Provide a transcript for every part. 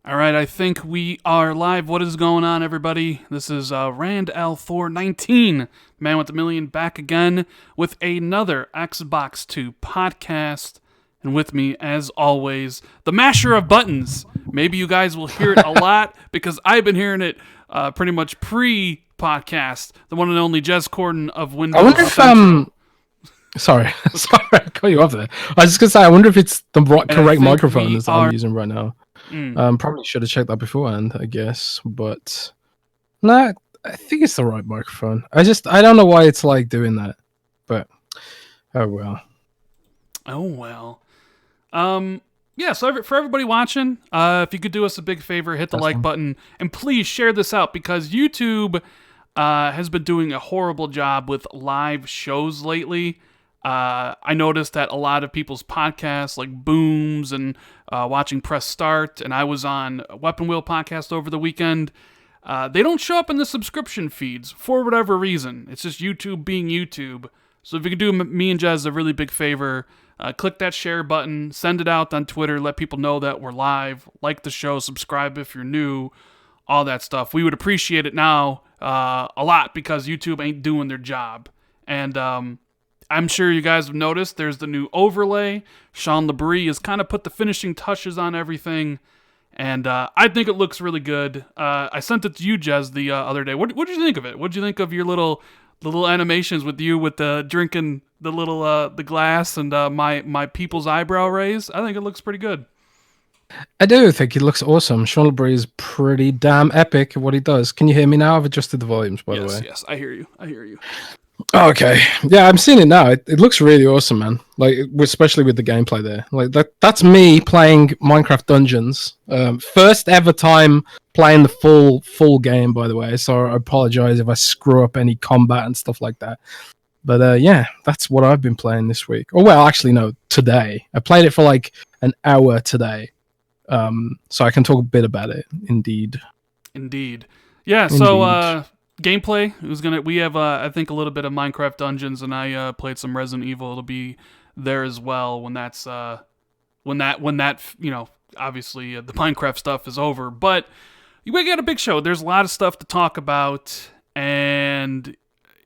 All right, I think we are live. What is going on, everybody? This is Rand L419, Man with a Million, back again with another Xbox 2 podcast. And with me, as always, the masher of buttons. Maybe you guys will hear it a lot because I've been hearing it pretty much pre-podcast. The one and only Jez Corden of Windows I wonder if Central. sorry, sorry, I cut you off there. I was just gonna say, I wonder if it's the And I correct think microphone we that are. I'm using right now. Probably should have checked that beforehand, I guess, but no, I think it's the right microphone. I don't know why it's like doing that, but oh well. Oh well. Yeah, so for everybody watching, if you could do us a big favor, hit the like button, and please share this out because YouTube has been doing a horrible job with live shows lately. I noticed that a lot of people's podcasts, like Booms and watching Press Start, and I was on Weapon Wheel podcast over the weekend, they don't show up in the subscription feeds for whatever reason. It's just YouTube being YouTube. So if you could do me and Jez a really big favor, click that share button, send it out on Twitter, let people know that we're live, like the show, subscribe if you're new, all that stuff. We would appreciate it now a lot because YouTube ain't doing their job. And I'm sure you guys have noticed there's the new overlay. Sean LeBrie has kind of put the finishing touches on everything. And I think it looks really good. I sent it to you, Jez, the other day. What did you think of it? What did you think of your little animations with you with the drinking the little the glass and my people's eyebrow raise? I think it looks pretty good. I do think it looks awesome. Sean LeBrie is pretty damn epic at what he does. Can you hear me now? I've adjusted the volumes, by the way. Yes, I hear you. Okay, yeah, I'm seeing it now. It looks really awesome, man. Like, especially with the gameplay there. Like that's me playing Minecraft Dungeons. First ever time playing the full game, by the way. So I apologize if I screw up any combat and stuff like that. But yeah, that's what I've been playing this week. Oh well, actually no, today. I played it for like an hour today. So I can talk a bit about it. Indeed. Yeah. So gameplay. We have I think a little bit of Minecraft Dungeons, and I played some Resident Evil. It'll be there as well when that's when that obviously the Minecraft stuff is over. But we got a big show. There's a lot of stuff to talk about, and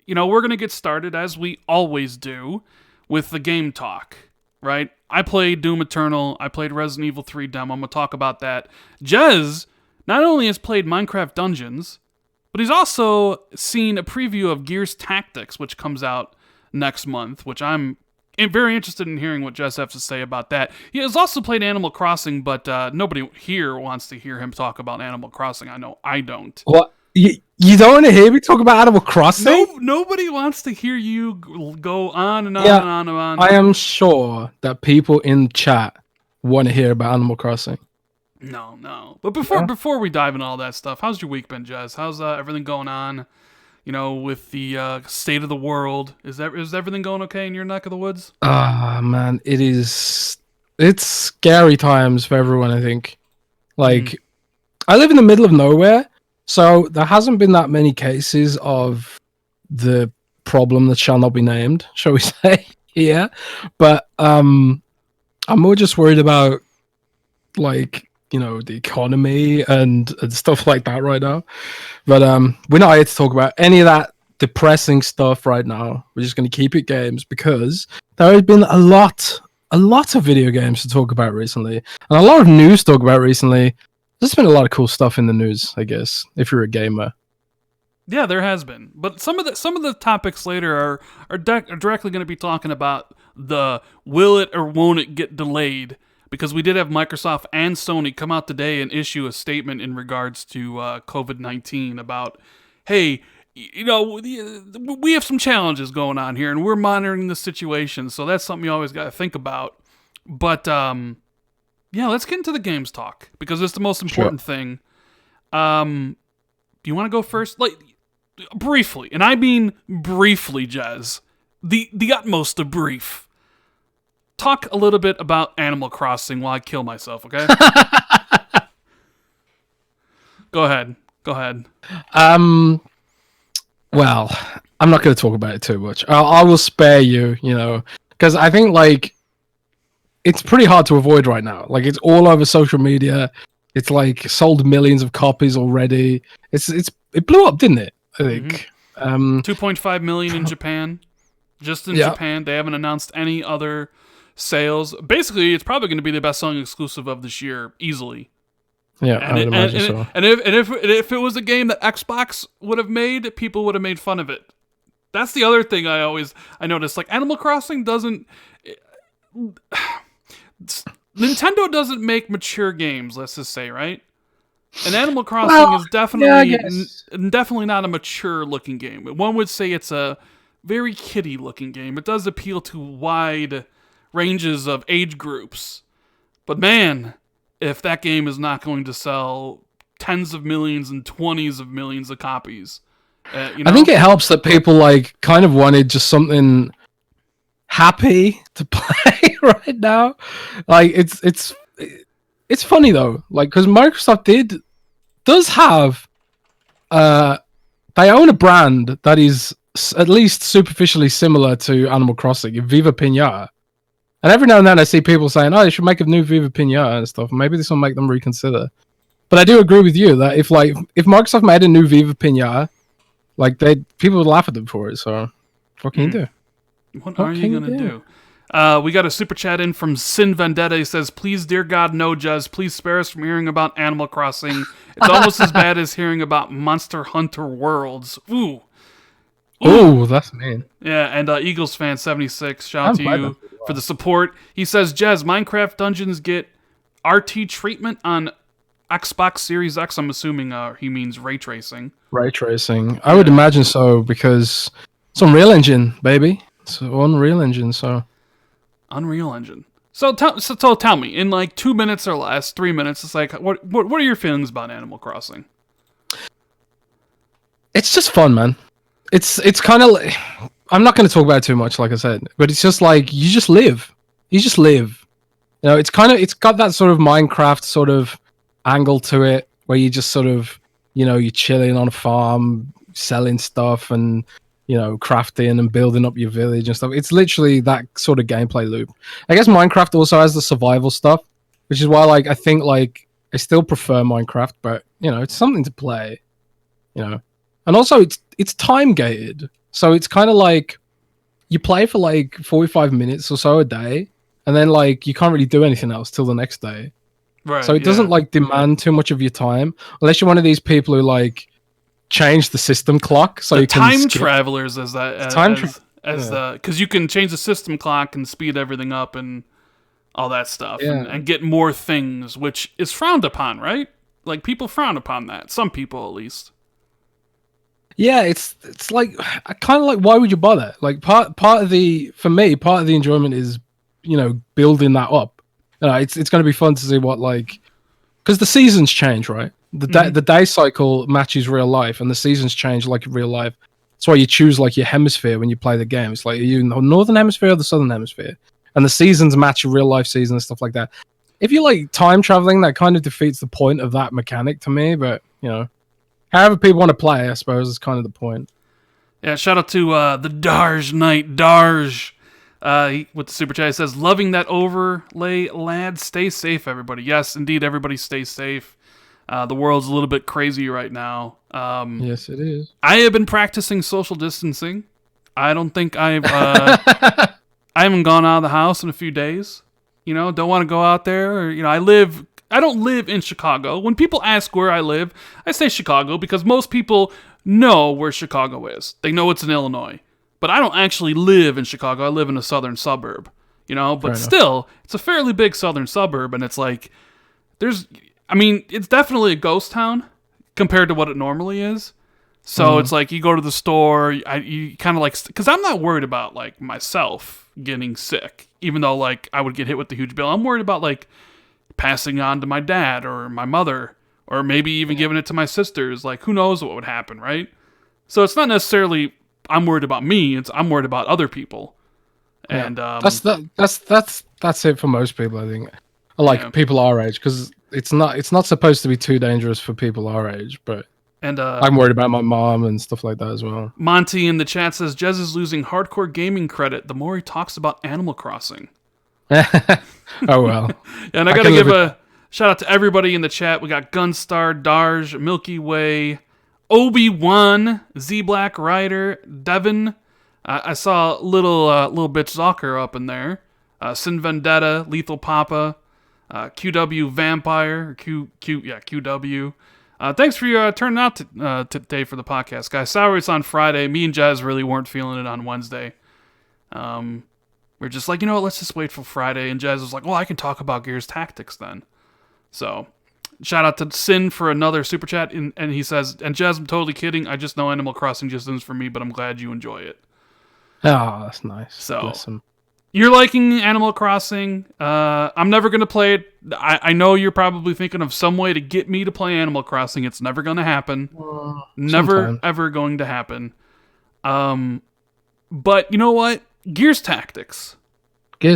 we're gonna get started as we always do with the game talk. Right? I played Doom Eternal. I played Resident Evil 3 demo. I'm gonna talk about that. Jez not only has played Minecraft Dungeons, but he's also seen a preview of Gears Tactics, which comes out next month, which I'm very interested in hearing what Jess has to say about that. He has also played Animal Crossing, but nobody here wants to hear him talk about Animal Crossing. I know I don't. What? You don't want to hear me talk about Animal Crossing? No, nobody wants to hear you go on and on and on and on. I am sure that people in chat want to hear about Animal Crossing. No. But before we dive into all that stuff, how's your week been, Jez? How's everything going on? With the state of the world, is everything going okay in your neck of the woods? Man, it's scary times for everyone, I think. Like, I live in the middle of nowhere, so there hasn't been that many cases of the problem that shall not be named, shall we say, here. But I'm more just worried about, like, the economy and stuff like that right now. But we're not here to talk about any of that depressing stuff right now. We're just going to keep it games because there has been a lot of video games to talk about recently and a lot of news to talk about recently. There's been a lot of cool stuff in the news, I guess, if you're a gamer. Yeah, there has been. But some of the topics later are directly going to be talking about the will it or won't it get delayed. Because we did have Microsoft and Sony come out today and issue a statement in regards to COVID-19 about, hey, we have some challenges going on here and we're monitoring the situation. So that's something you always got to think about. But, yeah, let's get into the games talk because it's the most important thing. Do you want to go first? Like, briefly, and I mean briefly, Jez. The utmost of brief. Talk a little bit about Animal Crossing while I kill myself, okay? Go ahead. Well, I'm not going to talk about it too much. I will spare you, because I think, like, it's pretty hard to avoid right now. Like, it's all over social media. It's like sold millions of copies already. It blew up, didn't it? I think. 2.5 million in Japan. Just in Japan, they haven't announced any other sales. Basically, it's probably going to be the best-selling exclusive of this year, easily. Yeah, I would imagine so. And if it was a game that Xbox would have made, people would have made fun of it. That's the other thing I noticed. Like, Animal Crossing doesn't... Nintendo doesn't make mature games, let's just say, right? And Animal Crossing is definitely not a mature-looking game. One would say it's a very kiddie-looking game. It does appeal to wide ranges of age groups. But man, if that game is not going to sell tens of millions and 20s of millions of copies, you know? I think it helps that people like kind of wanted just something happy to play right now. Like it's funny though, like because Microsoft does have they own a brand that is at least superficially similar to Animal Crossing, Viva Pinata. And every now and then I see people saying, "Oh, they should make a new Viva Pinata and stuff." Maybe this will make them reconsider. But I do agree with you that if Microsoft made a new Viva Pinata, like people would laugh at them for it. So, what can you do? What are you gonna do? We got a super chat in from Sin Vendetta. He says, "Please, dear God, no, Jez. Please spare us from hearing about Animal Crossing. It's almost as bad as hearing about Monster Hunter Worlds." Ooh. Ooh, that's mean. Yeah, and Eagles fan 76, shout out to you for the support. He says, Jez, Minecraft dungeons get RT treatment on Xbox Series X. I'm assuming he means ray tracing. Ray tracing. I would imagine so because it's Unreal Engine, baby. It's Unreal Engine, so. Unreal Engine. So tell me, in like 2 minutes or less, 3 minutes, it's like, what are your feelings about Animal Crossing? It's just fun, man. It's kind of like, I'm not going to talk about it too much, like I said, but it's just like you just live. You know, it's got that sort of Minecraft sort of angle to it, where you just sort of, you know, you're chilling on a farm, selling stuff, and you know, crafting and building up your village and stuff. It's literally that sort of gameplay loop. I guess Minecraft also has the survival stuff, which is why, like, I think like I still prefer Minecraft, but you know, it's something to play, you know. And also, it's time gated, so it's kind of like you play for like 45 minutes or so a day, and then like you can't really do anything else till the next day. Right. So it doesn't like demand too much of your time, unless you're one of these people who like change the system clock so you can time travelers as that because you can change the system clock and speed everything up and all that stuff and get more things, which is frowned upon, right? Like people frown upon that. Some people, at least. Yeah, it's like I kind of like, why would you bother? Like part of the enjoyment is, you know, building that up. You know, it's going to be fun to see what, like, because the seasons change, right? The day cycle matches real life, and the seasons change like real life. That's why you choose like your hemisphere when you play the game. It's like, are you in the northern hemisphere or the southern hemisphere? And the seasons match your real life season and stuff like that. If you like time traveling, that kind of defeats the point of that mechanic to me. But you know, however people want to play, I suppose, is kind of the point. Yeah, shout out to the Darj Knight, Darj. With the super chat, he says, loving that overlay, lad. Stay safe, everybody. Yes, indeed, everybody stay safe. The world's a little bit crazy right now. Yes, it is. I have been practicing social distancing. I don't think I haven't gone out of the house in a few days. You know, don't want to go out there. Or, you know, I don't live in Chicago. When people ask where I live, I say Chicago because most people know where Chicago is. They know it's in Illinois. But I don't actually live in Chicago. I live in a southern suburb, you know, but still, it's a fairly big southern suburb. And it's like, it's definitely a ghost town compared to what it normally is. So it's like you go to the store, you kind of like, because I'm not worried about like myself getting sick, even though like I would get hit with the huge bill. I'm worried about like passing on to my dad or my mother, or maybe even giving it to my sisters. Like, who knows what would happen, right? So it's not necessarily I'm worried about me. I'm worried about other people. And that's it for most people, I think. Like people our age, because it's not supposed to be too dangerous for people our age, but I'm worried about my mom and stuff like that as well. Monty in the chat says Jez is losing hardcore gaming credit the more he talks about Animal Crossing. Oh well. And I gotta Shout out to everybody in the chat. We got Gunstar, Darj, Milky Way, Obi-Wan, Z-Black Rider, Devin. I saw little bitch Zocker up in there. Sin Vendetta, Lethal Papa, QW Vampire, QW. Thanks for your turning out today for the podcast, guys. Sorry it's on Friday. Me and Jazz really weren't feeling it on Wednesday. We're just like, let's just wait for Friday. And Jazz was like, well, I can talk about Gears Tactics then. So, shout out to Sin for another super chat. And he says, and Jazz, I'm totally kidding. I just know Animal Crossing just isn't for me, but I'm glad you enjoy it. Oh, that's nice. So, bless him. You're liking Animal Crossing. I'm never going to play it. I know you're probably thinking of some way to get me to play Animal Crossing. It's never going to happen. Never, ever going to happen. But you know what? Gears Tactics. I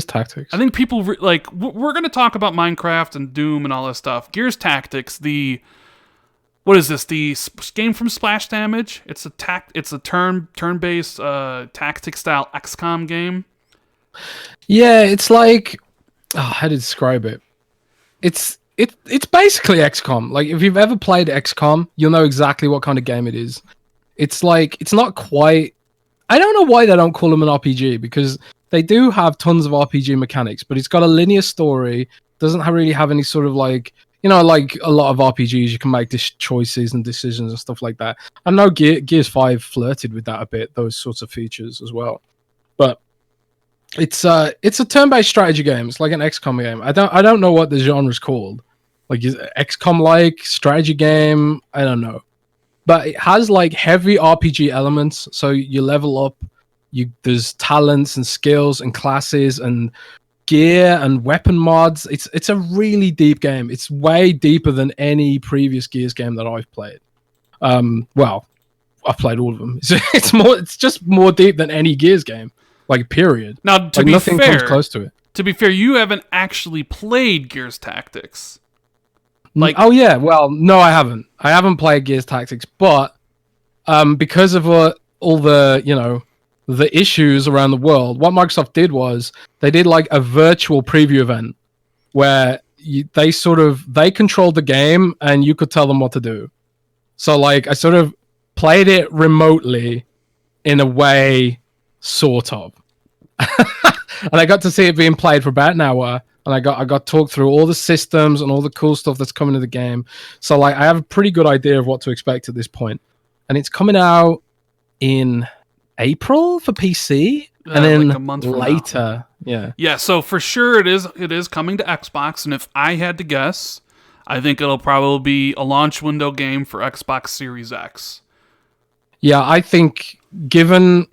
think people, we're going to talk about Minecraft and Doom and all this stuff. Gears Tactics, what is this? The game from Splash Damage? It's a turn-based tactic style XCOM game. Yeah, it's like, how to describe it? It's basically XCOM. Like, if you've ever played XCOM, you'll know exactly what kind of game it is. It's like, it's not quite, I don't know why they don't call them an RPG, because they do have tons of RPG mechanics, but it's got a linear story, doesn't really have any sort of like a lot of RPGs, you can make choices and decisions and stuff like that. I know Gears 5 flirted with that a bit, those sorts of features as well. But it's a turn-based strategy game. It's like an XCOM game. I don't know what the genre's called. Like, is it XCOM-like strategy game? I don't know. But it has like heavy RPG elements, so you level up. There's talents and skills and classes and gear and weapon mods. It's a really deep game. It's way deeper than any previous Gears game that I've played. Well, I've played all of them. It's just more deep than any Gears game. Like, period. Now, nothing comes close to it. To be fair, you haven't actually played Gears Tactics. Oh yeah, well, no, I haven't. I haven't played Gears Tactics, but because of all the the issues around the world, what Microsoft did was they did like a virtual preview event where they controlled the game and you could tell them what to do. So like I sort of played it remotely in a way, sort of. And I got to see it being played for about an hour, and I got talked through all the systems and all the cool stuff that's coming to the game. So like I have a pretty good idea of what to expect at this point. And it's coming out in April for PC, and then like a month later. Yeah, so for sure it is coming to Xbox, and if I had to guess, I think it'll probably be a launch window game for Xbox Series X. Yeah, I think given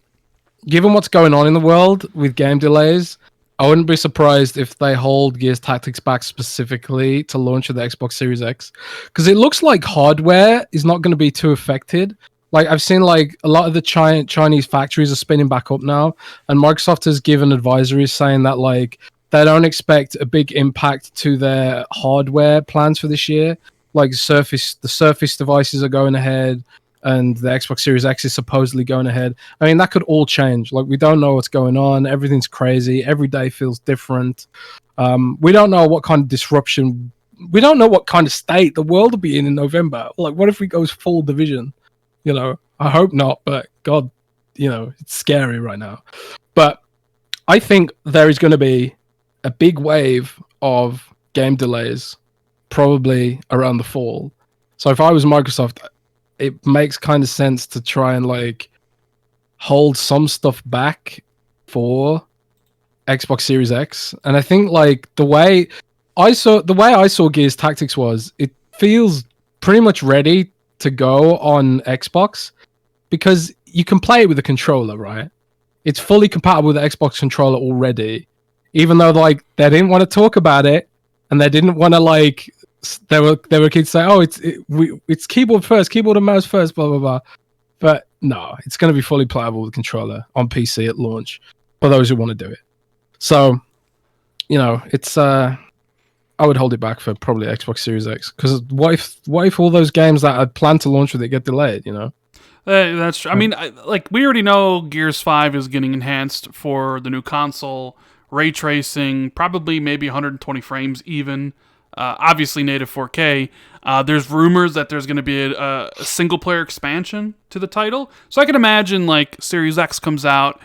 what's going on in the world with game delays, I wouldn't be surprised if they hold Gears Tactics back specifically to launch of the Xbox Series X, because it looks like hardware is not going to be too affected. Like, I've seen like a lot of the Chinese factories are spinning back up now, and Microsoft has given advisories saying that like they don't expect a big impact to their hardware plans for this year. Like the Surface devices are going ahead, and the Xbox Series X is supposedly going ahead. I mean, that could all change. Like, we don't know what's going on. Everything's crazy. Every day feels different. We don't know what kind of disruption. We don't know what kind of state the world will be in November. Like, what if we go full division? I hope not, but God, it's scary right now. But I think there is going to be a big wave of game delays probably around the fall. So if I was Microsoft, it makes kind of sense to try and like hold some stuff back for Xbox Series X. And I think like the way I saw Gears Tactics was, it feels pretty much ready to go on Xbox because you can play it with a controller, right? It's fully compatible with the Xbox controller already, even though like they didn't want to talk about it and they didn't want to like there were kids saying, oh, it's keyboard first, keyboard and mouse first, blah blah blah. But no, it's going to be fully playable with controller on PC at launch for those who want to do it. So, it's I would hold it back for probably Xbox Series X, because what if all those games that I plan to launch with it get delayed? That's true. I mean, we already know Gears 5 is getting enhanced for the new console, ray tracing, probably maybe 120 frames even. obviously native 4K. There's rumors that there's going to be a single player expansion to the title. So I can imagine like Series X comes out,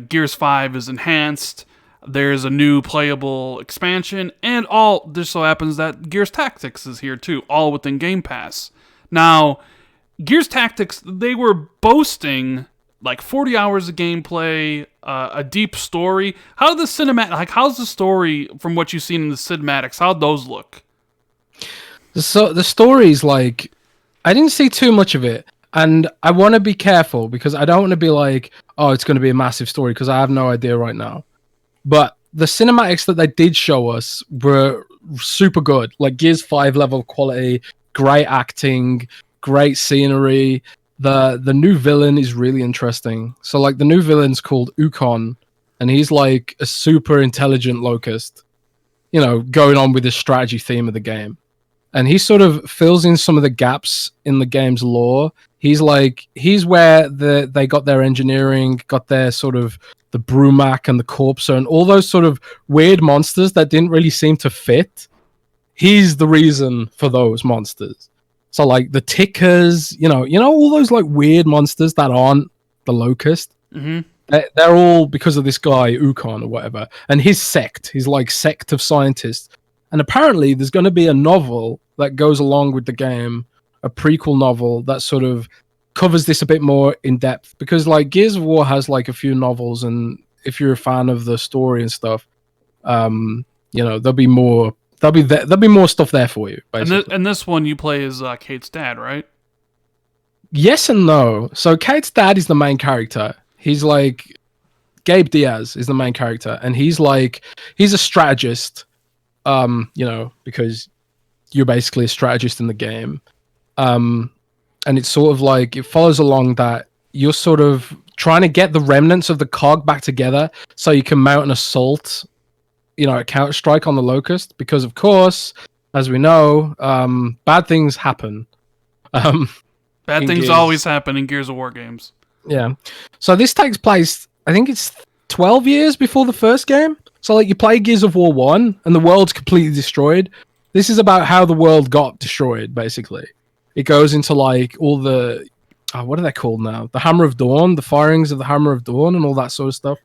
Gears 5 is enhanced, there's a new playable expansion, and all just so happens that Gears Tactics is here too, all within Game Pass. Now, Gears Tactics, they were boasting like 40 hours of gameplay, a deep story. How's the story from what you've seen in the cinematics? How'd those look? So the story's like, I didn't see too much of it, and I want to be careful because I don't want to be like, oh, it's going to be a massive story because I have no idea right now. But the cinematics that they did show us were super good, like Gears 5 level quality, great acting, great scenery. The new villain is really interesting. So like the new villain's called Ukon, and he's like a super intelligent locust, you know, going on with the strategy theme of the game. And he sort of fills in some of the gaps in the game's lore. He's where they got their engineering, got their sort of the Brumac and the Corpser and all those sort of weird monsters that didn't really seem to fit. He's the reason for those monsters. So like the Tickers, you know, all those like weird monsters that aren't the Locust. Mm-hmm. They're all because of this guy Ukon or whatever, and his sect. He's like sect of scientists. And apparently there's going to be a novel that goes along with the game, a prequel novel that sort of covers this a bit more in depth. Because like Gears of War has like a few novels, and if you're a fan of the story and stuff, you know, there'll be more stuff there for you. Basically. And this one you play as Kate's dad, right? Yes and no. So Kate's dad is the main character. He's like Gabe Diaz is the main character, and he's a strategist. You know, because you're basically a strategist in the game. And it's sort of like it follows along that you're sort of trying to get the remnants of the cog back together so you can mount an assault, you know, a counter-strike on the Locust, because of course, as we know, bad things happen. Bad things Gears. Always happen in Gears of War games. Yeah. So this takes place, I think it's 12 years before the first game. So like you play Gears of War 1 and the world's completely destroyed. This is about how the world got destroyed, basically. It goes into like all the, what are they called now? The Hammer of Dawn, the firings of the Hammer of Dawn and all that sort of stuff.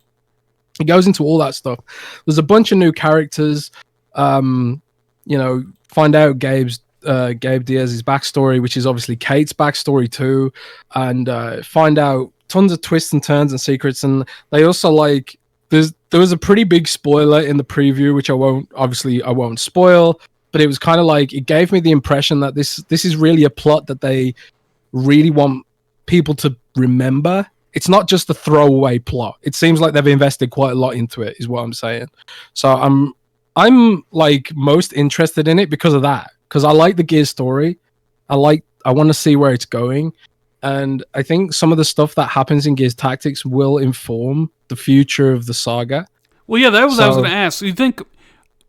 It goes into all that stuff. There's a bunch of new characters. You know, find out Gabe Diaz's backstory, which is obviously Kate's backstory too. And find out tons of twists and turns and secrets. And they also like, there was a pretty big spoiler in the preview, which I won't spoil, but it was kind of like, it gave me the impression that this is really a plot that they really want people to remember. It's not just a throwaway plot. It seems like they've invested quite a lot into it, is what I'm saying. So I'm like most interested in it because of that, because I like the Gears story. I want to see where it's going. And I think some of the stuff that happens in Gears Tactics will inform the future of the saga. Well, yeah, that was what I was going to ask. So you think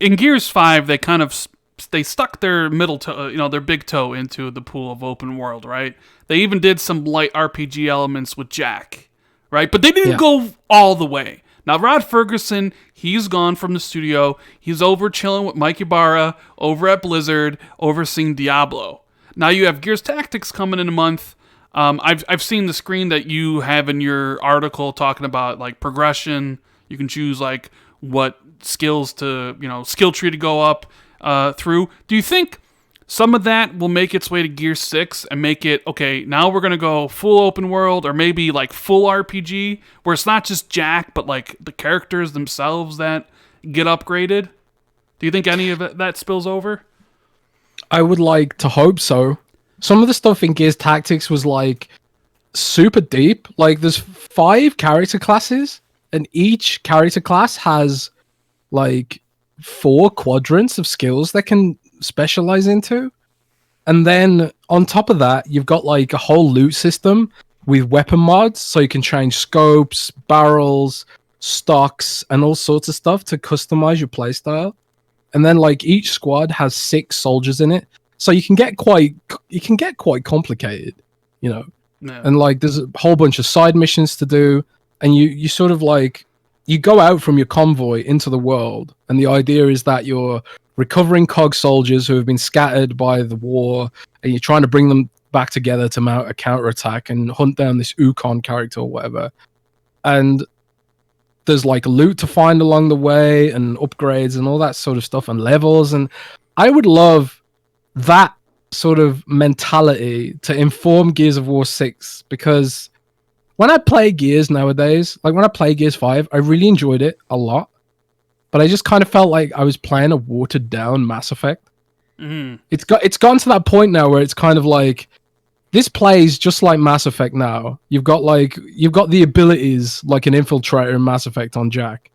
in Gears 5 they stuck their middle toe, you know, their big toe into the pool of open world, right? They even did some light RPG elements with Jack, right? But they didn't go all the way. Now, Rod Ferguson, he's gone from the studio. He's over chilling with Mike Ibarra over at Blizzard, overseeing Diablo. Now you have Gears Tactics coming in a month. I've seen the screen that you have in your article talking about like progression. You can choose like what skills to, you know, skill tree to go up through. Do you think some of that will make its way to Gear 6 and make it, okay, now we're going to go full open world or maybe like full RPG where it's not just Jack, but like the characters themselves that get upgraded? Do you think any of that spills over? I would like to hope so. Some of the stuff in Gears Tactics was like super deep. Like there's 5 character classes and each character class has like 4 quadrants of skills they can specialize into. And then on top of that, you've got like a whole loot system with weapon mods. So you can change scopes, barrels, stocks, and all sorts of stuff to customize your playstyle. And then like each squad has 6 soldiers in it. So you can get quite complicated, you know. Yeah. And like there's a whole bunch of side missions to do, and you sort of like you go out from your convoy into the world, and the idea is that you're recovering COG soldiers who have been scattered by the war, and you're trying to bring them back together to mount a counterattack and hunt down this Ukon character or whatever. And there's like loot to find along the way and upgrades and all that sort of stuff and levels. And I would love that sort of mentality to inform Gears of War 6, because when I play Gears nowadays, like when I play Gears 5, I really enjoyed it a lot, but I just kind of felt like I was playing a watered down Mass Effect. It's gotten to that point now where it's kind of like, this plays just like Mass Effect now. You've got the abilities like an infiltrator in Mass Effect on Jack,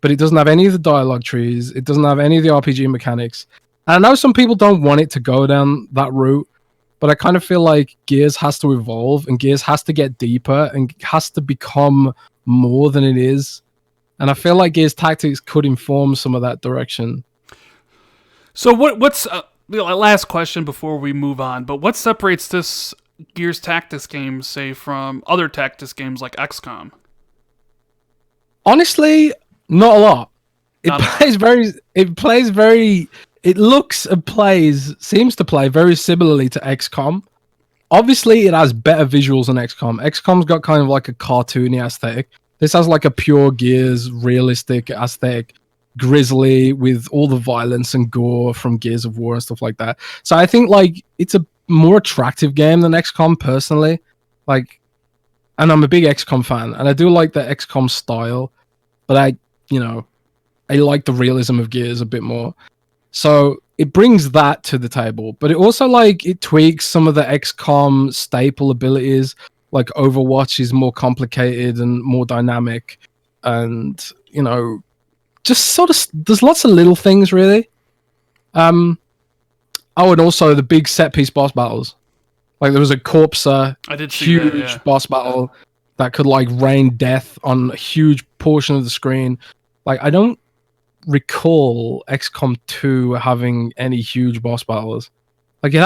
but it doesn't have any of the dialogue trees. It doesn't have any of the RPG mechanics. And I know some people don't want it to go down that route, but I kind of feel like Gears has to evolve, and Gears has to get deeper, and has to become more than it is. And I feel like Gears Tactics could inform some of that direction. So what's last question before we move on? But what separates this Gears Tactics game, say, from other tactics games like XCOM? Honestly, not a lot. It looks and seems to play very similarly to XCOM. Obviously, it has better visuals than XCOM. XCOM's got kind of like a cartoony aesthetic. This has like a pure Gears realistic aesthetic, grisly with all the violence and gore from Gears of War and stuff like that. So I think like it's a more attractive game than XCOM personally. Like, and I'm a big XCOM fan, and I do like the XCOM style, but I like the realism of Gears a bit more. So it brings that to the table, but it also it tweaks some of the XCOM staple abilities. Like Overwatch is more complicated and more dynamic, and just sort of there's lots of little things really. And also the big set piece boss battles. Like there was a Corpser, huge boss battle that could rain death on a huge portion of the screen. Like I don't recall XCOM 2 having any huge boss battles. Like it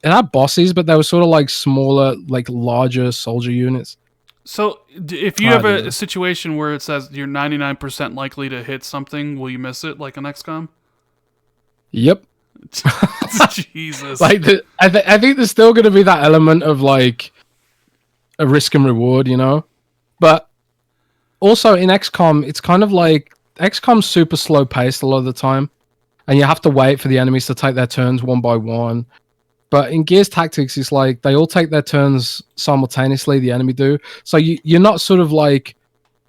had bosses, but they were sort of smaller, larger soldier units. So if you have a situation where it says you're 99% likely to hit something, will you miss it like an XCOM? Yep. Jesus. I think there's still going to be that element of a risk and reward, But also in XCOM, it's kind of XCOM's super slow paced a lot of the time, and you have to wait for the enemies to take their turns one by one. But in Gears Tactics, it's they all take their turns simultaneously, the enemy do. So you're not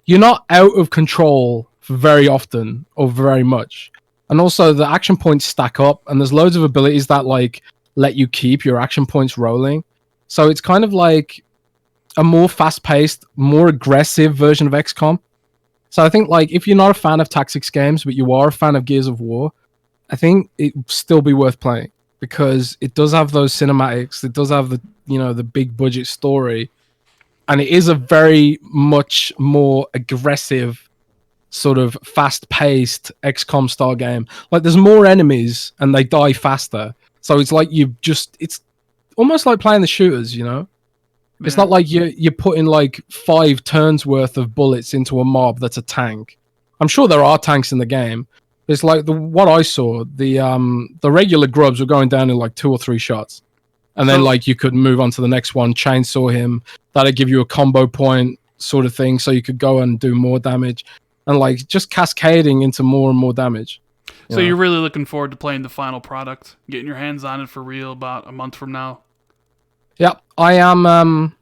you're not out of control very often or very much. And also the action points stack up, and there's loads of abilities that let you keep your action points rolling. So it's kind of a more fast-paced, more aggressive version of XCOM. So I think if you're not a fan of tactics games, but you are a fan of Gears of War, I think it'd still be worth playing, because it does have those cinematics. It does have the big budget story, and it is a very much more aggressive, sort of fast-paced XCOM style game. There's more enemies and they die faster. So it's it's almost like playing the shooters, It's not like you're putting 5 turns worth of bullets into a mob that's a tank. I'm sure there are tanks in the game. It's what I saw, the regular grubs were going down in 2 or 3 shots. And then you could move on to the next one, chainsaw him. That'd give you a combo point sort of thing, so you could go and do more damage. And just cascading into more and more damage. So you're really looking forward to playing the final product, getting your hands on it for real about a month from now? Yeah, I am. I'm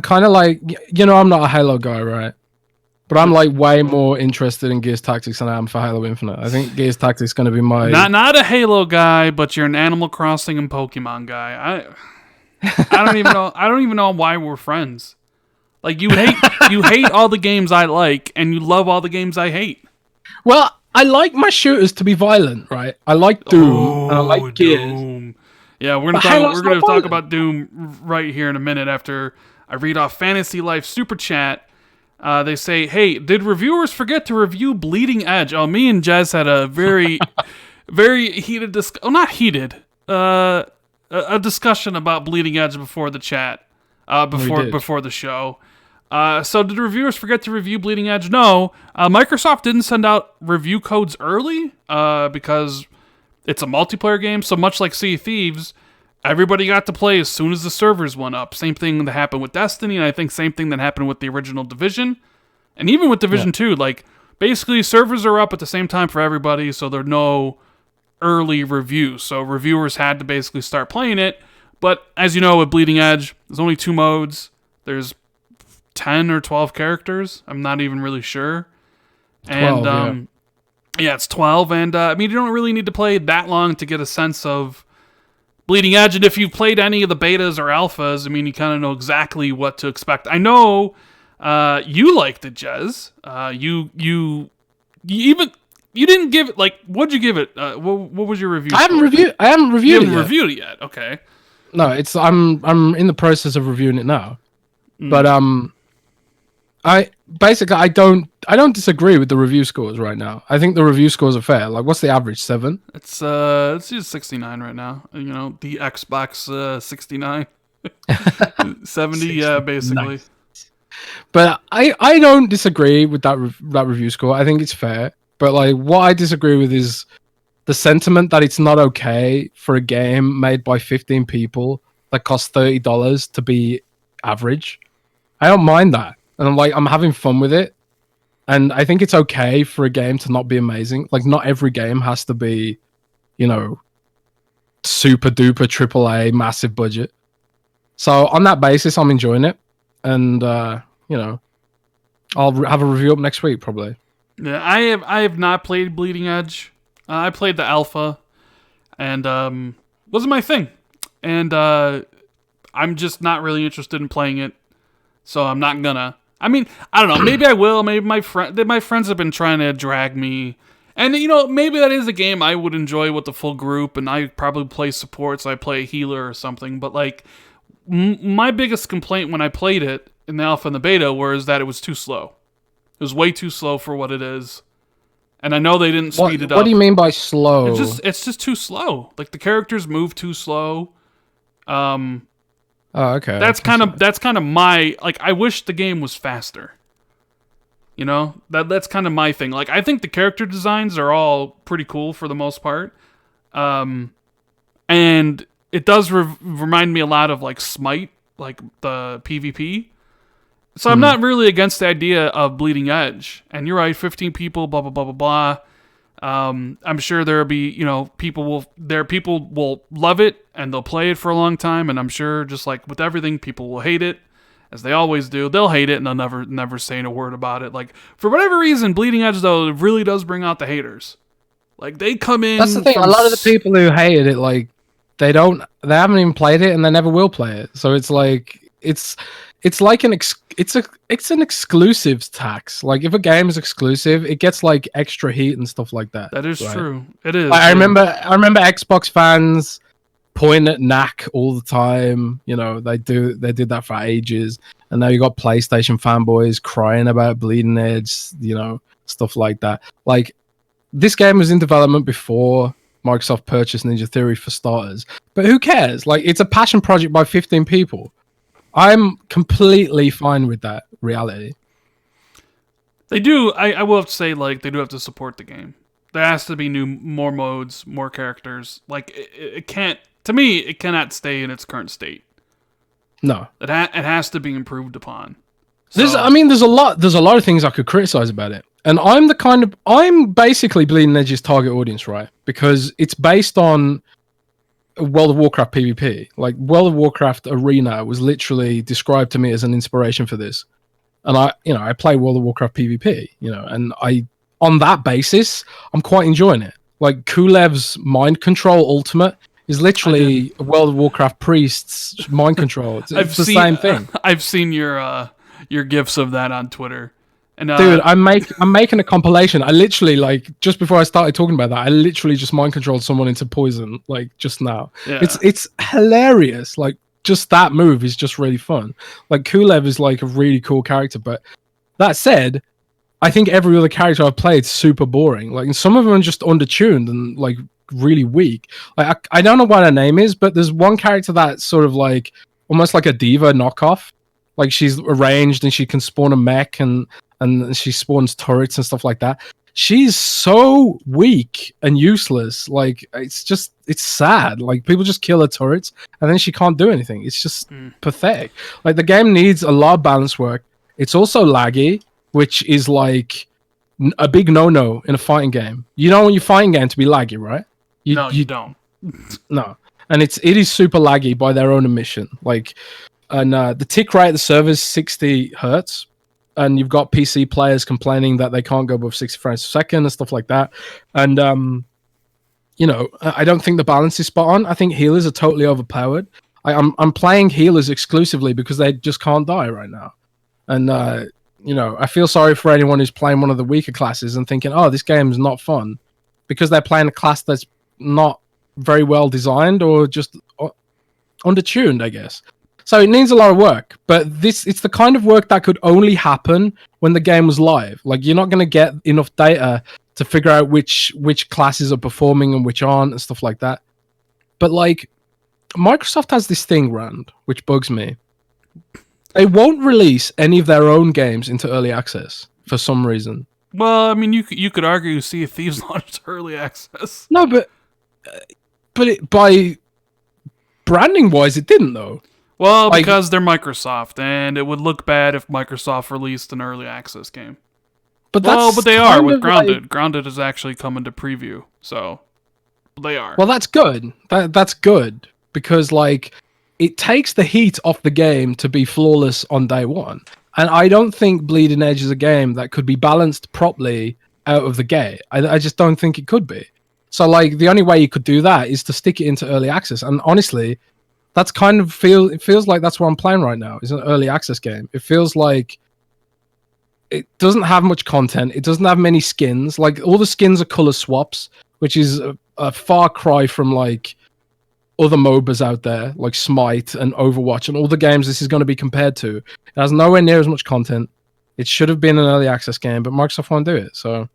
kind of I'm not a Halo guy, right? But I'm way more interested in Gears Tactics than I am for Halo Infinite. I think Gears Tactics is going to be my... Not a Halo guy, but you're an Animal Crossing and Pokemon guy. I don't even know. I don't even know why we're friends. You hate all the games I like, and you love all the games I hate. Well, I like my shooters to be violent, right? I like Doom, and I like Gears. Doom. Yeah, we're gonna talk about Doom right here in a minute after I read off Fantasy Life Super Chat. They say, hey, did reviewers forget to review Bleeding Edge? Oh, me and Jez had a very, very heated a discussion about Bleeding Edge before the chat, before the show. So did reviewers forget to review Bleeding Edge? No. Microsoft didn't send out review codes early because it's a multiplayer game. So much like Sea of Thieves, everybody got to play as soon as the servers went up. Same thing that happened with Destiny, and I think same thing that happened with the original Division. And even with Division 2, like, basically servers are up at the same time for everybody, so there are no early reviews. So reviewers had to basically start playing it. But as you know, with Bleeding Edge, there's only 2 modes. There's 10 or 12 characters. I'm not even really sure. 12, And yeah, it's 12. And I mean, you don't really need to play that long to get a sense of Bleeding Edge. And if you've played any of the betas or alphas, I mean, you kind of know exactly what to expect. I know you liked it, Jez. You didn't give it, like, what'd you give it? What was your review? I haven't reviewed You haven't it yet. reviewed it yet. Okay. No, I'm in the process of reviewing it now. But I don't disagree with the review scores right now. I think the review scores are fair. Like, what's the average? 7? It's just 69 right now. You know, the Xbox 69. 70, yeah, basically. Nice. But I don't disagree with that review score. I think it's fair. But like, what I disagree with is the sentiment that it's not okay for a game made by 15 people that costs $30 to be average. I don't mind that. And I'm having fun with it. And I think it's okay for a game to not be amazing. Like, not every game has to be, you know, super duper AAA, massive budget. So on that basis, I'm enjoying it. And, you know, I'll have a review up next week, probably. Yeah, I have not played Bleeding Edge. I played the alpha, and wasn't my thing. And I'm just not really interested in playing it, so I'm not gonna. I mean, I don't know. Maybe I will. Maybe my friends have been trying to drag me, and you know, maybe that is a game I would enjoy with the full group, and I probably play support, so I play a healer or something. But like, my biggest complaint when I played it in the alpha and the beta was that it was too slow. It was way too slow for what it is. And I know they didn't speed it up. What do you mean by slow? It's just too slow. Like, the characters move too slow. Oh, okay. That's kind of my, like, I wish the game was faster. You know? That's kind of my thing. Like, I think the character designs are all pretty cool for the most part. And it does remind me a lot of, like, Smite, like the PvP. So I'm not really against the idea of Bleeding Edge. And you're right, 15 people, blah, blah, blah, blah, blah. I'm sure there'll be, you know, people will love it and they'll play it for a long time. And I'm sure, just like with everything, people will hate it, as they always do. They'll hate it and they'll never say a word about it. Like, for whatever reason, Bleeding Edge, though, it really does bring out the haters. Like, they come in. That's the thing. A lot of the people who hated it, like, they haven't even played it and they never will play it. So it's like, it's like an exclusives tax. Like, if a game is exclusive, it gets like extra heat and stuff like that. That is right? true. It is. I remember Xbox fans pointing at knack all the time. You know, they did that for ages. And now you got PlayStation fanboys crying about Bleeding Edge, you know, stuff like that. Like, this game was in development before Microsoft purchased Ninja Theory, for starters. But who cares? Like, it's a passion project by 15 people. I'm completely fine with that reality. They do. I will have to say, like, they do have to support the game. There has to be more modes, more characters. Like, it can't. To me, it cannot stay in its current state. No, it has to be improved upon. So, there's a lot of things I could criticize about it, and I'm basically Bleeding Edge's target audience, right? Because it's based on World of Warcraft PvP. Like, World of Warcraft Arena was literally described to me as an inspiration for this. And I play World of Warcraft PvP, you know, and on that basis, I'm quite enjoying it. Like, Kulev's mind control ultimate is literally a World of Warcraft priest's mind control. It's the same thing. I've seen your gifs of that on Twitter. And, dude, I'm making a compilation. I literally, like, just before I started talking about that, I literally just mind controlled someone into poison, like, just now. Yeah. It's hilarious. Like, just that move is just really fun. Like, Kulev is like a really cool character, but that said, I think every other character I've played is super boring. Like, and some of them are just undertuned and like really weak. Like, I don't know what her name is, but there's one character that's sort of like almost like a diva knockoff. Like she's arranged and she can spawn a mech and she spawns turrets and stuff like that. She's so weak and useless. Like it's sad. Like people just kill her turrets and then she can't do anything. It's just pathetic. Like the game needs a lot of balance work. It's also laggy, which is like a big no-no in a fighting game. You don't want your fighting game to be laggy, right? You don't. No. And it is super laggy by their own admission. Like, and the tick rate of the server is 60 hertz. And you've got PC players complaining that they can't go above 60 frames per second and stuff like that. And, I don't think the balance is spot on. I think healers are totally overpowered. I'm playing healers exclusively because they just can't die right now. And, I feel sorry for anyone who's playing one of the weaker classes and thinking, oh, this game is not fun. Because they're playing a class that's not very well designed or just undertuned, I guess. So it needs a lot of work, but it's the kind of work that could only happen when the game was live. Like you're not going to get enough data to figure out which classes are performing and which aren't and stuff like that. But like Microsoft has this thing, Rand, which bugs me. They won't release any of their own games into early access for some reason. Well, I mean, you could argue Sea of Thieves launched early access. No, but by branding wise, it didn't though. Well, because they're Microsoft, and it would look bad if Microsoft released an early access game. But they are with Grounded. Like, Grounded is actually coming to preview, so they are. Well, that's good. That's good because like it takes the heat off the game to be flawless on day one, and I don't think Bleeding Edge is a game that could be balanced properly out of the gate. I just don't think it could be. So like the only way you could do that is to stick it into early access, and honestly. That's kind of it feels like that's what I'm playing right now. It's an early access game. It feels like it doesn't have much content. It doesn't have many skins. Like all the skins are color swaps, which is a far cry from like other MOBAs out there, like Smite and Overwatch and all the games this is going to be compared to. It has nowhere near as much content. It should have been an early access game, but Microsoft won't do it. So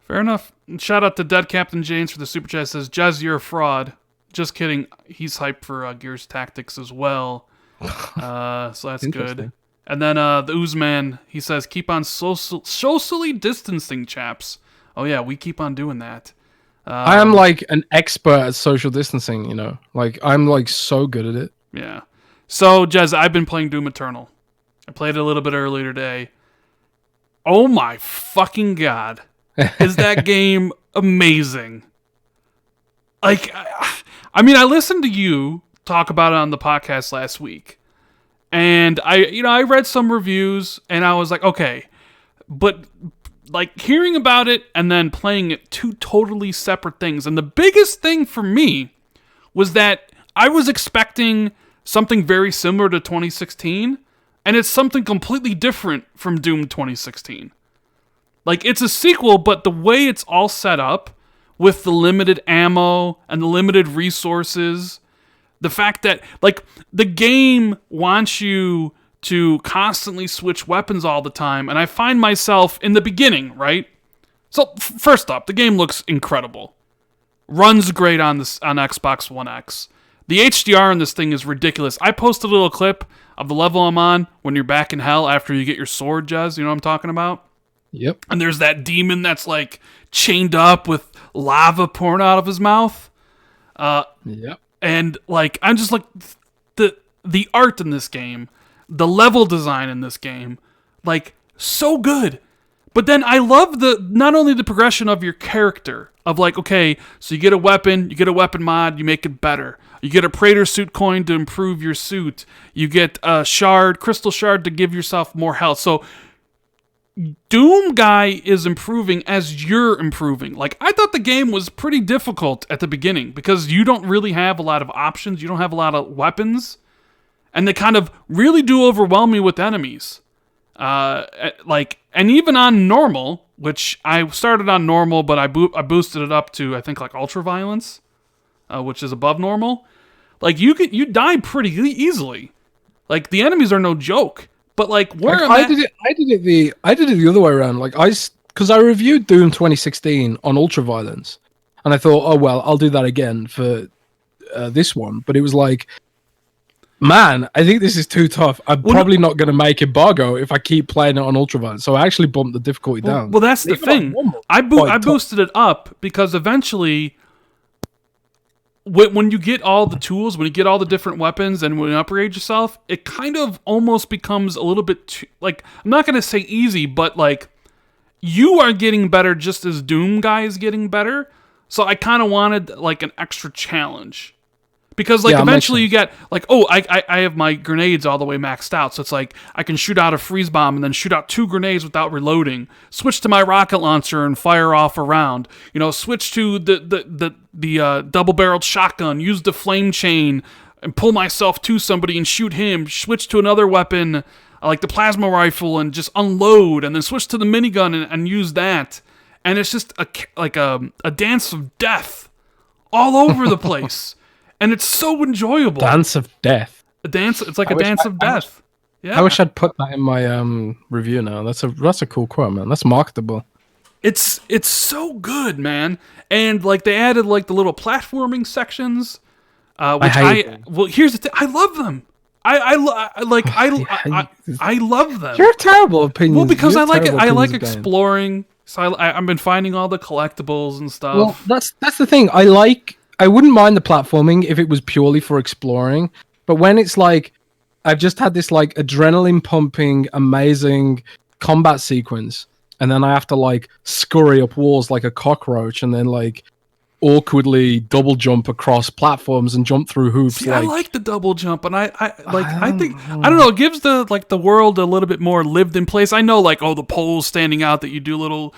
fair enough. Shout out to Dead Captain James for the super chat. Says, Jez, you're a fraud. Just kidding. He's hyped for Gears Tactics as well. So that's good. And then the Oozman, he says, keep on socially distancing, chaps. Oh, yeah, we keep on doing that. I am like an expert at social distancing, Like, I'm like so good at it. Yeah. So, Jez, I've been playing Doom Eternal. I played it a little bit earlier today. Oh, my fucking God. Is that game amazing? Like... I mean, I listened to you talk about it on the podcast last week, and I read some reviews, and I was like, okay, but like hearing about it and then playing it, two totally separate things. And the biggest thing for me was that I was expecting something very similar to 2016, and it's something completely different from Doom 2016. Like, it's a sequel, but the way it's all set up, with the limited ammo and the limited resources, the fact that, like, the game wants you to constantly switch weapons all the time, and I find myself in the beginning, right? So, first up, the game looks incredible. Runs great on Xbox One X. The HDR in this thing is ridiculous. I posted a little clip of the level I'm on when you're back in hell after you get your sword, Jez. You know what I'm talking about? Yep. And there's that demon that's, like, chained up with lava pouring out of his mouth. Yep. And like I'm just like the art in this game, the level design in this game, like so good. But then I love not only the progression of your character of like, okay, so you get a weapon mod, you make it better. You get a Praetor suit coin to improve your suit. You get a crystal shard to give yourself more health. So Doom guy is improving as you're improving. Like, I thought the game was pretty difficult at the beginning because you don't really have a lot of options. You don't have a lot of weapons. And they kind of really do overwhelm you with enemies. And even on normal, which I started on normal, but I boosted it up to, I think, like ultra violence, which is above normal. Like, you die pretty easily. Like, the enemies are no joke. But like where I did it the other way around. Like because I reviewed Doom 2016 on ultraviolence, and I thought, oh well, I'll do that again for this one. But it was like Man, I think this is too tough. I'm probably not going to make embargo if I keep playing it on ultraviolet. So I actually bumped the difficulty down. Well, that's the thing. I boosted it up because eventually, when you get all the tools, when you get all the different weapons, and when you upgrade yourself, it kind of almost becomes a little bit too, like, I'm not going to say easy, but like, you are getting better just as Doom guy is getting better. So I kind of wanted like an extra challenge. Because like eventually you get like, oh, I have my grenades all the way maxed out, so it's like I can shoot out a freeze bomb and then shoot out 2 grenades without reloading. Switch to my rocket launcher and fire off a round. You know, switch to the double-barreled shotgun. Use the flame chain and pull myself to somebody and shoot him. Switch to another weapon like the plasma rifle and just unload, and then switch to the minigun and use that. And it's just a dance of death all over the place. And it's so enjoyable. Dance of death. It's like a dance of death. Yeah. I wish I'd put that in my review now. That's a cool quote, man. That's marketable. It's so good, man. And like they added like the little platforming sections, which well, here's the thing. I love them. I love them. You're a terrible opinion. Well, because I like exploring. So I've been finding all the collectibles and stuff. Well, that's the thing. I wouldn't mind the platforming if it was purely for exploring, but when it's like I've just had this like adrenaline pumping, amazing combat sequence, and then I have to like scurry up walls like a cockroach, and then like awkwardly double jump across platforms and jump through hoops. See, I like the double jump, and I think I don't know, it gives the world a little bit more lived in place. I know like the poles standing out that you do little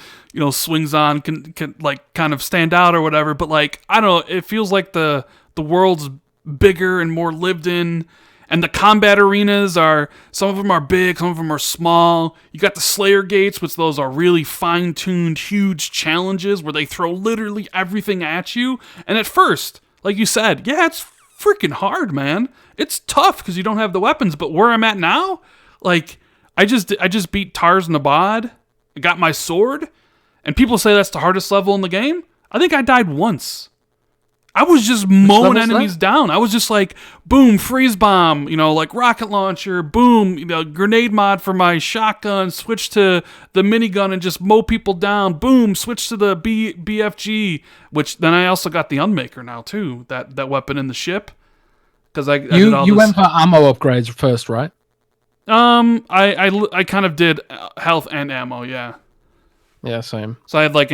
swings on can like kind of stand out or whatever, but like I don't know, it feels like the world's bigger and more lived in. And the combat arenas some of them are big, some of them are small. You got the Slayer gates, which those are really fine-tuned, huge challenges where they throw literally everything at you. And at first, like you said, yeah, it's freaking hard, man. It's tough because you don't have the weapons. But where I'm at now, like I just beat Tarzan Abad, I got my sword, and people say that's the hardest level in the game. I think I died once. I was just mowing enemies down. I was just like, boom, freeze bomb, like rocket launcher, boom, grenade mod for my shotgun, switch to the minigun and just mow people down, boom, switch to the BFG, which then I also got the Unmaker now too, that weapon in the ship. Because I did all you went for ammo upgrades first, right? I kind of did health and ammo, yeah. Yeah, same. So I had like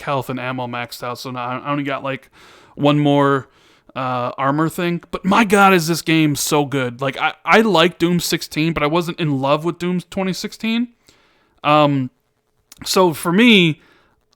health and ammo maxed out. So now I only got like one more armor thing. But my God, is this game so good? Like I like Doom 16, but I wasn't in love with Doom 2016. So for me,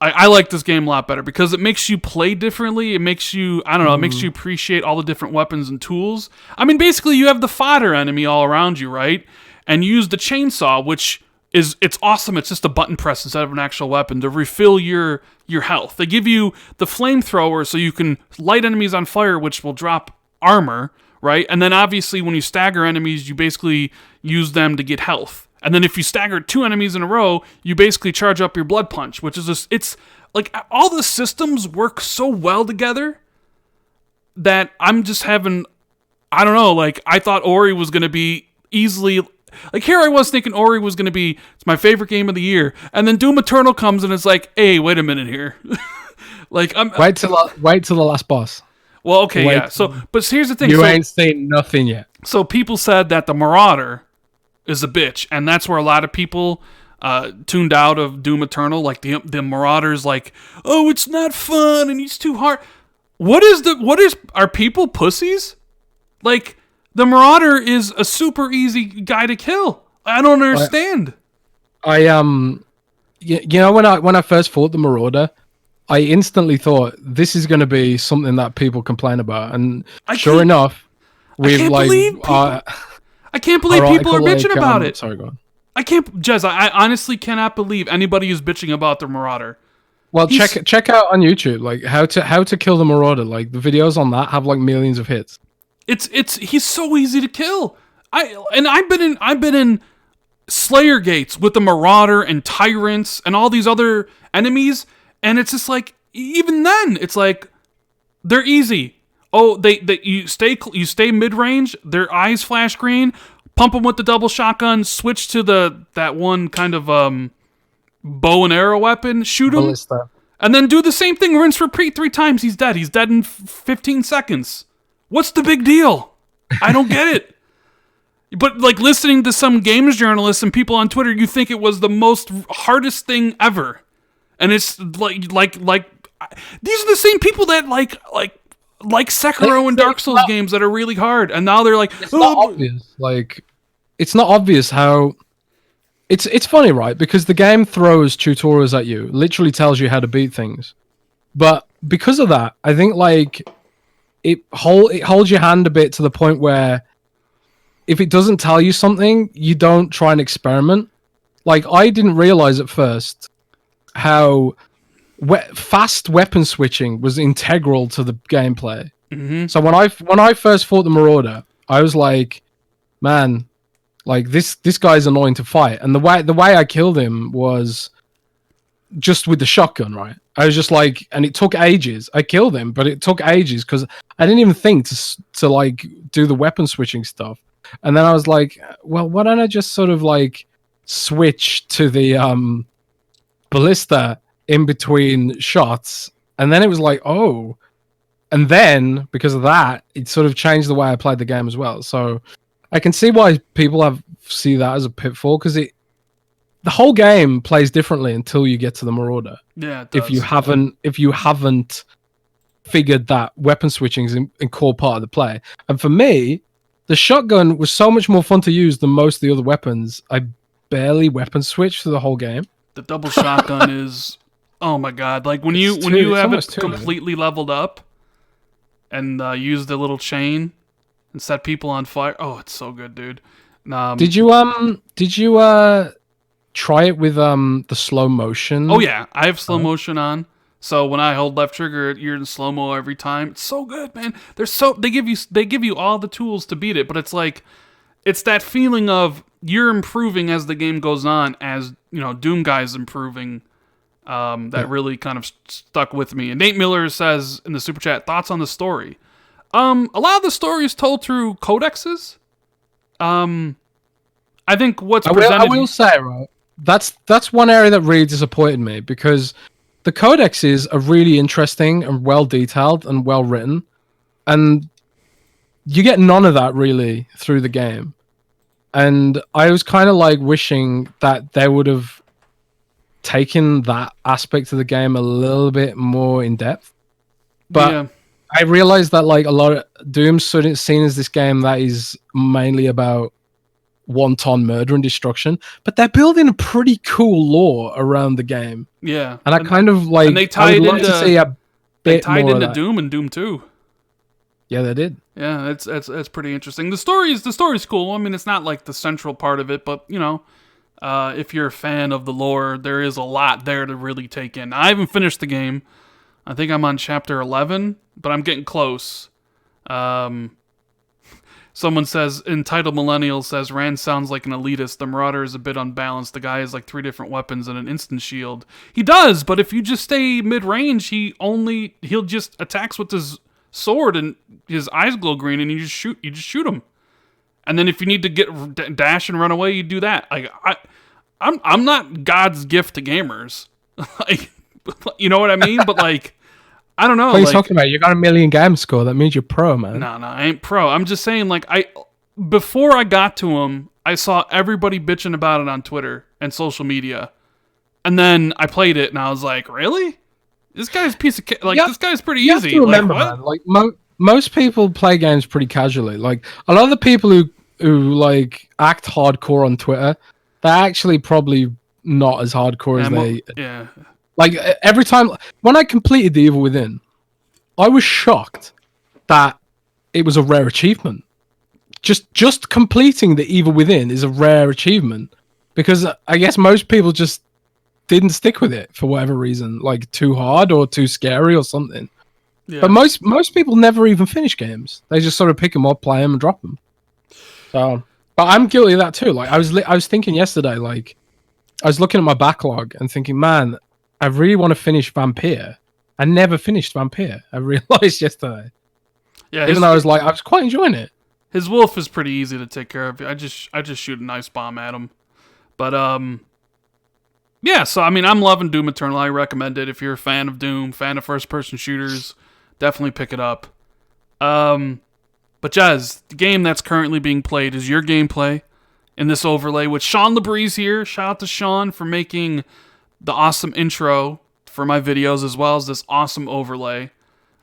I like this game a lot better because it makes you play differently. It makes you, I don't know, it makes you appreciate all the different weapons and tools. I mean, basically you have the fodder enemy all around you, right? And you use the chainsaw, which it's awesome. It's just a button press instead of an actual weapon to refill your health. They give you the flamethrower so you can light enemies on fire, which will drop armor, right? And then obviously when you stagger enemies, you basically use them to get health. And then if you stagger 2 enemies in a row, you basically charge up your blood punch, which is just, it's like all the systems work so well together that I'm just having, I don't know, like I thought Ori was going to be easily. Like here I was thinking Ori was going to be, it's my favorite game of the year. And then Doom Eternal comes and it's like, hey, wait a minute here. Like wait till the last boss. Well, okay, yeah. So, but here's the thing. You ain't seen nothing yet. So people said that the Marauder is a bitch. And that's where a lot of people tuned out of Doom Eternal. Like the Marauder's like, oh, it's not fun and it's too hard. Are people pussies? Like, the Marauder is a super easy guy to kill. I don't understand. When I first fought the Marauder, I instantly thought this is going to be something that people complain about, and sure enough, I can't believe people are bitching about it. Sorry, go on. Jez, I honestly cannot believe anybody is bitching about the Marauder. Well, check out on YouTube, like how to kill the Marauder. Like the videos on that have like millions of hits. He's so easy to kill. I've been in Slayer gates with the Marauder and Tyrants and all these other enemies, and it's just like even then it's like they're easy. Oh, they you stay mid range. Their eyes flash green. Pump them with the double shotgun. Switch to that one kind of bow and arrow weapon. Shoot him, Ballista. and then do the same thing. Rinse repeat 3 times. He's dead. He's dead in 15 seconds. What's the big deal? I don't get it. But like listening to some games journalists and people on Twitter, you think it was the most hardest thing ever, and it's like these are the same people that like Sekiro and Dark Souls games that are really hard, and now they're like, it's not obvious. Like, it's not obvious how. It's funny, right? Because the game throws tutorials at you, literally tells you how to beat things, but because of that, I think like it holds your hand a bit to the point where if it doesn't tell you something, you don't try and experiment. Like, I didn't realize at first how fast weapon switching was integral to the gameplay. Mm-hmm. So when I first fought the Marauder, I was like, man, like this guy's annoying to fight. And the way I killed him was just with the shotgun, right? I was just like, and it took ages. I killed him, but it took ages because I didn't even think to like do the weapon switching stuff. And then I was like, well, why don't I just sort of like switch to the ballista in between shots? And then it was like, oh. And then because of that, it sort of changed the way I played the game as well. So I can see why people see that as a pitfall, because the whole game plays differently until you get to the Marauder. Yeah, it does. If you haven't figured that weapon switching is a core part of the play. And for me, the shotgun was so much more fun to use than most of the other weapons. I barely weapon switched through the whole game. The double shotgun is, oh my god! Like when you have it completely leveled up and use the little chain and set people on fire. Oh, it's so good, dude. Did you try it with the slow motion? Oh yeah, I have slow motion on. So when I hold left trigger, you're in slow mo every time. It's so good, man. They give you all the tools to beat it, but it's like it's that feeling of you're improving as the game goes on, as you know, Doom Guy's improving. That really kind of stuck with me. And Nate Miller says in the super chat, thoughts on the story. A lot of the story is told through codexes. I think what's presented. I will say, right, that's one area that really disappointed me, because the codexes are really interesting and well detailed and well written, and you get none of that really through the game. And I was kind of like wishing that they would have taken that aspect of the game a little bit more in depth. But yeah. I realized that like a lot of Doom's sort of seen as this game that is mainly about wanton murder and destruction, but they're building a pretty cool lore around the game. Yeah, and I kind of like. And they tied into into Doom and Doom 2. Yeah, they did. Yeah, it's pretty interesting. The story's cool. I mean, it's not like the central part of it, but you know, if you're a fan of the lore, there is a lot there to really take in. I haven't finished the game. I think I'm on chapter 11, but I'm getting close. Someone says, Entitled Millennial says, Rand sounds like an elitist. The Marauder is a bit unbalanced. The guy has like 3 different weapons and an instant shield. He does, but if you just stay mid-range, he'll just attacks with his sword and his eyes glow green, and you just shoot him. And then if you need to dash and run away, you do that. Like I'm not God's gift to gamers. Like, you know what I mean? But like, I don't know. What are you talking about? You got a million game score. That means you're pro, man. No, I ain't pro. I'm just saying, like, before I got to him, I saw everybody bitching about it on Twitter and social media. And then I played it, and I was like, really? This guy's this guy's pretty easy. You have to remember, man, like, most people play games pretty casually. Like, a lot of the people who like, act hardcore on Twitter, they're actually probably not as hardcore as they... Yeah. Like, every time... When I completed The Evil Within, I was shocked that it was a rare achievement. Just completing The Evil Within is a rare achievement. Because I guess most people just didn't stick with it for whatever reason. Like, too hard or too scary or something. Yeah. But most people never even finish games. They just sort of pick them up, play them, and drop them. So... But I'm guilty of that too. Like, I was thinking yesterday, like... I was looking at my backlog and thinking, man... I really want to finish Vampire. I never finished Vampire. I realized yesterday. Yeah, even though I was quite enjoying it. his wolf is pretty easy to take care of. I just shoot a nice bomb at him. But yeah. So I mean, I'm loving Doom Eternal. I recommend it if you're a fan of Doom, fan of first-person shooters. Definitely pick it up. But Jez, the game that's currently being played is your gameplay in this overlay with Sean LeBreeze here. Shout out to Sean for making the awesome intro for my videos as well as this awesome overlay.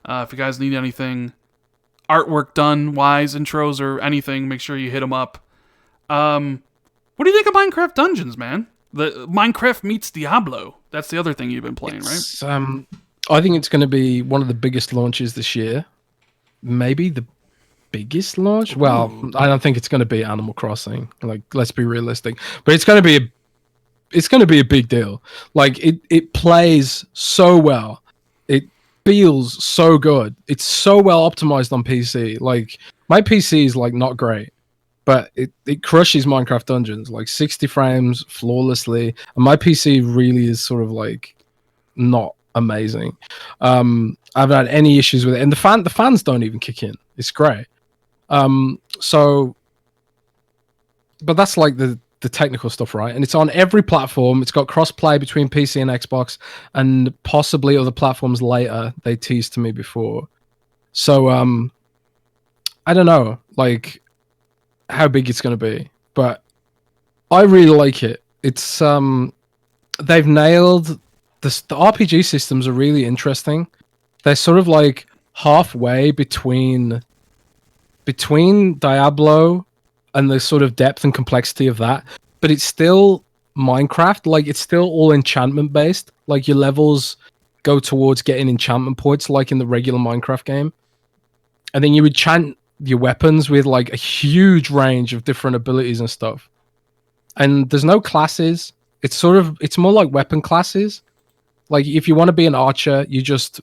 If you guys need anything artwork done, wise intros or anything, make sure you hit him up. What do you think of Minecraft Dungeons, man? The Minecraft meets Diablo. That's the other thing you've been playing, right? I think it's going to be one of the biggest launches this year. Maybe the biggest launch. Well, I don't think it's going to be Animal Crossing. Like, let's be realistic. But it's going to be a big deal. Like, it plays so well. It feels so good. It's so well optimized on PC. Like, my PC is like not great, but it crushes Minecraft Dungeons, like 60 frames flawlessly. And my PC really is sort of like not amazing. I haven't had any issues with it, and the fans don't even kick in. It's great. So, but that's like the technical stuff, right? And it's on every platform. It's got cross-play between PC and Xbox, and possibly other platforms later. They teased to me before. So, I don't know, like, how big it's going to be, but I really like it. It's they've nailed the RPG systems are really interesting. They're sort of like halfway between Diablo and the sort of depth and complexity of that, but it's still Minecraft. Like, it's still all enchantment based. Like, your levels go towards getting enchantment points like in the regular Minecraft game, and then you would enchant your weapons with like a huge range of different abilities and stuff. And there's no classes. It's more like weapon classes. Like, if you want to be an archer, you just,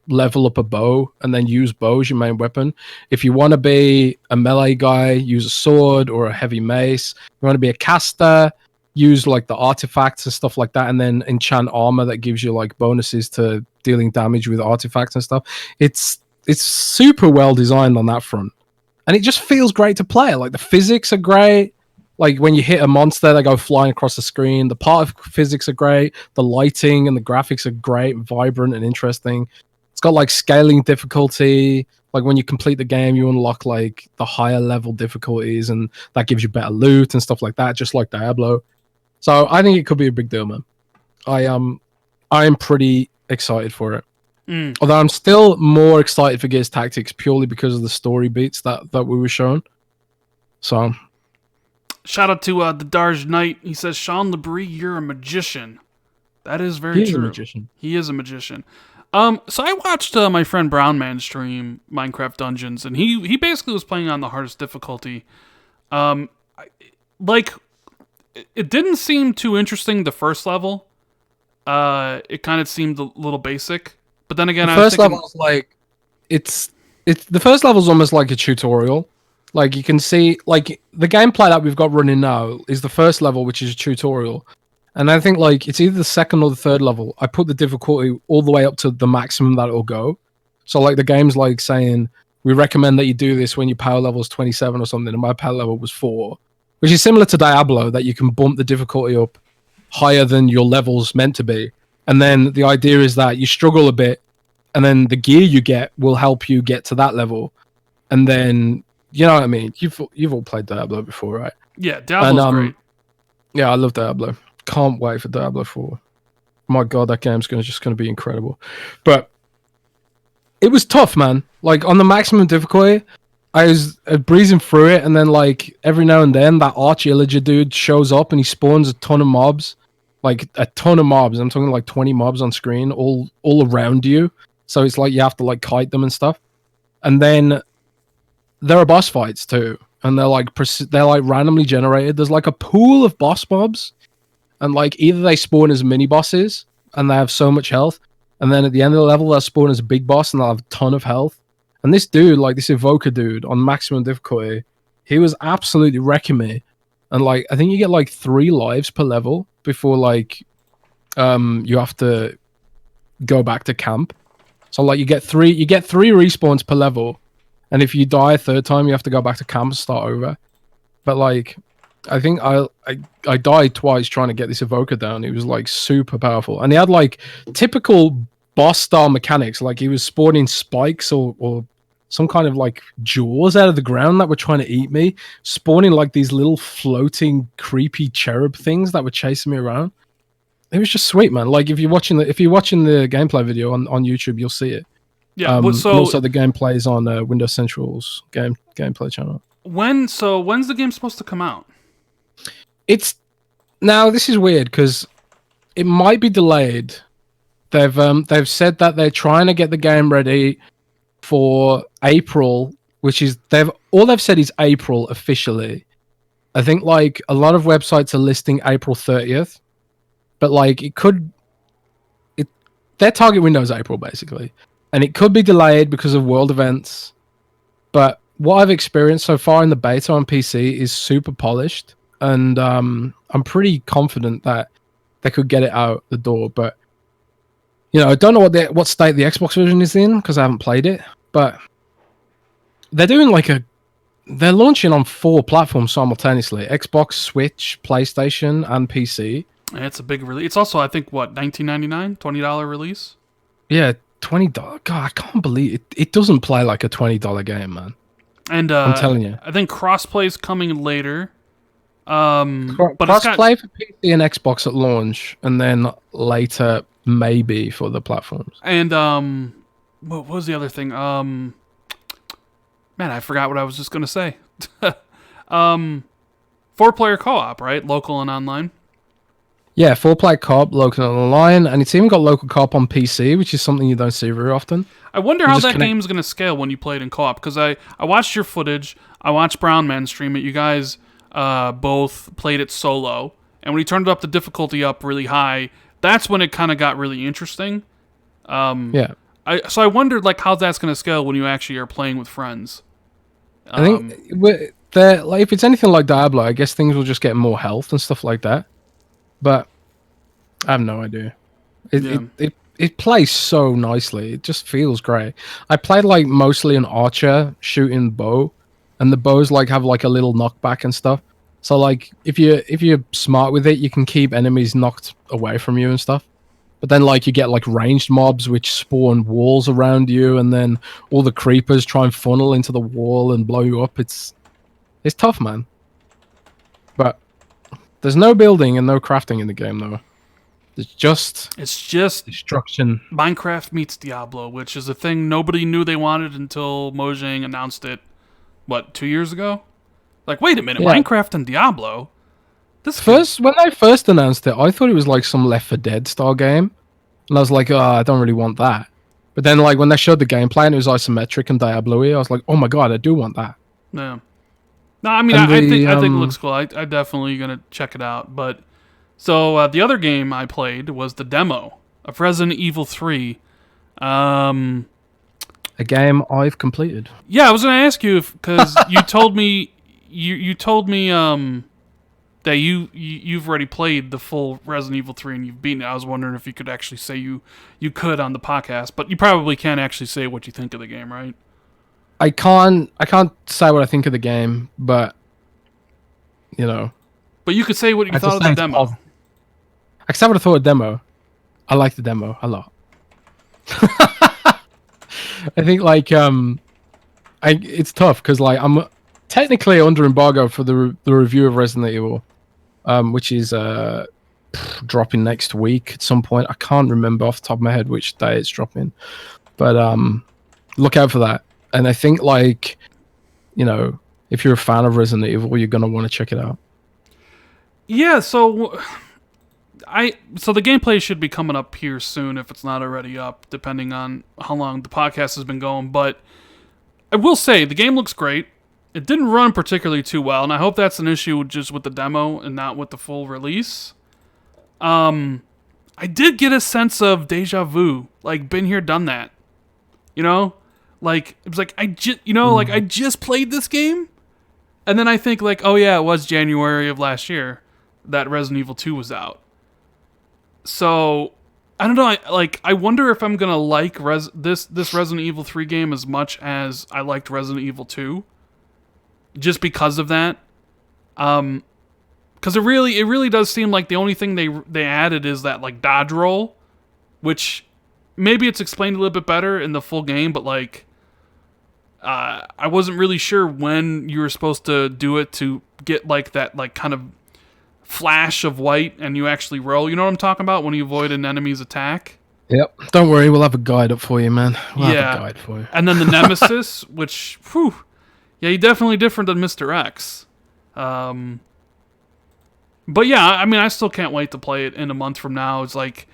level up a bow and then use bow as your main weapon. If you want to be a melee guy, use a sword or a heavy mace. If you want to be a caster, use like the artifacts and stuff like that, and then enchant armor that gives you like bonuses to dealing damage with artifacts and stuff. It's super well designed on that front, and it just feels great to play. Like, the physics are great. Like, when you hit a monster, they go flying across the screen. The part of physics are great. The lighting and the graphics are great, vibrant and interesting. It's got like scaling difficulty. Like, when you complete the game, you unlock like the higher level difficulties, and that gives you better loot and stuff like that, just like Diablo. So I think it could be a big deal, man. I am pretty excited for it. Although I'm still more excited for Gears Tactics purely because of the story beats that we were shown. So, shout out to the Darj Knight. He says, Sean LeBrie, you're a magician. That is very true. He is a magician. He is a magician. So I watched my friend Brownman stream Minecraft Dungeons, and he basically was playing on the hardest difficulty. Like, it didn't seem too interesting the first level. It kind of seemed a little basic. But then again, the first level is like it's the first level is almost like a tutorial. Like, you can see, like, the gameplay that we've got running now is the first level, which is a tutorial, and I think like it's either the second or the third level. I put the difficulty all the way up to the maximum that it'll go. So like, the game's like saying, we recommend that you do this when your power level is 27 or something, and my power level was 4, which is similar to Diablo, that you can bump the difficulty up higher than your level's meant to be. And then the idea is that you struggle a bit, and then the gear you get will help you get to that level. And then, you know what I mean? You've all played Diablo before, right? Yeah, Diablo's great. Yeah, I love Diablo. Can't wait for Diablo 4. My God, that game's just going to be incredible. But it was tough, man. Like, on the maximum difficulty, I was breezing through it, and then like every now and then that arch illager dude shows up and he spawns a ton of mobs. Like, a ton of mobs. I'm talking like 20 mobs on screen, all around you. So it's like you have to like kite them and stuff. And then there are boss fights too, and they're like randomly generated. There's like a pool of boss mobs, and like either they spawn as mini bosses and they have so much health, and then at the end of the level they'll spawn as a big boss and they'll have a ton of health. And this dude, like this evoker dude on maximum difficulty, he was absolutely wrecking me. And like, I think you get like 3 lives per level before like you have to go back to camp. So like, you get three respawns per level, and if you die a third time, you have to go back to camp and start over. But like, I think I died twice trying to get this evoker down. He was like super powerful, and he had like typical boss style mechanics. Like he was spawning spikes or some kind of like jaws out of the ground that were trying to eat me, spawning like these little floating creepy cherub things that were chasing me around. It was just sweet, man. Like if you're watching the gameplay video on YouTube, you'll see it. Yeah. And also the gameplay is on Windows Central's gameplay channel. When's the game supposed to come out? It's now, this is weird because it might be delayed. They've said that they're trying to get the game ready for April, which is they've said is April officially. I think like a lot of websites are listing April 30th, but like their target window is April basically, and it could be delayed because of world events. But what I've experienced so far in the beta on PC is super polished, and I'm pretty confident that they could get it out the door. But you know, I don't know what state the Xbox version is in because I haven't played it. But they're doing they're launching on 4 platforms simultaneously: Xbox, Switch, PlayStation, and PC. It's a big release. It's also, I think, what, $19.99, $20 release. Yeah, $20. God, I can't believe it. It doesn't play like a $20 game, man. And I'm telling you, I think crossplay is coming later. But crossplay for PC and Xbox at launch, and then later maybe for the platforms. And what was the other thing? Man, I forgot what I was just gonna say. 4-player co-op, right? Local and online. Yeah, 4-player co-op, local and online, and it's even got local co-op on PC, which is something you don't see very often. I wonder how that game's going to scale when you play it in co-op, because I watched your footage, I watched Brown Man stream it, you guys both played it solo, and when he turned up the difficulty up really high, that's when it kind of got really interesting. Yeah. So I wondered like how that's going to scale when you actually are playing with friends. I think like, if it's anything like Diablo, I guess things will just get more health and stuff like that. But I have no idea. It plays so nicely. It just feels great. I played like mostly an archer shooting bow, and the bows like have like a little knockback and stuff. So like if you're smart with it, you can keep enemies knocked away from you and stuff. But then like you get like ranged mobs which spawn walls around you, and then all the creepers try and funnel into the wall and blow you up. It's tough, man. But there's no building and no crafting in the game, though. It's just destruction. Minecraft meets Diablo, which is a thing nobody knew they wanted until Mojang announced it, 2 years ago? Like, wait a minute, yeah. Minecraft and Diablo? When they first announced it, I thought it was like some Left 4 Dead style game. And I was like, oh, I don't really want that. But then like when they showed the gameplay and it was isometric and Diablo-y, I was like, oh my god, I do want that. Yeah. No, I mean, I think it looks cool. I definitely gonna check it out. But so the other game I played was the demo of Resident Evil 3. A game I've completed. Yeah, I was gonna ask you because you told me that you've already played the full Resident Evil 3 and you've beaten it. I was wondering if you could actually say you could on the podcast, but you probably can't actually say what you think of the game, right? I can't say what I think of the game, but you know. But you could say what you thought of the demo. I can say what I thought of the demo. I like the demo a lot. I think like it's tough because like I'm technically under embargo for the review of Resident Evil, which is dropping next week at some point. I can't remember off the top of my head which day it's dropping, but look out for that. And I think, like, you know, if you're a fan of Resident Evil, you're gonna want to check it out. Yeah, so the gameplay should be coming up here soon if it's not already up, depending on how long the podcast has been going. But I will say the game looks great. It didn't run particularly too well, and I hope that's an issue just with the demo and not with the full release. I did get a sense of deja vu, like been here, done that. You know. Like, it was like, I just played this game? And then I think, like, oh yeah, it was January of last year that Resident Evil 2 was out. So, I don't know. I wonder if I'm gonna like this Resident Evil 3 game as much as I liked Resident Evil 2, just because of that. Because it really does seem like the only thing they added is that like dodge roll, which maybe it's explained a little bit better in the full game, but like I wasn't really sure when you were supposed to do it to get like that like kind of flash of white and you actually roll. You know what I'm talking about when you avoid an enemy's attack? Yep. Don't worry, we'll have a guide up for you, man. We'll have a guide for you. And then the Nemesis, which, whew, yeah, he's definitely different than Mr. X. But yeah, I mean, I still can't wait to play it in a month from now. It's like,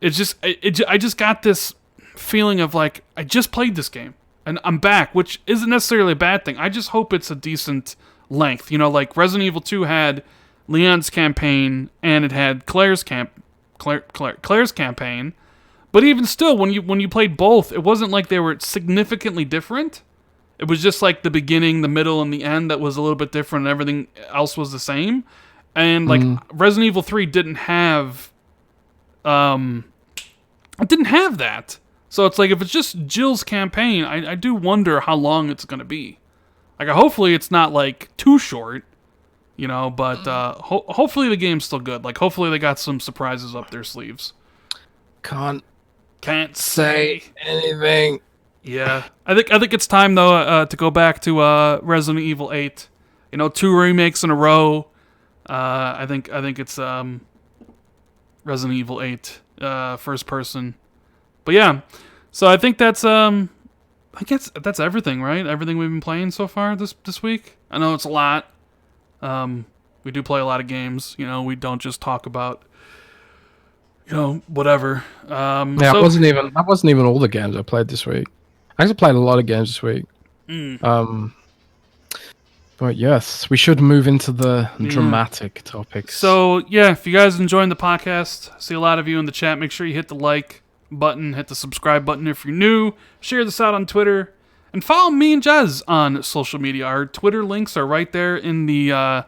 I just got this feeling of like, I just played this game and I'm back, which isn't necessarily a bad thing. I just hope it's a decent length. You know, like Resident Evil 2 had Leon's campaign and it had Claire's campaign. But even still, when you played both, it wasn't like they were significantly different. It was just like the beginning, the middle, and the end that was a little bit different, and everything else was the same. And like Resident Evil 3 didn't have, it didn't have that. So it's like if it's just Jill's campaign, I do wonder how long it's gonna be. Like hopefully it's not like too short, you know. But hopefully the game's still good. Like hopefully they got some surprises up their sleeves. Can't say anything. Yeah, I think it's time though to go back to Resident Evil 8. You know, 2 remakes in a row. I think it's Resident Evil 8 first person. But yeah, so I think that's I guess that's everything, right? Everything we've been playing so far this week. I know it's a lot. We do play a lot of games. You know, we don't just talk about, you know, whatever. That wasn't even all the games I played this week. I actually played a lot of games this week. But yes, we should move into the dramatic topics. So yeah, if you guys enjoying the podcast, I see a lot of you in the chat. Make sure you hit the like button, hit the subscribe button if you're new. Share this out on Twitter, and follow me and Jez on social media. Our Twitter links are right there in the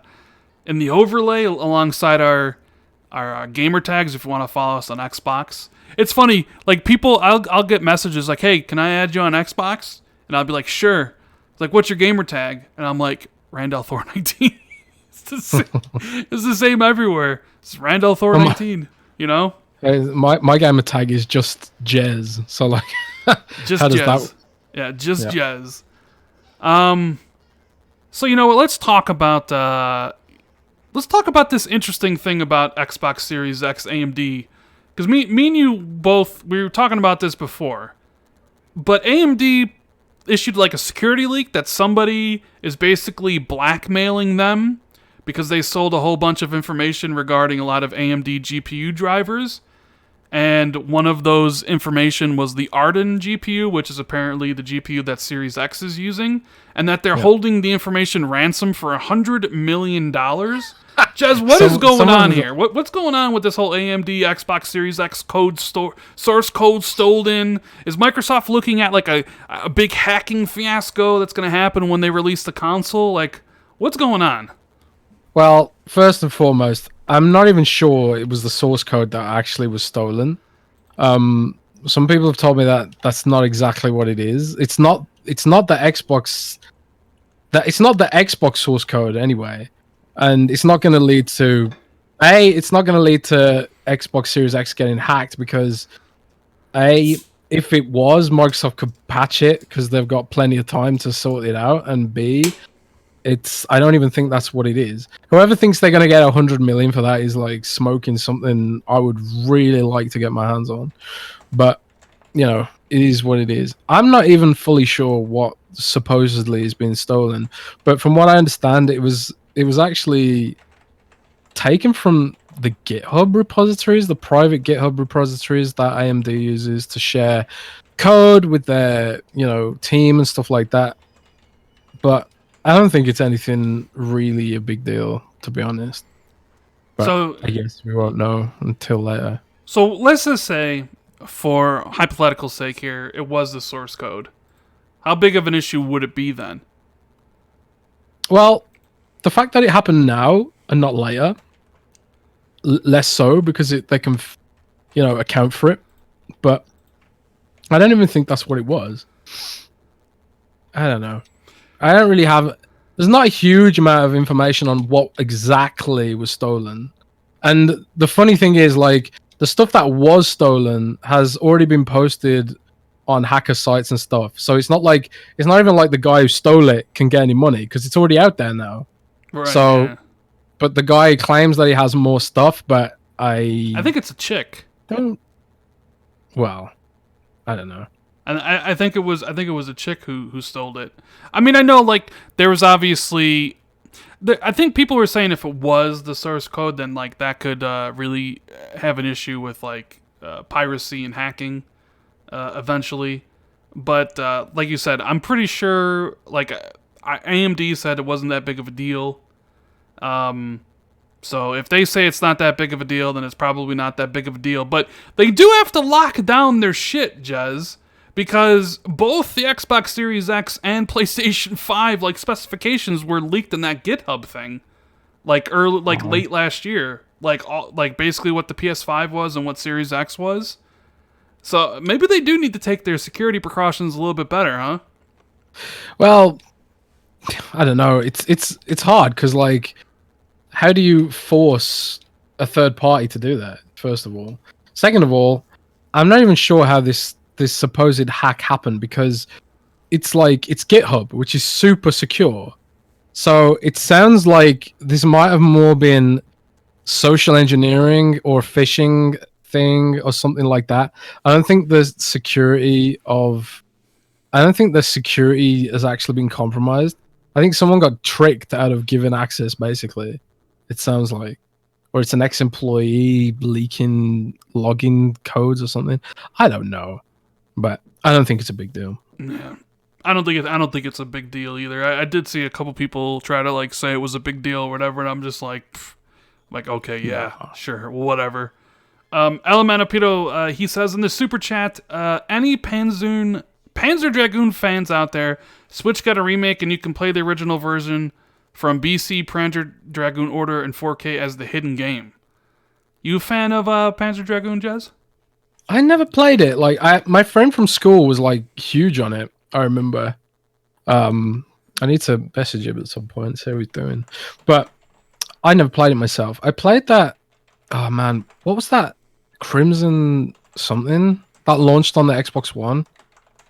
overlay alongside our gamer tags if you want to follow us on Xbox. It's funny, like people, I'll get messages like, "Hey, can I add you on Xbox?" And I'll be like, "Sure." It's like, "What's your gamer tag?" And I'm like, Randall Thor 19. It's the same everywhere. It's Randall Thor 19. You know, my gamer tag is just Jez. So like, just how does Jez. Yeah, just Jez. So you know what? Let's talk about this interesting thing about Xbox Series X AMD. Because me and you both, we were talking about this before. But AMD issued like a security leak that somebody is basically blackmailing them because they sold a whole bunch of information regarding a lot of AMD GPU drivers. And one of those information was the Arden GPU, which is apparently the GPU that Series X is using. And that they're holding the information ransom for $100 million. Jez, what is going on here? What's going on with this whole AMD Xbox Series X source code stolen? Is Microsoft looking at like a big hacking fiasco that's going to happen when they release the console? Like, what's going on? Well, first and foremost, I'm not even sure it was the source code that actually was stolen. Some people have told me that that's not exactly what it is. It's not the Xbox. It's not the Xbox source code anyway. And it's not going to lead to Xbox Series X getting hacked because if it was, Microsoft could patch it because they've got plenty of time to sort it out, and B, I don't even think that's what it is. Whoever thinks they're going to get 100 million for that is like smoking something I would really like to get my hands on. But, you know, it is what it is. I'm not even fully sure what supposedly is being stolen, but from what I understand, it was actually taken from the GitHub repositories, the private GitHub repositories that AMD uses to share code with their, you know, team and stuff like that. But I don't think it's anything really a big deal, to be honest. But so I guess we won't know until later. So let's just say, for hypothetical sake here, it was the source code. How big of an issue would it be then? Well, the fact that it happened now and not later, less so, because they can, account for it. But I don't even think that's what it was. I don't know. I don't really have. There's not a huge amount of information on what exactly was stolen. And the funny thing is, like, the stuff that was stolen has already been posted on hacker sites and stuff. So it's not even like the guy who stole it can get any money because it's already out there now. Right. So, yeah. but the guy claims that he has more stuff, but I think it's a chick. Well, I don't know. And I think it was a chick who stole it. I mean, I know like there was obviously, I think people were saying if it was the source code, then like that could really have an issue with like piracy and hacking eventually. But like you said, I'm pretty sure like AMD said it wasn't that big of a deal. So if they say it's not that big of a deal, then it's probably not that big of a deal. But they do have to lock down their shit, Jez. Because both the Xbox Series X and PlayStation 5 like specifications were leaked in that GitHub thing, like late last year, like basically what the PS5 was and what Series X was. So maybe they do need to take their security precautions a little bit better, huh? Well, I don't know. It's hard because like, how do you force a third party to do that? First of all, second of all, I'm not even sure how this supposed hack happened because it's GitHub, which is super secure. So it sounds like this might have more been social engineering or phishing thing or something like that. I don't think the security has actually been compromised. I think someone got tricked out of giving access, basically. It sounds like. Or it's an ex-employee leaking login codes or something. I don't know. But I don't think it's a big deal. Yeah, I don't think it's a big deal either. I did see a couple people try to like say it was a big deal or whatever, and I'm just like okay, yeah, sure, whatever. Elemenapito, he says in the super chat, any Panzer Dragoon fans out there, Switch got a remake, and you can play the original version from BC Panzer Dragoon Order in 4K as the hidden game. You a fan of Panzer Dragoon, Jez? I never played it. Like my friend from school was like huge on it. I remember. I need to message him at some point, see how he's doing. But I never played it myself. I played that. Oh man, what was that? Crimson something that launched on the Xbox One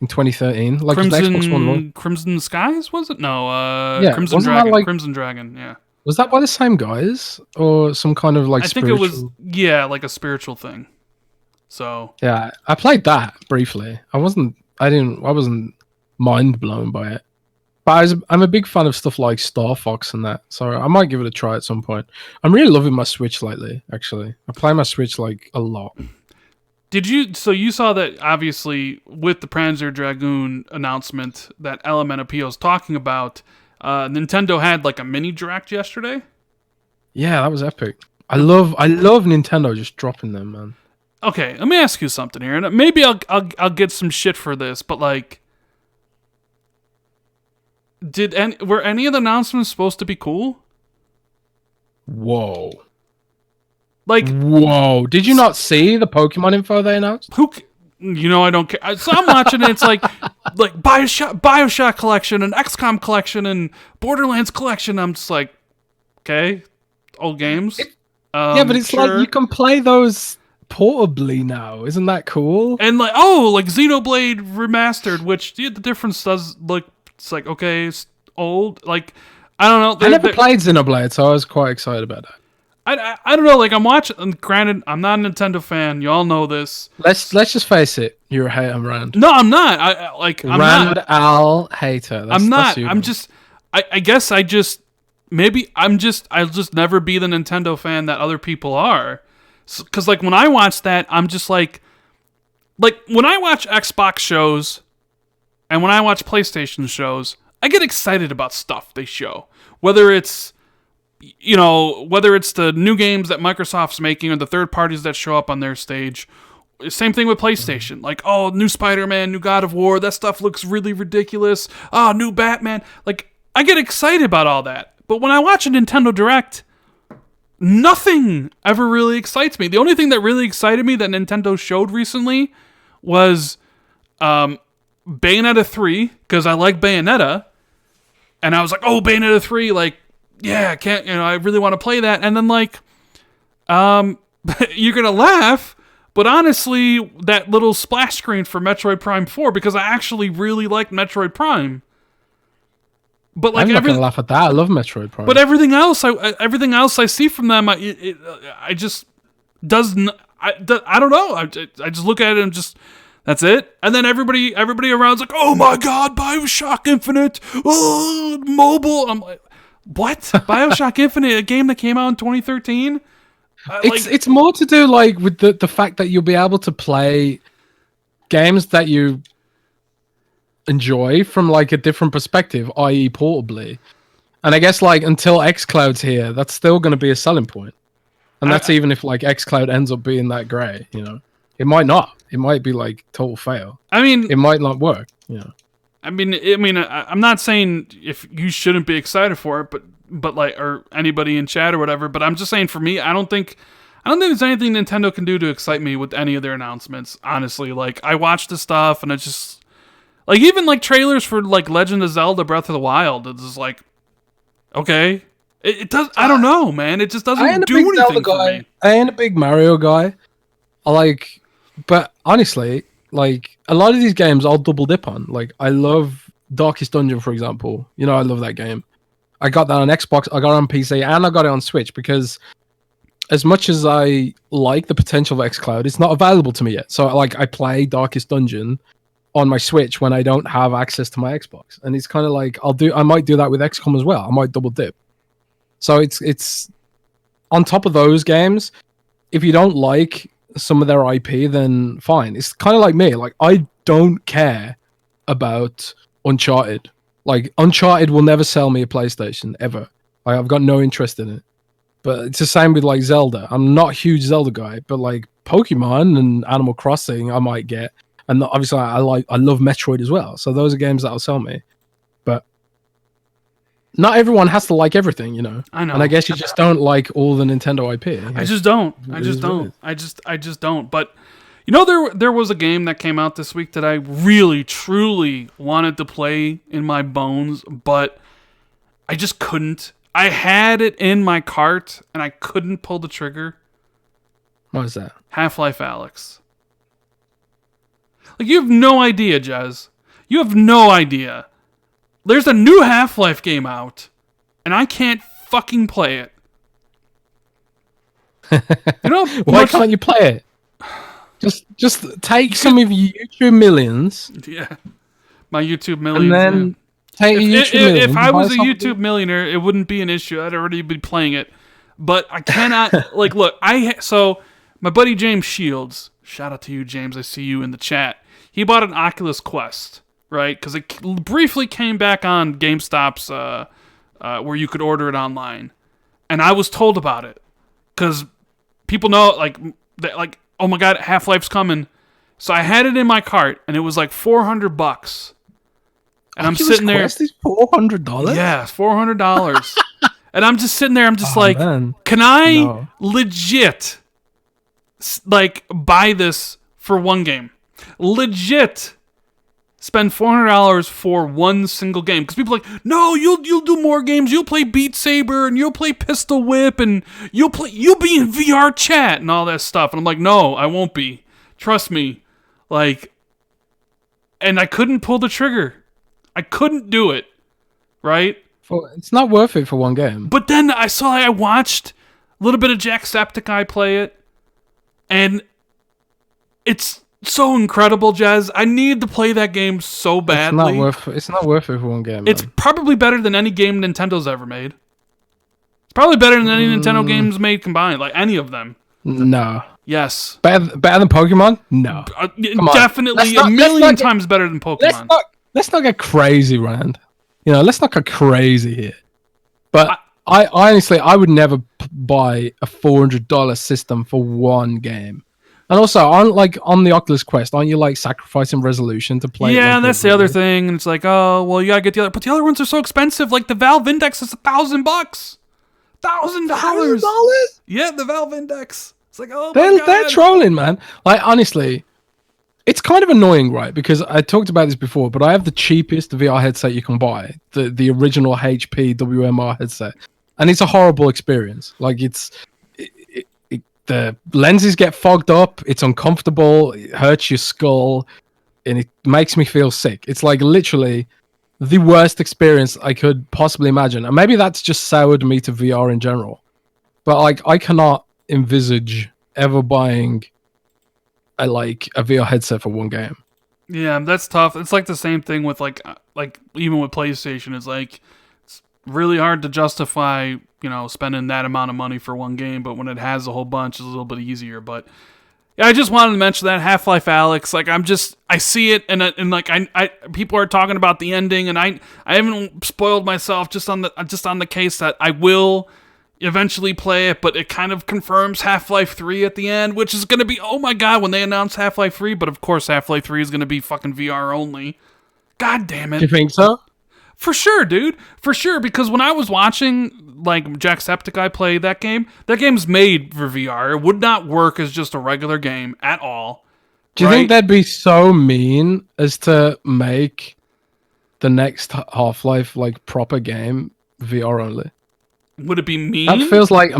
in 2013. Like the Xbox One. Crimson Skies was it? No. Yeah, Crimson Dragon. Crimson Dragon. Yeah. Was that by the same guys or some kind of like? I think it was. Yeah, like a spiritual thing. So yeah, I played that briefly. I wasn't mind blown by it, but I'm a big fan of stuff like Star Fox and that. So I might give it a try at some point. I'm really loving my Switch lately. Actually, I play my Switch like a lot. So you saw that obviously with the Panzer Dragoon announcement that Elemenapio is talking about. Nintendo had like a mini direct yesterday. Yeah, that was epic. I love Nintendo just dropping them, man. Okay, let me ask you something here, and maybe I'll get some shit for this, but like, were any of the announcements supposed to be cool? Whoa! Like, whoa! Did you not see the Pokemon info they announced? I don't care. So I'm watching it. It's like Bioshock collection and XCOM collection and Borderlands collection. I'm just like, okay, old games. Yeah, but it's sure. Like you can play those portably now. Isn't that cool? And like Xenoblade Remastered, which the difference does look. It's like okay, it's old. Like I don't know. I never played Xenoblade, so I was quite excited about that. I don't know. Like I'm watching. Granted, I'm not a Nintendo fan. You all know this. Let's just face it. You're a hater, Rand. No, I'm not. I'm Rand not. Al hater. I'm not. I'm just. I guess I'll just never be the Nintendo fan that other people are. Because like when I watch that, I'm just like when I watch Xbox shows and when I watch PlayStation shows, I get excited about stuff they show. Whether it's the new games that Microsoft's making or the third parties that show up on their stage. Same thing with PlayStation. Like, oh, new Spider-Man, new God of War, that stuff looks really ridiculous. Oh, new Batman. Like, I get excited about all that. But when I watch a Nintendo Direct, nothing ever really excites me. The only thing that really excited me that Nintendo showed recently was Bayonetta 3, because I like Bayonetta, and I was like, oh, Bayonetta 3, like, yeah, I really want to play that. And then, like, you're gonna laugh, but honestly, that little splash screen for Metroid Prime 4, because I actually really like Metroid Prime. But like, I'm not gonna laugh at that. I love Metroid Prime. But everything else I see from them, I just doesn't. I don't know. I just look at it and just, that's it. And then everybody around's like, oh my god, BioShock Infinite, oh, mobile. I'm like, what? BioShock Infinite, a game that came out in 2013. It's more to do like with the fact that you'll be able to play games that you enjoy from like a different perspective, i.e. portably. And I guess like until xCloud's here, that's still going to be a selling point. And that's even if like xCloud ends up being that great, you know. It might not. It might be like total fail. I mean, it might not work, you know. I mean, I'm not saying if you shouldn't be excited for it, but like, or anybody in chat or whatever, but I'm just saying for me, I don't think there's anything Nintendo can do to excite me with any of their announcements, honestly. Like, I watch the stuff and it's just like, even like trailers for like Legend of Zelda Breath of the Wild, it's just like, okay. It does. I don't know, man. It just doesn't do anything for me. I ain't a big Mario guy. But honestly, like a lot of these games, I'll double dip on. Like I love Darkest Dungeon, for example. You know, I love that game. I got that on Xbox. I got it on PC, and I got it on Switch because, as much as I like the potential of xCloud, it's not available to me yet. So like, I play Darkest Dungeon on my Switch when I don't have access to my Xbox, and it's kind of like I might do that with XCOM as well. I might double dip. So it's on top of those games. If you don't like some of their IP, then fine. It's kind of like me. Like, I don't care about Uncharted. Like, Uncharted will never sell me a PlayStation ever. Like, I've got no interest in it. But it's the same with like Zelda. I'm not a huge Zelda guy, but like Pokemon and Animal Crossing, I might get. And obviously, I love Metroid as well. So those are games that'll sell me. But not everyone has to like everything, you know. I know. And I guess you just don't like all the Nintendo IP. I just don't. I just don't. But you know, there was a game that came out this week that I really, truly wanted to play in my bones, but I just couldn't. I had it in my cart and I couldn't pull the trigger. What is that? Half-Life Alyx. Like, you have no idea, Jez. You have no idea. There's a new Half-Life game out, and I can't fucking play it. You know, why can't you play it? Just take some of your YouTube millions. Yeah, my YouTube millions. And then take your YouTube millions. If I was a YouTube millionaire, it wouldn't be an issue. I'd already be playing it. But I cannot. Like, look, so my buddy James Shields. Shout out to you, James. I see you in the chat. He bought an Oculus Quest. Right, because it briefly came back on GameStop's where you could order it online, and I was told about it because people know like oh my god, Half-Life's coming, so I had it in my cart and it was like $400, and I'm sitting there. Quest is $400. Yeah, $400, and I'm just sitting there. I'm just like, man. Can I legit like buy this for one game? Legit. Spend $400 for one single game, because people are like, no, you'll do more games. You'll play Beat Saber and you'll play Pistol Whip and you'll be in VR chat and all that stuff. And I'm like, no, I won't be. Trust me. Like, and I couldn't pull the trigger. I couldn't do it. Right? It's not worth it for one game. But then I watched a little bit of Jacksepticeye play it, and it's so incredible, Jazz. I need to play that game so badly. It's not worth it for one game. It's probably better than any game Nintendo's ever made. It's probably better than any Nintendo games made combined, like any of them. No. Yes. Better than Pokemon? No. Definitely a million times better than Pokemon. Let's not get crazy, Rand. You know, let's not get crazy here. But I honestly, I would never buy a $400 system for one game. And also, on the Oculus Quest, aren't you like sacrificing resolution to play? Yeah, that's the other thing. And it's like, oh, well, you gotta get the other. But the other ones are so expensive. Like the Valve Index is $1,000. $1,000. $1,000? Yeah, the Valve Index. It's like, oh my God. They're trolling, man. Like, honestly, it's kind of annoying, right? Because I talked about this before, but I have the cheapest VR headset you can buy, the original HP WMR headset, and it's a horrible experience. Like, the lenses get fogged up, it's uncomfortable, it hurts your skull, and it makes me feel sick. It's like literally the worst experience I could possibly imagine. And maybe that's just soured me to VR in general. But like, I cannot envisage ever buying a VR headset for one game. Yeah, that's tough. It's like the same thing with like even with PlayStation. It's like it's really hard to justify, spending that amount of money for one game, but when it has a whole bunch, it's a little bit easier. But yeah, I just wanted to mention that Half-Life Alyx. Like, I see it, and like I people are talking about the ending, and I haven't spoiled myself just on the case that I will eventually play it, but it kind of confirms Half-Life 3 at the end, which is going to be, oh my God, when they announce Half-Life 3, but of course Half-Life 3 is going to be fucking VR only. God damn it. Do you think so? For sure, dude. For sure, because when I was watching, like, Jacksepticeye play that game's made for VR. It would not work as just a regular game at all. Do you think they'd be so mean as to make the next Half-Life, like, proper game VR only? Would it be mean? That feels like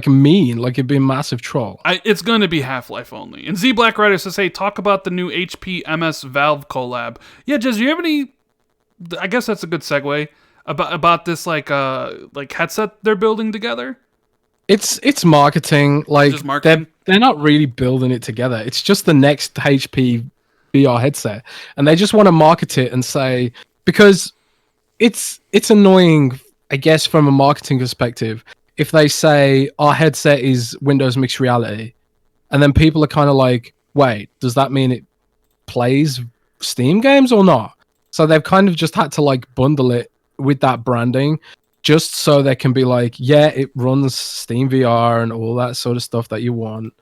mean, like it'd be a massive troll. It's going to be Half-Life only. And Z Black Rider says, hey, talk about the new HP MS Valve collab. Yeah, Jez, do you have any... I guess that's a good segue about this like headset they're building together. It's marketing. Like, just marketing? They're not really building it together. It's just the next HP VR headset, and they just want to market it and say, because it's annoying, I guess, from a marketing perspective, if they say our headset is Windows Mixed Reality, and then people are kind of like, wait, does that mean it plays Steam games or not? So they've kind of just had to like bundle it with that branding just so they can be like, yeah, it runs Steam VR and all that sort of stuff that you want.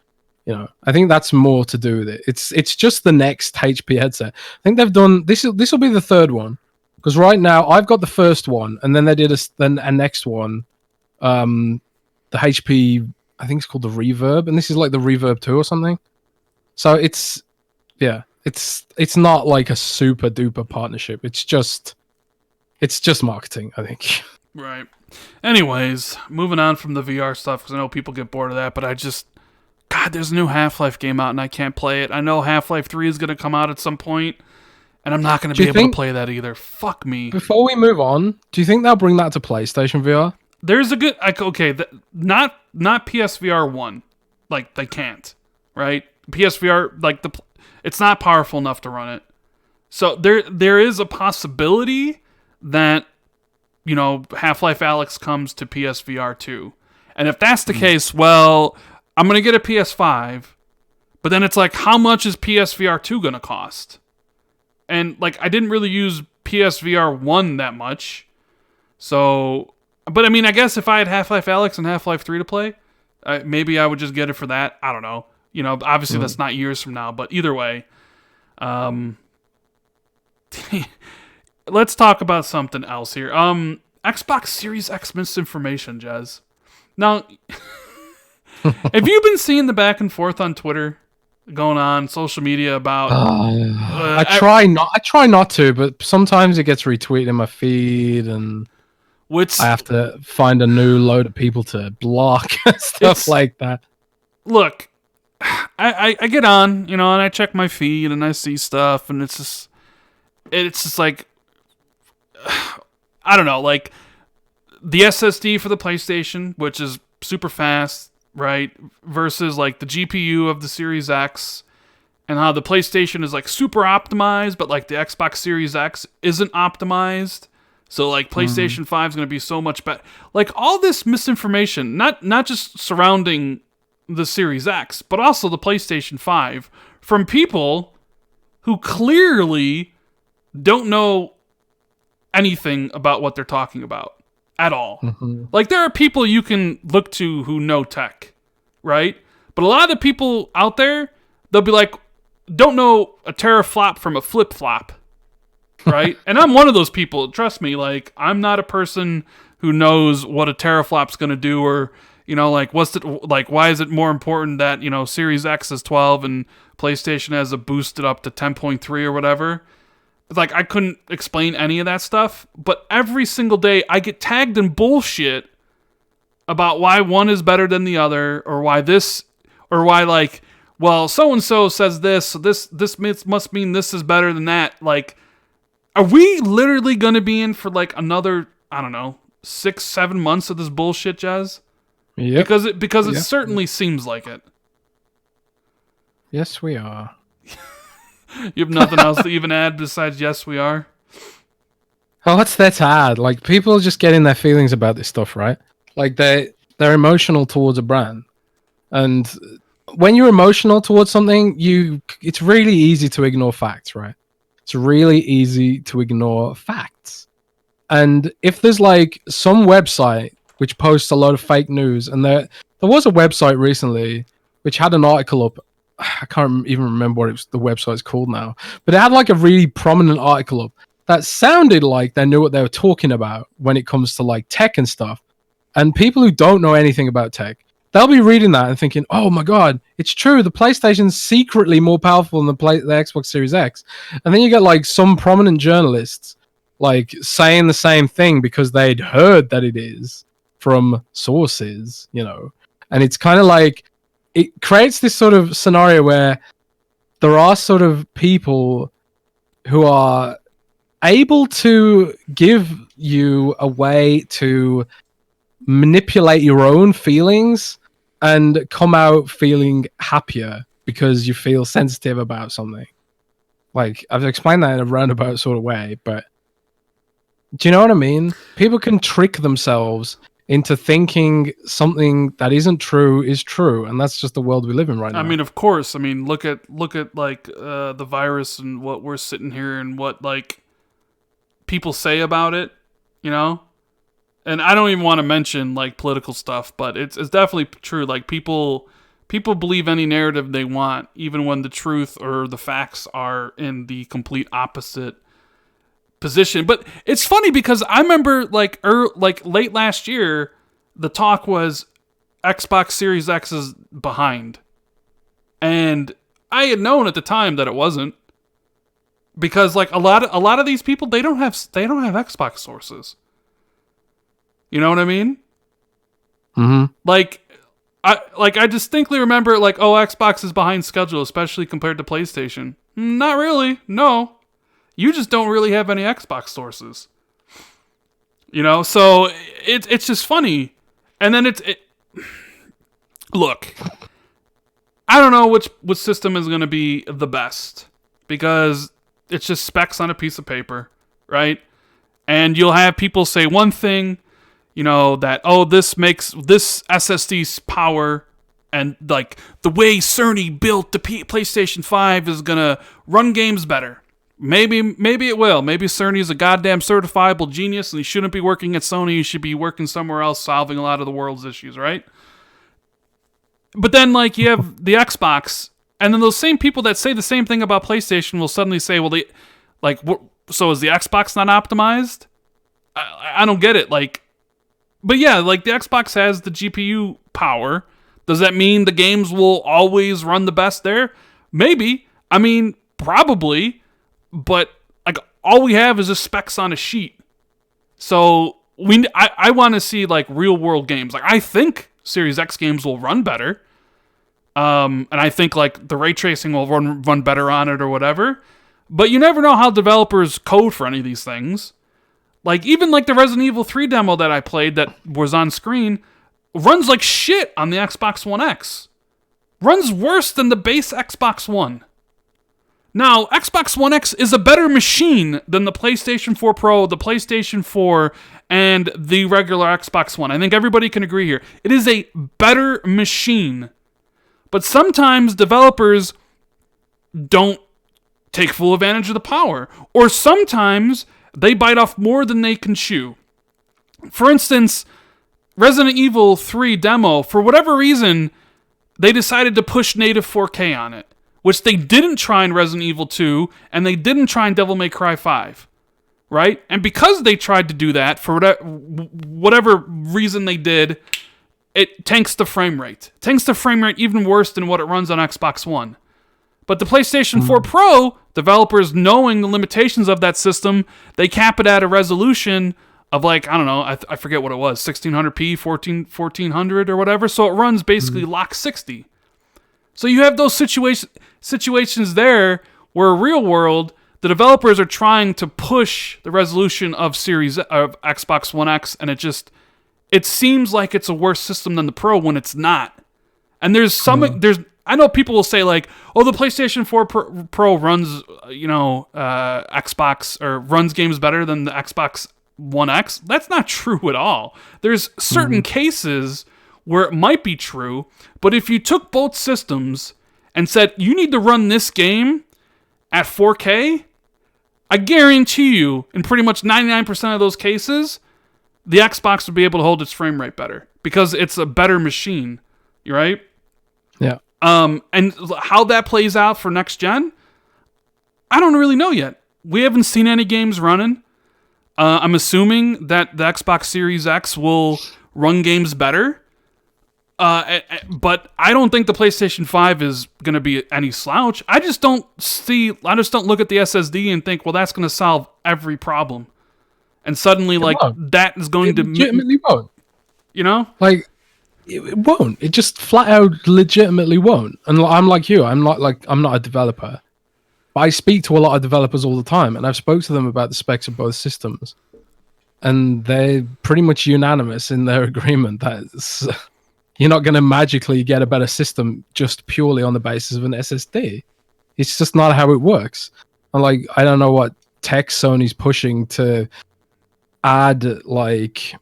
I think that's more to do with it. It's just the next HP headset. I think they've done this will be the third one, because right now I've got the first one, and then they did a next one, the HP, I think it's called the Reverb, and this is like the Reverb 2 or something. So it's not like a super duper partnership. It's just marketing, I think. Right. Anyways, moving on from the VR stuff, because I know people get bored of that, but God, there's a new Half-Life game out and I can't play it. I know Half-Life 3 is going to come out at some point, and I'm not going to be able to play that either. Fuck me. Before we move on, do you think they'll bring that to PlayStation VR? There's a good... not PSVR 1. Like, they can't. Right? PSVR, like, it's not powerful enough to run it. So there is a possibility that, Half-Life Alyx comes to PSVR 2. And if that's the case, well, I'm going to get a PS5, but then it's like, how much is PSVR 2 going to cost? And, like, I didn't really use PSVR 1 that much. So, but I mean, I guess if I had Half-Life Alyx and Half-Life 3 to play, maybe I would just get it for that. I don't know. Obviously that's not years from now, but either way, let's talk about something else here. Xbox Series X misinformation, Jez. Now, have you been seeing the back and forth on Twitter going on social media about? I try not to, but sometimes it gets retweeted in my feed, and I have to find a new load of people to block and stuff like that. Look. I get on, and I check my feed and I see stuff, and it's just like, I don't know, like the SSD for the PlayStation, which is super fast, right? Versus like the GPU of the Series X, and how the PlayStation is like super optimized, but like the Xbox Series X isn't optimized. So like PlayStation 5 is going to be so much better. Like all this misinformation, not just surrounding the Series X, but also the PlayStation 5, from people who clearly don't know anything about what they're talking about at all. Like, there are people you can look to who know tech, right? But a lot of the people out there, they'll be like, don't know a teraflop from a flip-flop, right? And I'm one of those people. Trust me, like, I'm not a person who knows what a teraflop's going to do, or like why is it more important that Series X is 12 and PlayStation has a boosted up to 10.3 or whatever. It's like I couldn't explain any of that stuff, but every single day I get tagged in bullshit about why one is better than the other, or why like, well, so and so says this, so this must mean this is better than that. Like, are we literally gonna be in for like another, I don't know, 6-7 months of this bullshit, Jazz? Yeah. Because it certainly seems like it. Yes, we are. You have nothing else to even add besides yes, we are? Oh, what's there to add? Like, people just get in their feelings about this stuff, right? Like, they're emotional towards a brand. And when you're emotional towards something, it's really easy to ignore facts, right? It's really easy to ignore facts. And if there's like some website which posts a lot of fake news, and there was a website recently which had an article up. I can't even remember what the website's called now, but it had like a really prominent article up that sounded like they knew what they were talking about when it comes to like tech and stuff. And people who don't know anything about tech, they'll be reading that and thinking, oh my God, it's true. The PlayStation's secretly more powerful than the Xbox Series X. And then you get like some prominent journalists like saying the same thing because they'd heard that it is from sources, and it's kind of like, it creates this sort of scenario where there are sort of people who are able to give you a way to manipulate your own feelings and come out feeling happier because you feel sensitive about something. Like, I've explained that in a roundabout sort of way, but do you know what I mean? People can trick themselves into thinking something that isn't true is true, and that's just the world we live in right now. I mean, of course. I mean, look at like the virus and what we're sitting here and what like people say about it, And I don't even want to mention like political stuff, but it's definitely true. Like people believe any narrative they want, even when the truth or the facts are in the complete opposite position. But it's funny because I remember like late last year, the talk was Xbox Series X is behind, and I had known at the time that it wasn't, because like a lot of these people, they don't have Xbox sources. You know what I mean? Mm-hmm. I distinctly remember like, oh, Xbox is behind schedule, especially compared to PlayStation. Not really. No. You just don't really have any Xbox sources. So it's just funny. And then look, I don't know which system is going to be the best, because it's just specs on a piece of paper, right? And you'll have people say one thing, that, oh, this makes this SSD's power, and like the way Cerny built the PlayStation 5 is going to run games better. Maybe it will. Maybe Cerny's a goddamn certifiable genius and he shouldn't be working at Sony. He should be working somewhere else solving a lot of the world's issues, right? But then, like, you have the Xbox, and then those same people that say the same thing about PlayStation will suddenly say, well, so is the Xbox not optimized? I don't get it. Like, but yeah, like the Xbox has the GPU power. Does that mean the games will always run the best there? Maybe. I mean, probably. But like, all we have is just specs on a sheet. So I want to see like real world games. Like, I think Series X games will run better. And I think like the ray tracing will run better on it or whatever. But you never know how developers code for any of these things. Like, even like the Resident Evil 3 demo that I played that was on screen runs like shit on the Xbox One X. Runs worse than the base Xbox One. Now, Xbox One X is a better machine than the PlayStation 4 Pro, the PlayStation 4, and the regular Xbox One. I think everybody can agree here. It is a better machine. But sometimes developers don't take full advantage of the power. Or sometimes they bite off more than they can chew. For instance, Resident Evil 3 demo, for whatever reason, they decided to push native 4K on it, which they didn't try in Resident Evil 2, and they didn't try in Devil May Cry 5. right? And because they tried to do that for whatever reason they did, it tanks the frame rate. It tanks the frame rate even worse than what it runs on Xbox One. But the PlayStation 4 Pro, developers knowing the limitations of that system, they cap it at a resolution of like, I don't know, I forget what it was, 1600p, 1400 or whatever. So it runs basically lock 60. So you have those situations there where real world, the developers are trying to push the resolution of Xbox One X, and it seems like it's a worse system than the Pro when it's not. And I know people will say like, oh, the PlayStation 4 Pro runs, Xbox or runs games better than the Xbox One X. That's not true at all. There's certain cases where it might be true, but if you took both systems and said, you need to run this game at 4K, I guarantee you, in pretty much 99% of those cases, the Xbox would be able to hold its frame rate better because it's a better machine, right? Yeah. And how that plays out for next gen, I don't really know yet. We haven't seen any games running. I'm assuming that the Xbox Series X will run games better. But I don't think the PlayStation 5 is going to be any slouch. I just don't look at the SSD and think, well, that's going to solve every problem. And suddenly, that is going to legitimately won't. Like, it won't. It just flat out legitimately won't. And I'm like you. I'm not a developer, but I speak to a lot of developers all the time, and I've spoke to them about the specs of both systems, and they're pretty much unanimous in their agreement that you're not going to magically get a better system just purely on the basis of an SSD. It's just not how it works. And like, I don't know what tech Sony's pushing to add, like,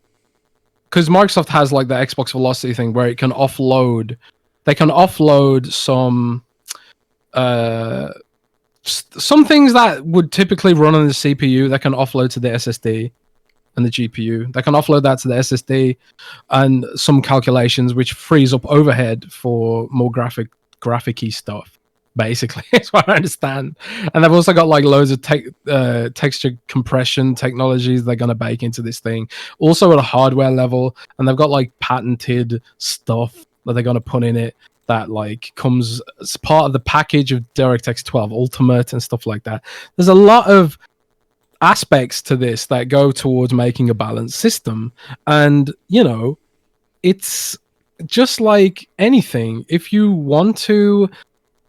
because Microsoft has like the Xbox Velocity thing where it can offload. They can offload some things that would typically run on the CPU. They can offload to the SSD and the GPU. They can offload that to the SSD and some calculations, which frees up overhead for more graphic-y stuff. Basically, that's what I understand. And they've also got like loads of texture compression technologies they're going to bake into this thing, also at a hardware level. And they've got like patented stuff that they're going to put in it that like comes as part of the package of DirectX 12 Ultimate and stuff like that. There's a lot of aspects to this that go towards making a balanced system. And, it's just like anything. If you want to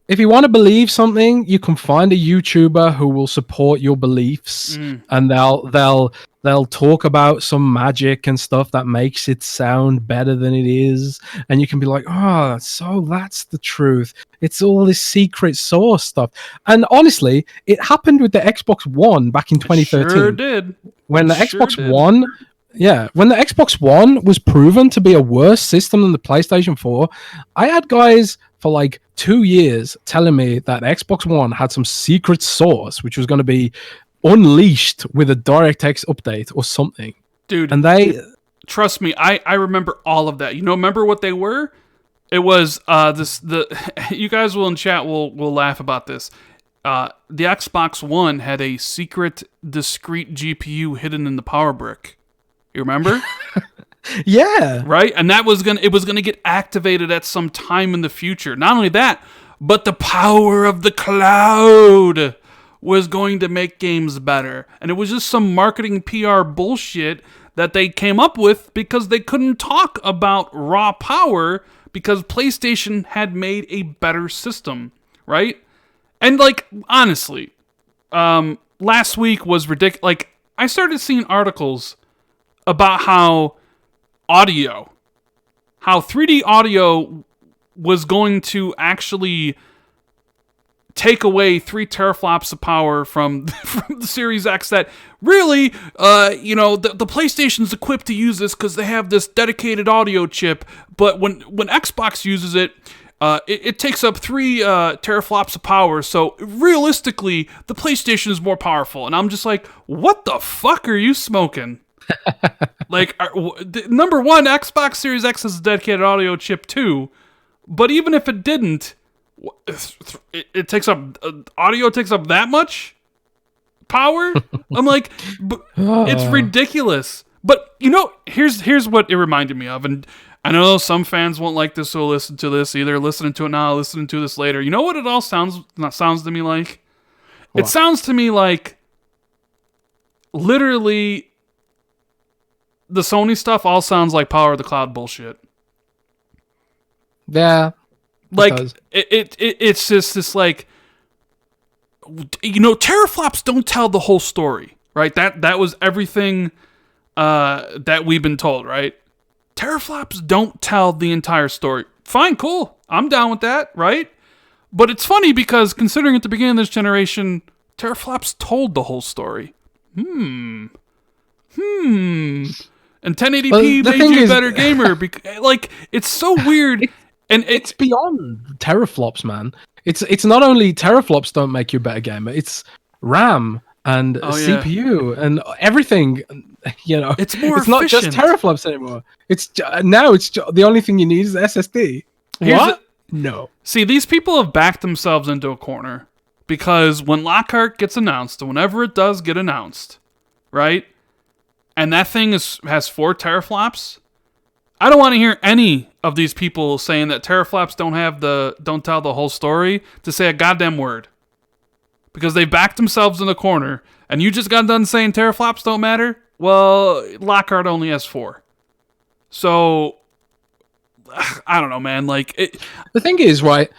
believe something, you can find a YouTuber who will support your beliefs, and they'll talk about some magic and stuff that makes it sound better than it is, and you can be like, oh, so that's the truth. It's all this secret sauce stuff. And honestly, it happened with the Xbox One back in 2013. Sure did. When the Xbox One was proven to be a worse system than the PlayStation 4, I had guys for like 2 years telling me that Xbox One had some secret sauce which was going to be unleashed with a DirectX update or something. Dude, and trust me, I remember all of that. Remember what they were? It was you guys will in chat will laugh about this. The Xbox One had a secret discrete GPU hidden in the power brick. You remember? Yeah. Right? And it was gonna get activated at some time in the future. Not only that, but the power of the cloud was going to make games better. And it was just some marketing PR bullshit that they came up with because they couldn't talk about raw power because PlayStation had made a better system, right? And like, honestly, last week was ridiculous. Like, I started seeing articles about how 3D audio was going to actually take away 3 teraflops of power from the Series X. That really, the PlayStation's equipped to use this because they have this dedicated audio chip. But when Xbox uses it, it takes up 3 teraflops of power. So realistically, the PlayStation is more powerful. And I'm just like, what the fuck are you smoking? Like, number one, Xbox Series X has a dedicated audio chip too, but even if it didn't, it takes up audio takes up that much power. I'm like, it's ridiculous. But here's what it reminded me of, and I know some fans won't like this, so listen to this. Either listening to it now, or listening to this later. You know what it all sounds to me like? What? It sounds to me like literally the Sony stuff all sounds like Power of the Cloud bullshit. Yeah. Like it's just this like, teraflops don't tell the whole story, right? That was everything that we've been told, right? Teraflops don't tell the entire story. Fine, cool. I'm down with that, right? But it's funny because considering at the beginning of this generation, teraflops told the whole story. And 1080p made you a better gamer. Like, it's so weird. And it's beyond teraflops, man. It's not only teraflops don't make you a better gamer. It's RAM and CPU and everything. It's more. It's not just teraflops anymore. It's the only thing you need is SSD. What? No. See, these people have backed themselves into a corner because when Lockhart gets announced, and whenever it does get announced, right, and that thing has 4 teraflops, I don't want to hear any of these people saying that teraflops don't tell the whole story to say a goddamn word. Because they backed themselves in the corner, and you just got done saying teraflops don't matter? Well, Lockhart only has 4. So, I don't know, man. Like, the thing is, right,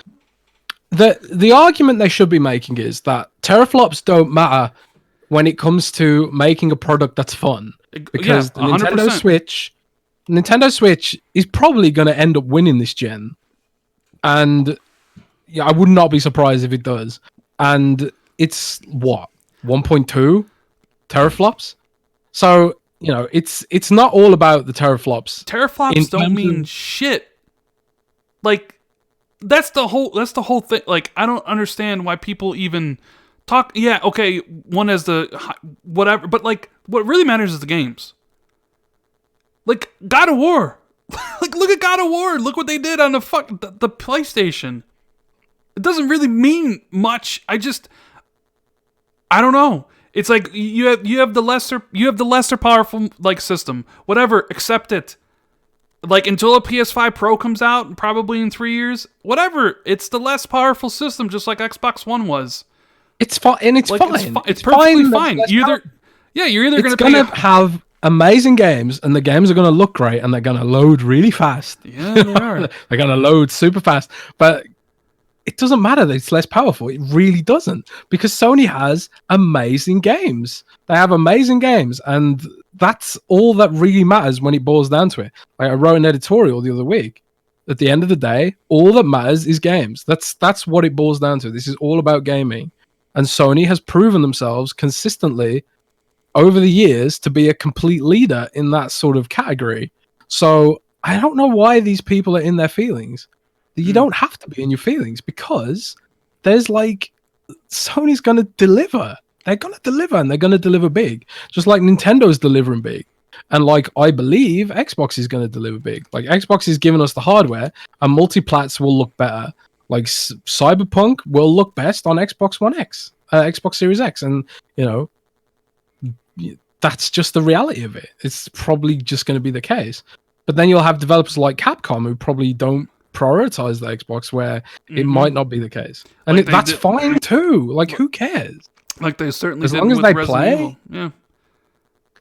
the argument they should be making is that teraflops don't matter when it comes to making a product that's fun. Because the Nintendo Switch is probably going to end up winning this gen. And I would not be surprised if it does. And it's what? 1.2 teraflops? So, it's not all about the teraflops. Teraflops don't mean shit. Like, that's the whole thing. Like, I don't understand why people even talk. Yeah, okay, one has the whatever, but like, what really matters is the games. Like, God of War. Like, look at God of War. Look what they did on the PlayStation. It doesn't really mean much. I don't know. It's like you have the lesser powerful like system. Whatever, accept it. Like, until a PS5 Pro comes out, probably in 3 years, whatever. It's the less powerful system, just like Xbox One was. It's fine, and it's fine. It's perfectly fine. You're either going to have amazing games, and the games are going to look great, and they're going to load really fast. Yeah, they are. They're going to load super fast, but it doesn't matter that it's less powerful. It really doesn't, because Sony has amazing games. They have amazing games, and that's all that really matters when it boils down to it. Like, I wrote an editorial the other week. At the end of the day, all that matters is games. That's what it boils down to. This is all about gaming, and Sony has proven themselves consistently over the years to be a complete leader in that sort of category. So I don't know why these people are in their feelings. You don't have to be in your feelings, because there's like, Sony's going to deliver. They're going to deliver, and they're going to deliver big. Just like Nintendo's delivering big. And like, I believe Xbox is going to deliver big. Like, Xbox is giving us the hardware, and multiplats will look better. Like, Cyberpunk will look best on Xbox One X, Xbox Series X. And, that's just the reality of it. It's probably just going to be the case. But then you'll have developers like Capcom who probably don't prioritize the Xbox, where it might not be the case. And like that's fine too. Like, who cares? Like, they certainly as long as they play. Evil. Yeah.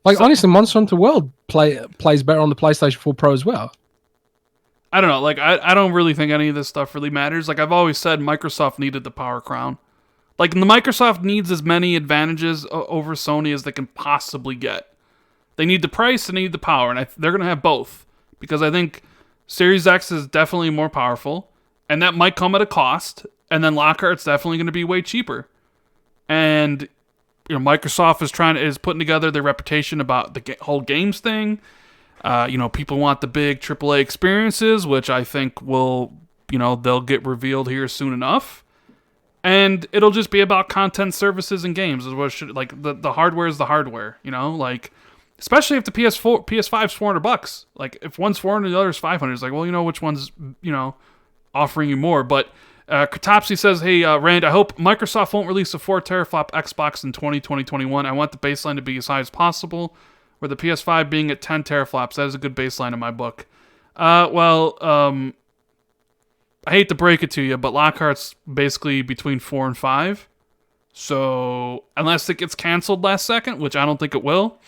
Like, honestly, Monster Hunter World plays better on the PlayStation 4 Pro as well. I don't know. Like, I don't really think any of this stuff really matters. Like, I've always said, Microsoft needed the Power Crown. Like, the Microsoft needs as many advantages over Sony as they can possibly get. They need the price, they need the power, and they're going to have both. Because I think Series X is definitely more powerful, and that might come at a cost, and then Lockhart's definitely going to be way cheaper. And, Microsoft is putting together their reputation about the whole games thing. People want the big AAA experiences, which I think will, they'll get revealed here soon enough. And it'll just be about content, services, and games. Is what should, like, the hardware is the hardware, like, especially if the PS5's $400. Like, if one's $400, the other's $500, it's like, well, which one's, offering you more. But Katopsy says, hey, Rand, I hope Microsoft won't release a 4 teraflop Xbox in 2020-21. I want the baseline to be as high as possible, with the PS5 being at 10 teraflops. That is a good baseline in my book. I hate to break it to you, but Lockhart's basically between 4 and 5. So, unless it gets canceled last second, which I don't think it will,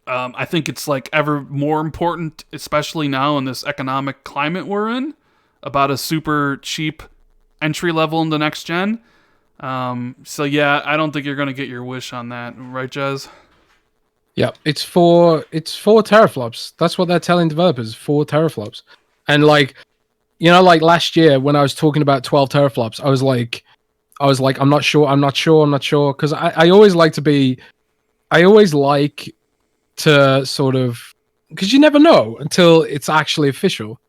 I think it's like ever more important, especially now in this economic climate we're in, about a super cheap entry level in the next gen. So yeah, I don't think you're gonna get your wish on that, right, Jez? Yeah, it's 4 teraflops. That's what they're telling developers, 4 teraflops. And like, you know, like last year when I was talking about 12 teraflops, I was like, I'm not sure, because I always like to sort of, because you never know until it's actually official.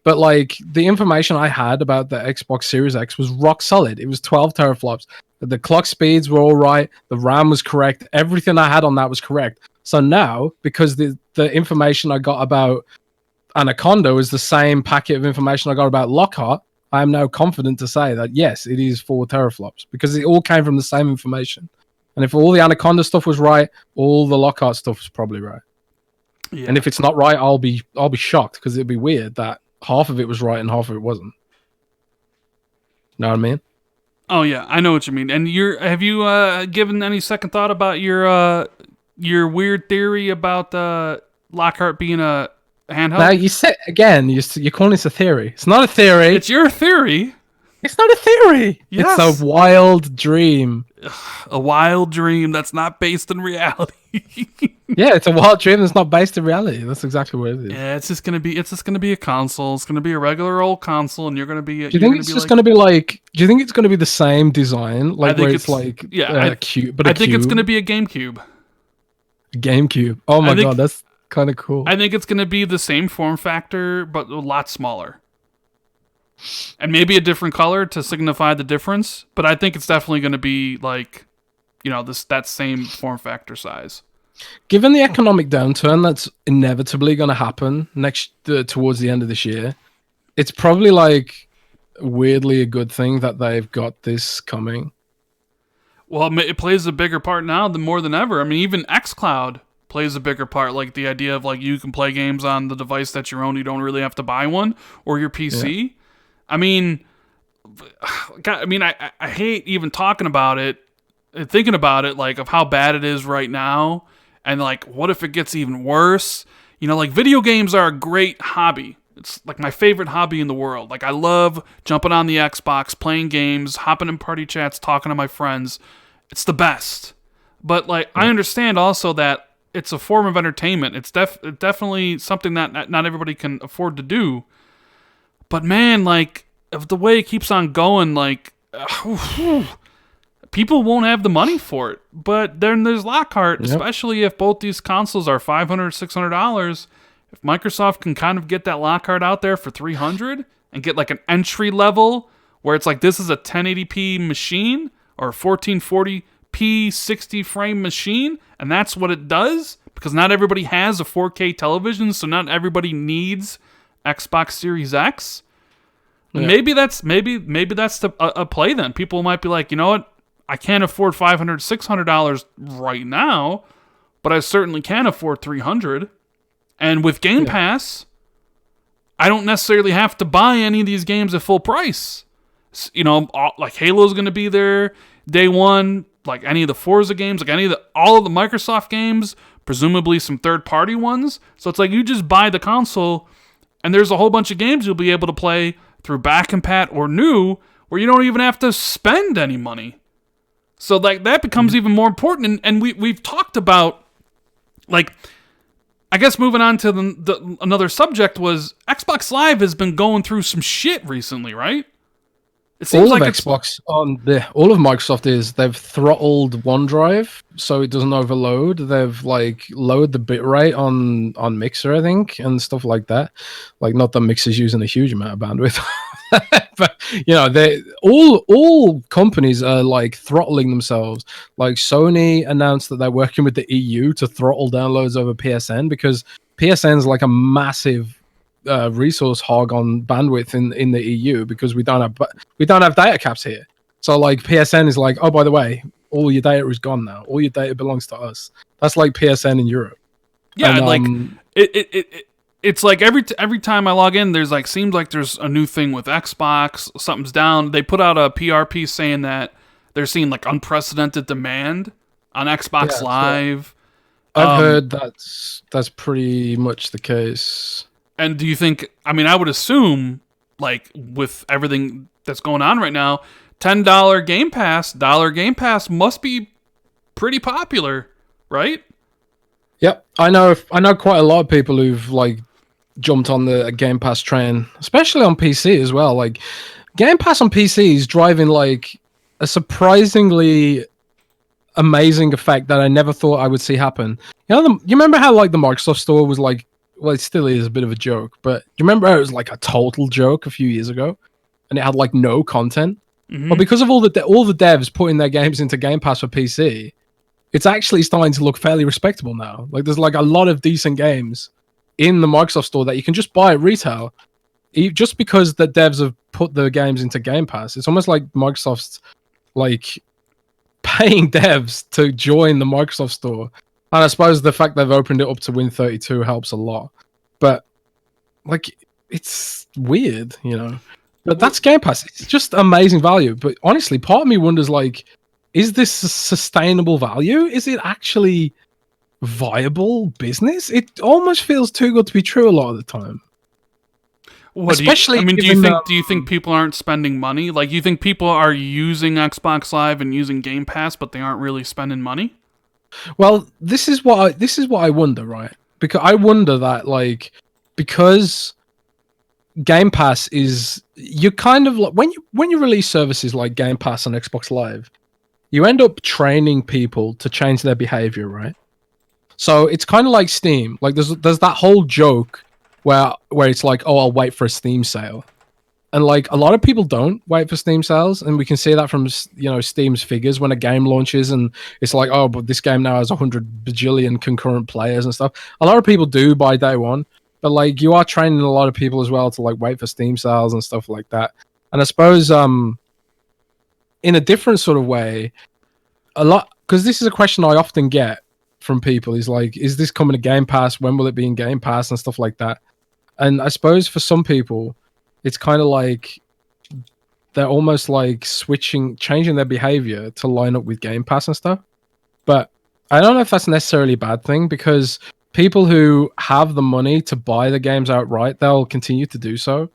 But like the information I had about the Xbox Series X was rock solid. It was 12 teraflops. The clock speeds were all right. The RAM was correct. Everything I had on that was correct. So now, because the information I got about Anaconda is the same packet of information I got about Lockhart, I am now confident to say that yes, it is 4 teraflops because it all came from the same information. And if all the Anaconda stuff was right, all the Lockhart stuff was probably right. Yeah. And if it's not right, I'll be shocked because it'd be weird that half of it was right and half of it wasn't. Know what I mean? Oh yeah, I know what you mean. And have you given any second thought about your weird theory about Lockhart being a handheld? Now you said again, you're calling this a theory. It's not a theory. It's your theory. It's not a theory. Yes. It's a wild dream. A wild dream that's not based in reality. Yeah, it's a wild dream that's not based in reality. That's exactly what it is. Yeah, it's just gonna be a console. It's gonna be a regular old console, and you're gonna be. Do you think it's just gonna be like? Do you think it's gonna be the same design, like where it's like a cube? But I think it's gonna be a GameCube. GameCube. Oh my god, that's kind of cool. I think it's gonna be the same form factor, but a lot smaller. And maybe a different color to signify the difference, but I think it's definitely going to be like, you know, that same form factor size. Given the economic downturn that's inevitably going to happen towards the end of this year, it's probably like weirdly a good thing that they've got this coming. Well, it plays a bigger part now more than ever. I mean, even xCloud plays a bigger part, like the idea of like you can play games on the device that you own, you don't really have to buy one, or your PC. Yeah. I mean, God, I hate even talking about it, thinking about it, like of how bad it is right now, and like what if it gets even worse? You know, like video games are a great hobby. It's like my favorite hobby in the world. Like I love jumping on the Xbox, playing games, hopping in party chats, talking to my friends. It's the best. But like I understand also that it's a form of entertainment. It's definitely something that not everybody can afford to do. But man, like, if the way it keeps on going, like, people won't have the money for it. But then there's Lockhart, especially if both these consoles are $500, $600. If Microsoft can kind of get that Lockhart out there for $300 and get like an entry level where it's like this is a 1080p machine or a 1440p 60 frame machine, and that's what it does, because not everybody has a 4K television, so not everybody needs Xbox Series X. Yeah. Maybe that's a play then. People might be like, you know what? I can't afford $500, $600 right now, but I certainly can afford $300. And with Game Pass, I don't necessarily have to buy any of these games at full price. You know, like Halo's going to be there day one, like any of the Forza games, like all of the Microsoft games, presumably some third-party ones. So it's like you just buy the console, and there's a whole bunch of games you'll be able to play through back and pat or new, where you don't even have to spend any money. So like that becomes even more important. And we've talked about, like, I guess moving on to another subject was Xbox Live has been going through some shit recently, right? It seems all like of Xbox all of Microsoft they've throttled OneDrive so it doesn't overload. They've like lowered the bitrate on Mixer, I think, and stuff like that. Like, not that Mixer's using a huge amount of bandwidth, but you know, they all companies are like throttling themselves. Like Sony announced that they're working with the EU to throttle downloads over PSN because PSN's like a massive resource hog on bandwidth in the EU because we don't have data caps here. So like PSN is like, oh, by the way, all your data is gone now. All your data belongs to us. That's like PSN in Europe. Yeah, And, like it's like every time I log in, there's like seems like there's a new thing with Xbox. Something's down. They put out a PR piece saying that they're seeing like unprecedented demand on Xbox Live. I've heard that's pretty much the case. And do you think? I mean, I would assume like with everything that's going on right now, $10 Game Pass must be pretty popular, right? Yep, I know quite a lot of people who've like jumped on the Game Pass train, especially on PC as well. Like Game Pass on PC is driving like a surprisingly amazing effect that I never thought I would see happen. You remember how like the Microsoft Store was like, well, it still is a bit of a joke, but you remember how it was like a total joke a few years ago, and it had like no content. Mm-hmm. But because of all the devs putting their games into Game Pass for PC, it's actually starting to look fairly respectable now. Like there's like a lot of decent games in the Microsoft Store that you can just buy at retail, just because the devs have put the games into Game Pass. It's almost like Microsoft's like paying devs to join the Microsoft Store. And I suppose the fact they've opened it up to Win32 helps a lot. But like it's weird, you know. But that's Game Pass. It's just amazing value. But honestly, part of me wonders like, is this a sustainable value? Is it actually viable business? It almost feels too good to be true a lot of the time. Especially, do you think people aren't spending money? Like, you think people are using Xbox Live and using Game Pass, but they aren't really spending money? Well, this is what I wonder, right? Because I wonder that like because Game Pass is you kind of like when you release services like Game Pass and Xbox Live, you end up training people to change their behavior, right? So it's kind of like Steam. Like there's that whole joke where it's like, oh, I'll wait for a Steam sale, and like a lot of people don't wait for Steam sales, and we can see that from Steam's figures when a game launches, and it's like, oh, but this game now has 100 bajillion concurrent players and stuff. A lot of people do buy day one, but like you are training a lot of people as well to like wait for Steam sales and stuff like that. And I suppose in a different sort of way, a lot, because this is a question I often get from people, is like, is this coming to Game Pass? When will it be in Game Pass and stuff like that? And I suppose for some people, it's kind of like they're almost like changing their behavior to line up with Game Pass and stuff. But I don't know if that's necessarily a bad thing, because people who have the money to buy the games outright, they'll continue to do so.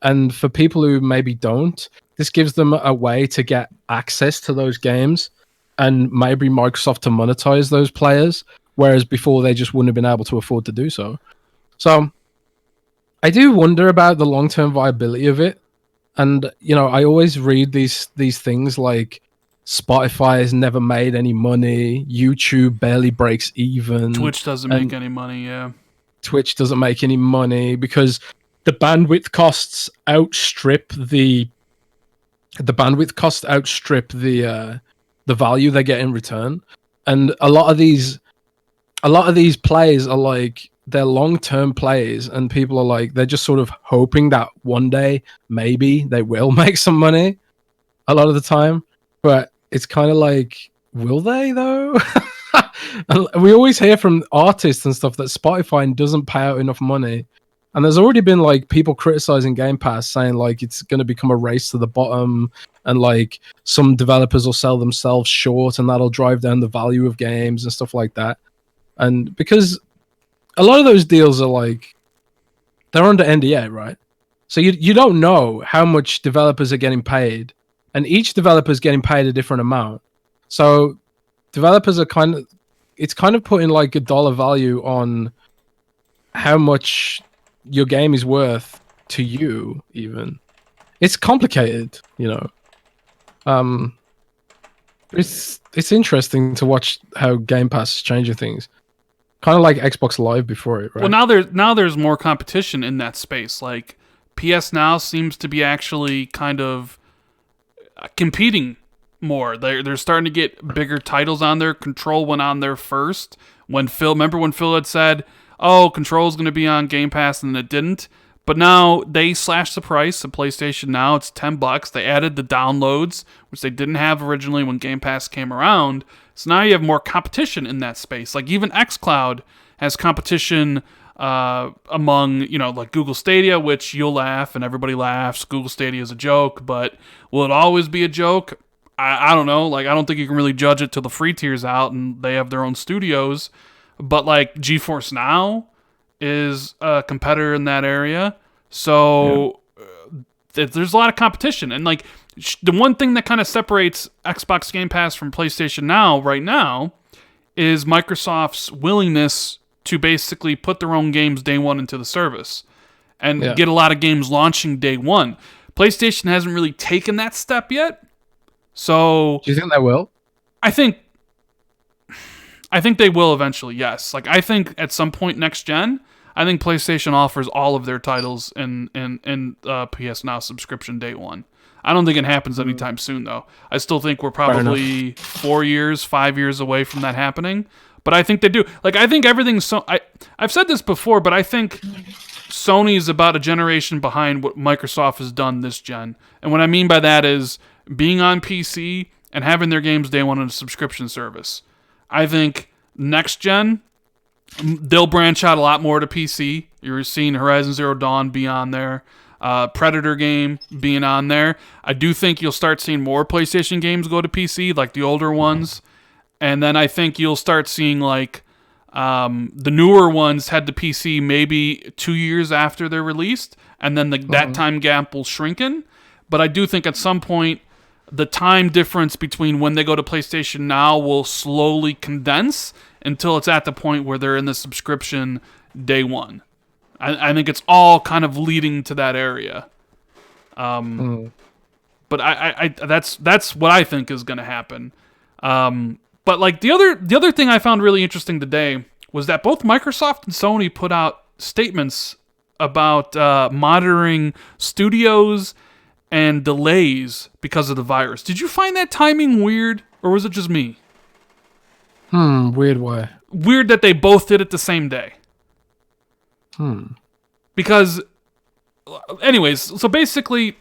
And for people who maybe don't, this gives them a way to get access to those games and maybe Microsoft to monetize those players, whereas before they just wouldn't have been able to afford to do so. So I do wonder about the long-term viability of it. And, I always read these things like Spotify has never made any money, YouTube barely breaks even. Twitch doesn't make any money, yeah. Twitch doesn't make any money because the bandwidth costs outstrip the value they get in return. And a lot of these plays are like, they're long-term plays, and people are like, they're just sort of hoping that one day maybe they will make some money a lot of the time. But it's kind of like, will they though? We always hear from artists and stuff that Spotify doesn't pay out enough money. And there's already been like people criticizing Game Pass, saying like it's going to become a race to the bottom, and like some developers will sell themselves short, and that'll drive down the value of games and stuff like that. And because a lot of those deals are like, they're under NDA, right? So you don't know how much developers are getting paid, and each developer is getting paid a different amount. So developers are it's kind of putting like a dollar value on how much your game is worth to you. Even it's complicated, it's interesting to watch how Game Pass is changing things, kind of like Xbox Live before it, right? Well, now there's more competition in that space. Like PS Now seems to be actually kind of competing more. They're starting to get bigger titles on there. Control went on there first. Remember when Phil had said, "Oh, Control's going to be on Game Pass," and it didn't. But now they slashed the price of PlayStation Now. It's $10. They added the downloads, which they didn't have originally when Game Pass came around. So now you have more competition in that space. Like even xCloud has competition among, like Google Stadia, which you'll laugh and everybody laughs. Google Stadia is a joke, but will it always be a joke? I don't know. Like I don't think you can really judge it till the free tier's out and they have their own studios. But like GeForce Now is a competitor in that area. So there's a lot of competition. And like the one thing that kind of separates Xbox Game Pass from PlayStation Now right now is Microsoft's willingness to basically put their own games day one into the service and get a lot of games launching day one. PlayStation hasn't really taken that step yet. So do you think they will? I think they will eventually, yes. Like I think at some point next gen, I think PlayStation offers all of their titles in PS Now subscription day one. I don't think it happens anytime soon, though. I still think we're probably 4 years, 5 years away from that happening. But I think they do. Like, I think everything's I've said this before, but I think Sony's about a generation behind what Microsoft has done this gen. And what I mean by that is being on PC and having their games day one on a subscription service. I think next gen, they'll branch out a lot more to PC. You're seeing Horizon Zero Dawn be on there. Predator game being on there. I do think you'll start seeing more PlayStation games go to PC, like the older ones. And then I think you'll start seeing like the newer ones head to PC maybe 2 years after they're released. And then that time gap will shrinken. But I do think at some point, the time difference between when they go to PlayStation Now will slowly condense until it's at the point where they're in the subscription day one. I think it's all kind of leading to that area. But that's what I think is going to happen. But like the other thing I found really interesting today was that both Microsoft and Sony put out statements about monitoring studios and delays because of the virus. Did you find that timing weird, or was it just me? Weird way. Weird that they both did it the same day. Because, anyways, so basically,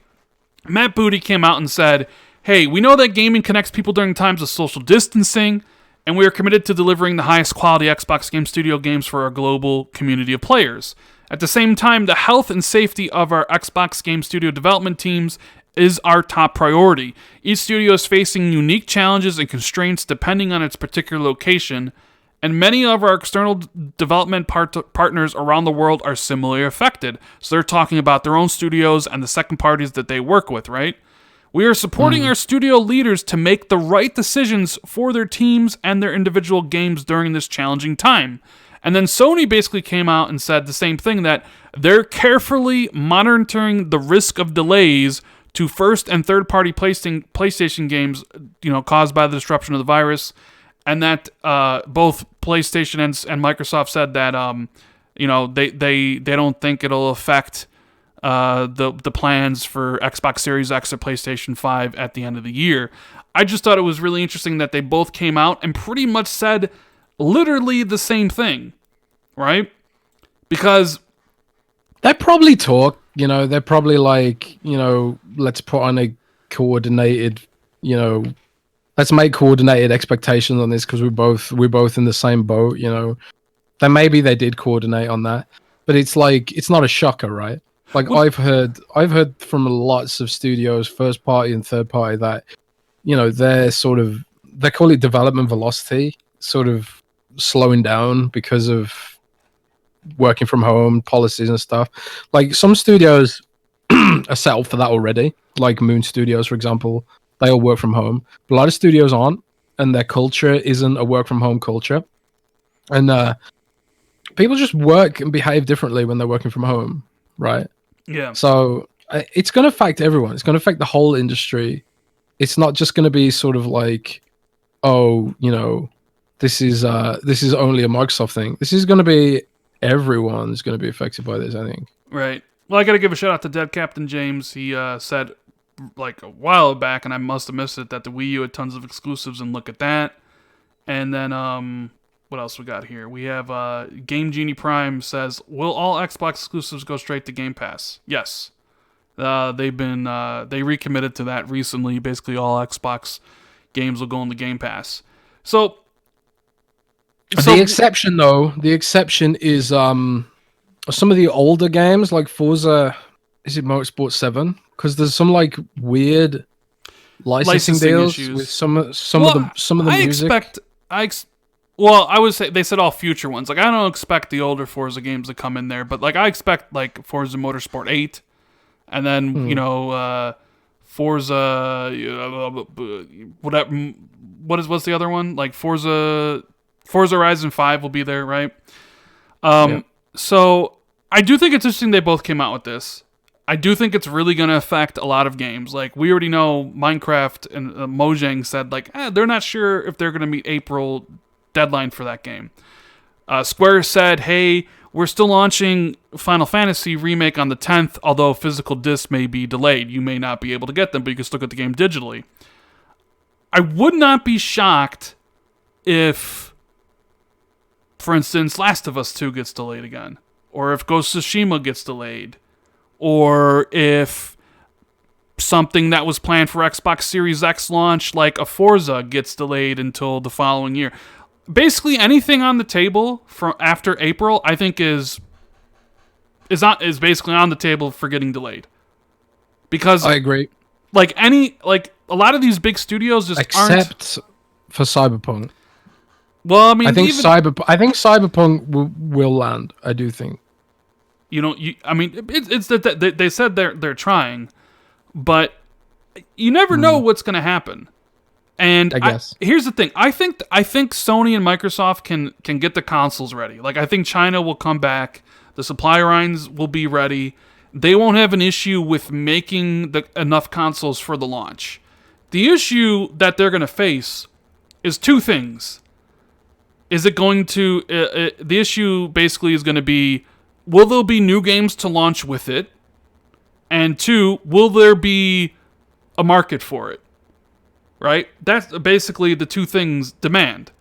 Matt Booty came out and said, hey, we know that gaming connects people during times of social distancing, and we are committed to delivering the highest quality Xbox Game Studio games for our global community of players. At the same time, the health and safety of our Xbox Game Studio development teams is our top priority. Each studio is facing unique challenges and constraints depending on its particular location, and many of our external development partners around the world are similarly affected. So they're talking about their own studios and the second parties that they work with, right? We are supporting our studio leaders to make the right decisions for their teams and their individual games during this challenging time. And then Sony basically came out and said the same thing, that they're carefully monitoring the risk of delays to first and third party PlayStation games, caused by the disruption of the virus. And that both PlayStation and Microsoft said that they don't think it'll affect the plans for Xbox Series X or PlayStation 5 at the end of the year. I just thought it was really interesting that they both came out and pretty much said literally the same thing, right? Because they probably talk, they're probably like, let's put on a coordinated, let's make coordinated expectations on this because we're both in the same boat, Then maybe they did coordinate on that, but it's like it's not a shocker, right? Like I've heard from lots of studios, first party and third party, that they call it development velocity, sort of slowing down because of working from home policies and stuff. Like some studios are set up for that already, like Moon Studios, for example. They all work from home. But a lot of studios aren't, and their culture isn't a work from home culture. And people just work and behave differently when they're working from home, right? Yeah. So it's going to affect everyone. It's going to affect the whole industry. It's not just going to be sort of like, this is only a Microsoft thing. This is going to be everyone's going to be affected by this, I think. Right. Well, I got to give a shout out to Dead Captain James. He said like a while back, and I must have missed it, that the Wii U had tons of exclusives, and look at that. And then what else we got here? We have Game Genie Prime says, will all Xbox exclusives go straight to Game Pass? Yes. They recommitted to that recently. Basically, all Xbox games will go in the Game Pass. So the exception is some of the older games like Forza. Is it Motorsport 7? Because there's some like weird licensing deals issues with some of the music. I would say they said all future ones. Like, I don't expect the older Forza games to come in there, but like I expect like Forza Motorsport 8. And then, Forza, whatever. What's the other one? Like Forza Horizon 5 will be there, right? So I do think it's interesting they both came out with this. I do think it's really going to affect a lot of games. Like, we already know Minecraft and Mojang said, like, they're not sure if they're going to meet April deadline for that game. Square said, hey, we're still launching Final Fantasy Remake on the 10th, although physical discs may be delayed. You may not be able to get them, but you can still get the game digitally. I would not be shocked if, for instance, Last of Us 2 gets delayed again, or if Ghost of Tsushima gets delayed, or if something that was planned for Xbox Series X launch, like a Forza, gets delayed until the following year. Basically, anything on the table from after April, I think is basically on the table for getting delayed. Because I agree. Like a lot of these big studios just except for Cyberpunk. Well, I mean, I think Cyberpunk will land. I do think. It's that they said they're trying, but you never know what's going to happen. And I guess here's the thing: I think Sony and Microsoft can get the consoles ready. Like, I think China will come back, the supply lines will be ready. They won't have an issue with making enough consoles for the launch. The issue that they're going to face is two things. Is it going to the issue basically is going to be, will there be new games to launch with it? And two, will there be a market for it? Right? That's basically the two things demand.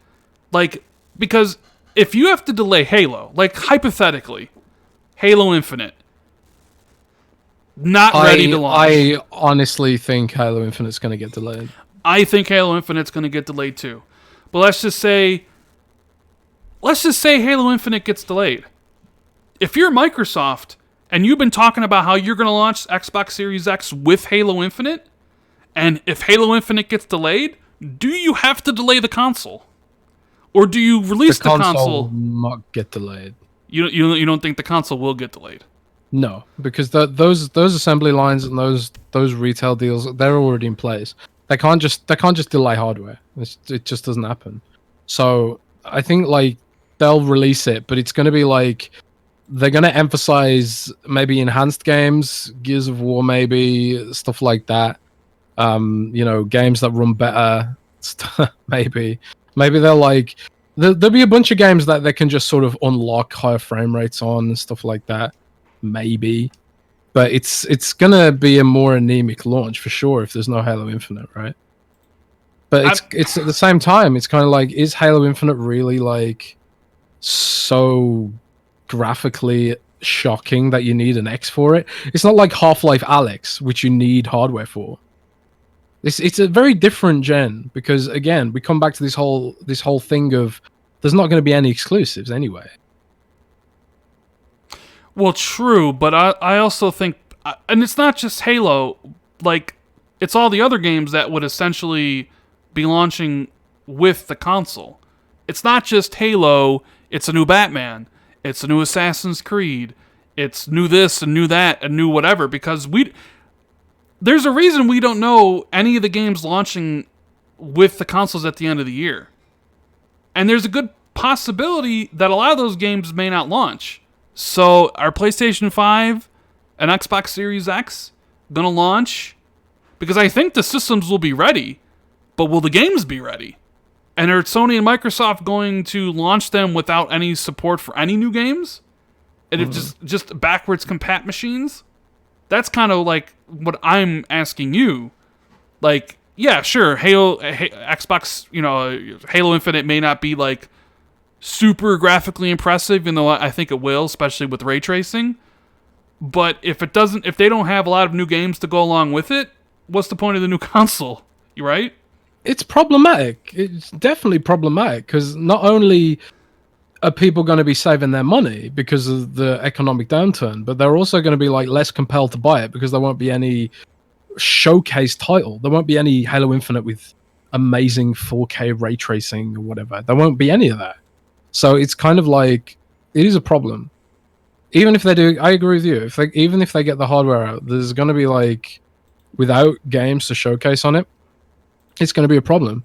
Like, because if you have to delay Halo, like hypothetically, Halo Infinite, not ready to launch. I honestly think Halo Infinite's going to get delayed. I think Halo Infinite's going to get delayed too. But let's just say Halo Infinite gets delayed. If you're Microsoft and you've been talking about how you're going to launch Xbox Series X with Halo Infinite, and if Halo Infinite gets delayed, do you have to delay the console? Or do you release the console? Will not get delayed. You don't think the console will get delayed? No, because those assembly lines and those retail deals, they're already in place. They can't just delay hardware. It just doesn't happen. So I think like they'll release it, but it's going to be like they're going to emphasize maybe enhanced games, Gears of War, maybe stuff like that. Games that run better. maybe they're like there'll be a bunch of games that they can just sort of unlock higher frame rates on and stuff like that. Maybe, but it's gonna be a more anemic launch for sure if there's no Halo Infinite, right? But it's at the same time, it's kind of like, is Halo Infinite really like so graphically shocking that you need an X for it? It's not like Half-Life Alyx, which you need hardware for. It's a very different gen, because again, we come back to this whole thing of there's not going to be any exclusives anyway. Well, true, but I also think, and it's not just Halo, like, it's all the other games that would essentially be launching with the console. It's not just Halo, it's a new Batman, it's a new Assassin's Creed, it's new this and new that and new whatever, because there's a reason we don't know any of the games launching with the consoles at the end of the year. And there's a good possibility that a lot of those games may not launch. So, are PlayStation 5 and Xbox Series X going to launch? Because I think the systems will be ready, but will the games be ready? And are Sony and Microsoft going to launch them without any support for any new games? And it's just backwards compat machines? That's kind of like what I'm asking you. Like, yeah, sure, Xbox, Halo Infinite may not be like super graphically impressive, even though I think it will, especially with ray tracing. But if they don't have a lot of new games to go along with it, what's the point of the new console? You right? It's problematic. It's definitely problematic because not only are people going to be saving their money because of the economic downturn, but they're also going to be like less compelled to buy it because there won't be any showcase title. There won't be any Halo Infinite with amazing 4K ray tracing or whatever. There won't be any of that. So it's kind of like it is a problem. Even if they do, I agree with you. Even if they get the hardware out, there's going to be like without games to showcase on it, it's going to be a problem.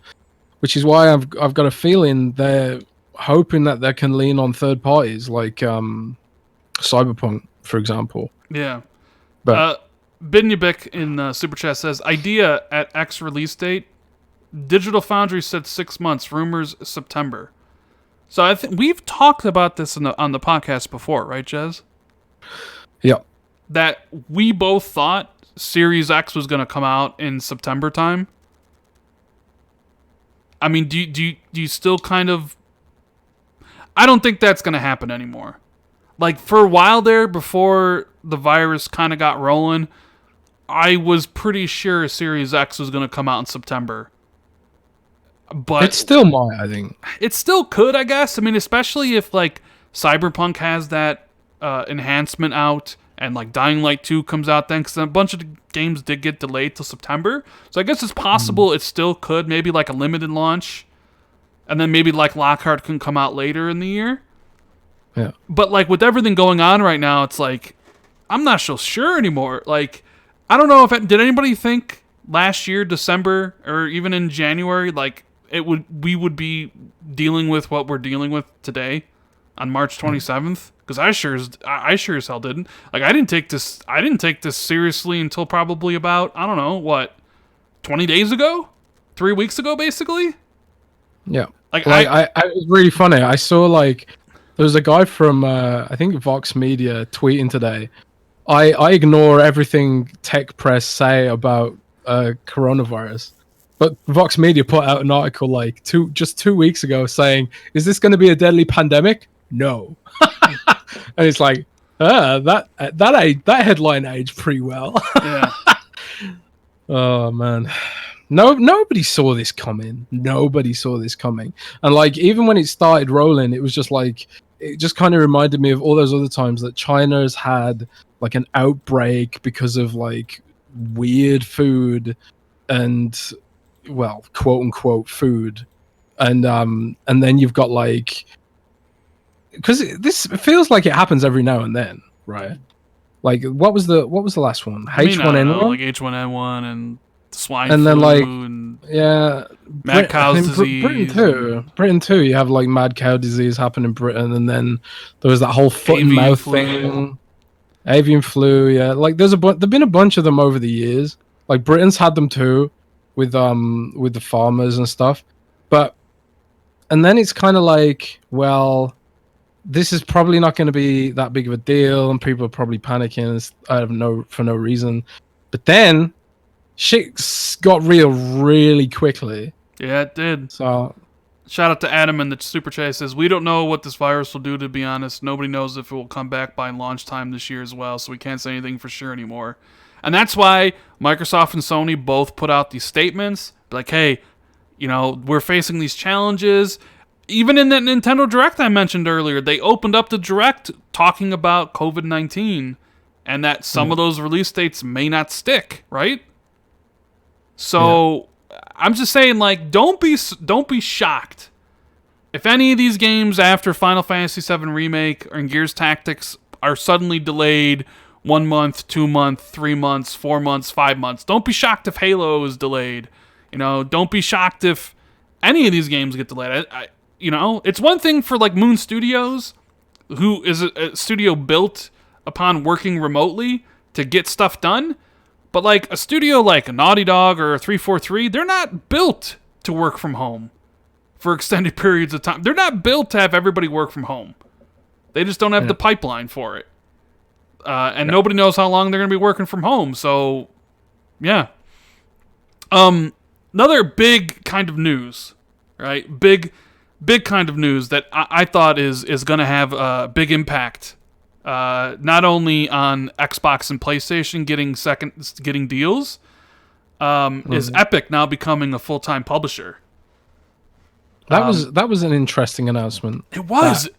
Which is why I've got a feeling they're hoping that they can lean on third parties like Cyberpunk, for example. Yeah. But Binyabik in Super Chat says, idea at X release date. Digital Foundry said 6 months. Rumors September. So I think we've talked about this on the podcast before, right, Jez? Yeah. That we both thought Series X was going to come out in September time. I mean, do you still kind of... I don't think that's going to happen anymore. Like, for a while there, before the virus kind of got rolling, I was pretty sure Series X was going to come out in September. But it still might, I think. It still could, I guess. I mean, especially if, like, Cyberpunk has that enhancement out and, like, Dying Light 2 comes out then, because a bunch of the games did get delayed till September. So I guess it's possible it still could, maybe, like, a limited launch. And then maybe, like, Lockhart can come out later in the year. Yeah. But, like, with everything going on right now, it's like, I'm not so sure anymore. Like, I don't know did anybody think last year, December, or even in January, like, we would be dealing with what we're dealing with today on March 27th? Because I sure as hell didn't. Like, I didn't take this seriously until probably about, I don't know, what, 20 days ago? 3 weeks ago, basically? Yeah. Like, it was really funny. I saw, like, there was a guy from, I think, Vox Media tweeting today. I ignore everything tech press say about coronavirus. But Vox Media put out an article like just 2 weeks ago saying, "Is this going to be a deadly pandemic?" No, and it's like, that headline aged pretty well. Yeah. Oh man, nobody saw this coming. Nobody saw this coming. And like, even when it started rolling, it was just like, it just kind of reminded me of all those other times that China's had like an outbreak because of like weird food and, well, quote unquote food, and then you've got like, because this feels like it happens every now and then, right? Like, what was the last one? H1N1, like H1N1 and swine and flu, then like, and yeah, mad cow's disease. Britain too. You have like mad cow disease happen in Britain, and then there was that whole foot and Avian mouth flu. thing. Avian flu, yeah. Like, there've been a bunch of them over the years. Like, Britain's had them too, with the farmers and stuff. And then it's kind of like, well, this is probably not going to be that big of a deal, and people are probably panicking for no reason. But then shit got real really quickly. Yeah, it did. So shout out to Adam in the Super Chat. Says, we don't know what this virus will do, to be honest. Nobody knows if it will come back by launch time this year as well, so we can't say anything for sure anymore. And that's why Microsoft and Sony both put out these statements. Like, hey, we're facing these challenges. Even in that Nintendo Direct I mentioned earlier, they opened up the Direct talking about COVID-19 and that some of those release dates may not stick, right? So I'm just saying, like, don't be shocked if any of these games after Final Fantasy VII Remake or Gears Tactics are suddenly delayed 1 month, 2 months, 3 months, 4 months, 5 months. Don't be shocked if Halo is delayed. Don't be shocked if any of these games get delayed. It's one thing for like Moon Studios, who is a studio built upon working remotely to get stuff done. But like a studio like a Naughty Dog or a 343, they're not built to work from home for extended periods of time. They're not built to have everybody work from home. They just don't have the pipeline for it. And nobody knows how long they're going to be working from home. So, yeah. Another big kind of news, right? Big big kind of news that I thought is going to have a big impact, not only on Xbox and PlayStation getting deals, is Epic now becoming a full-time publisher. That was an interesting announcement. It was.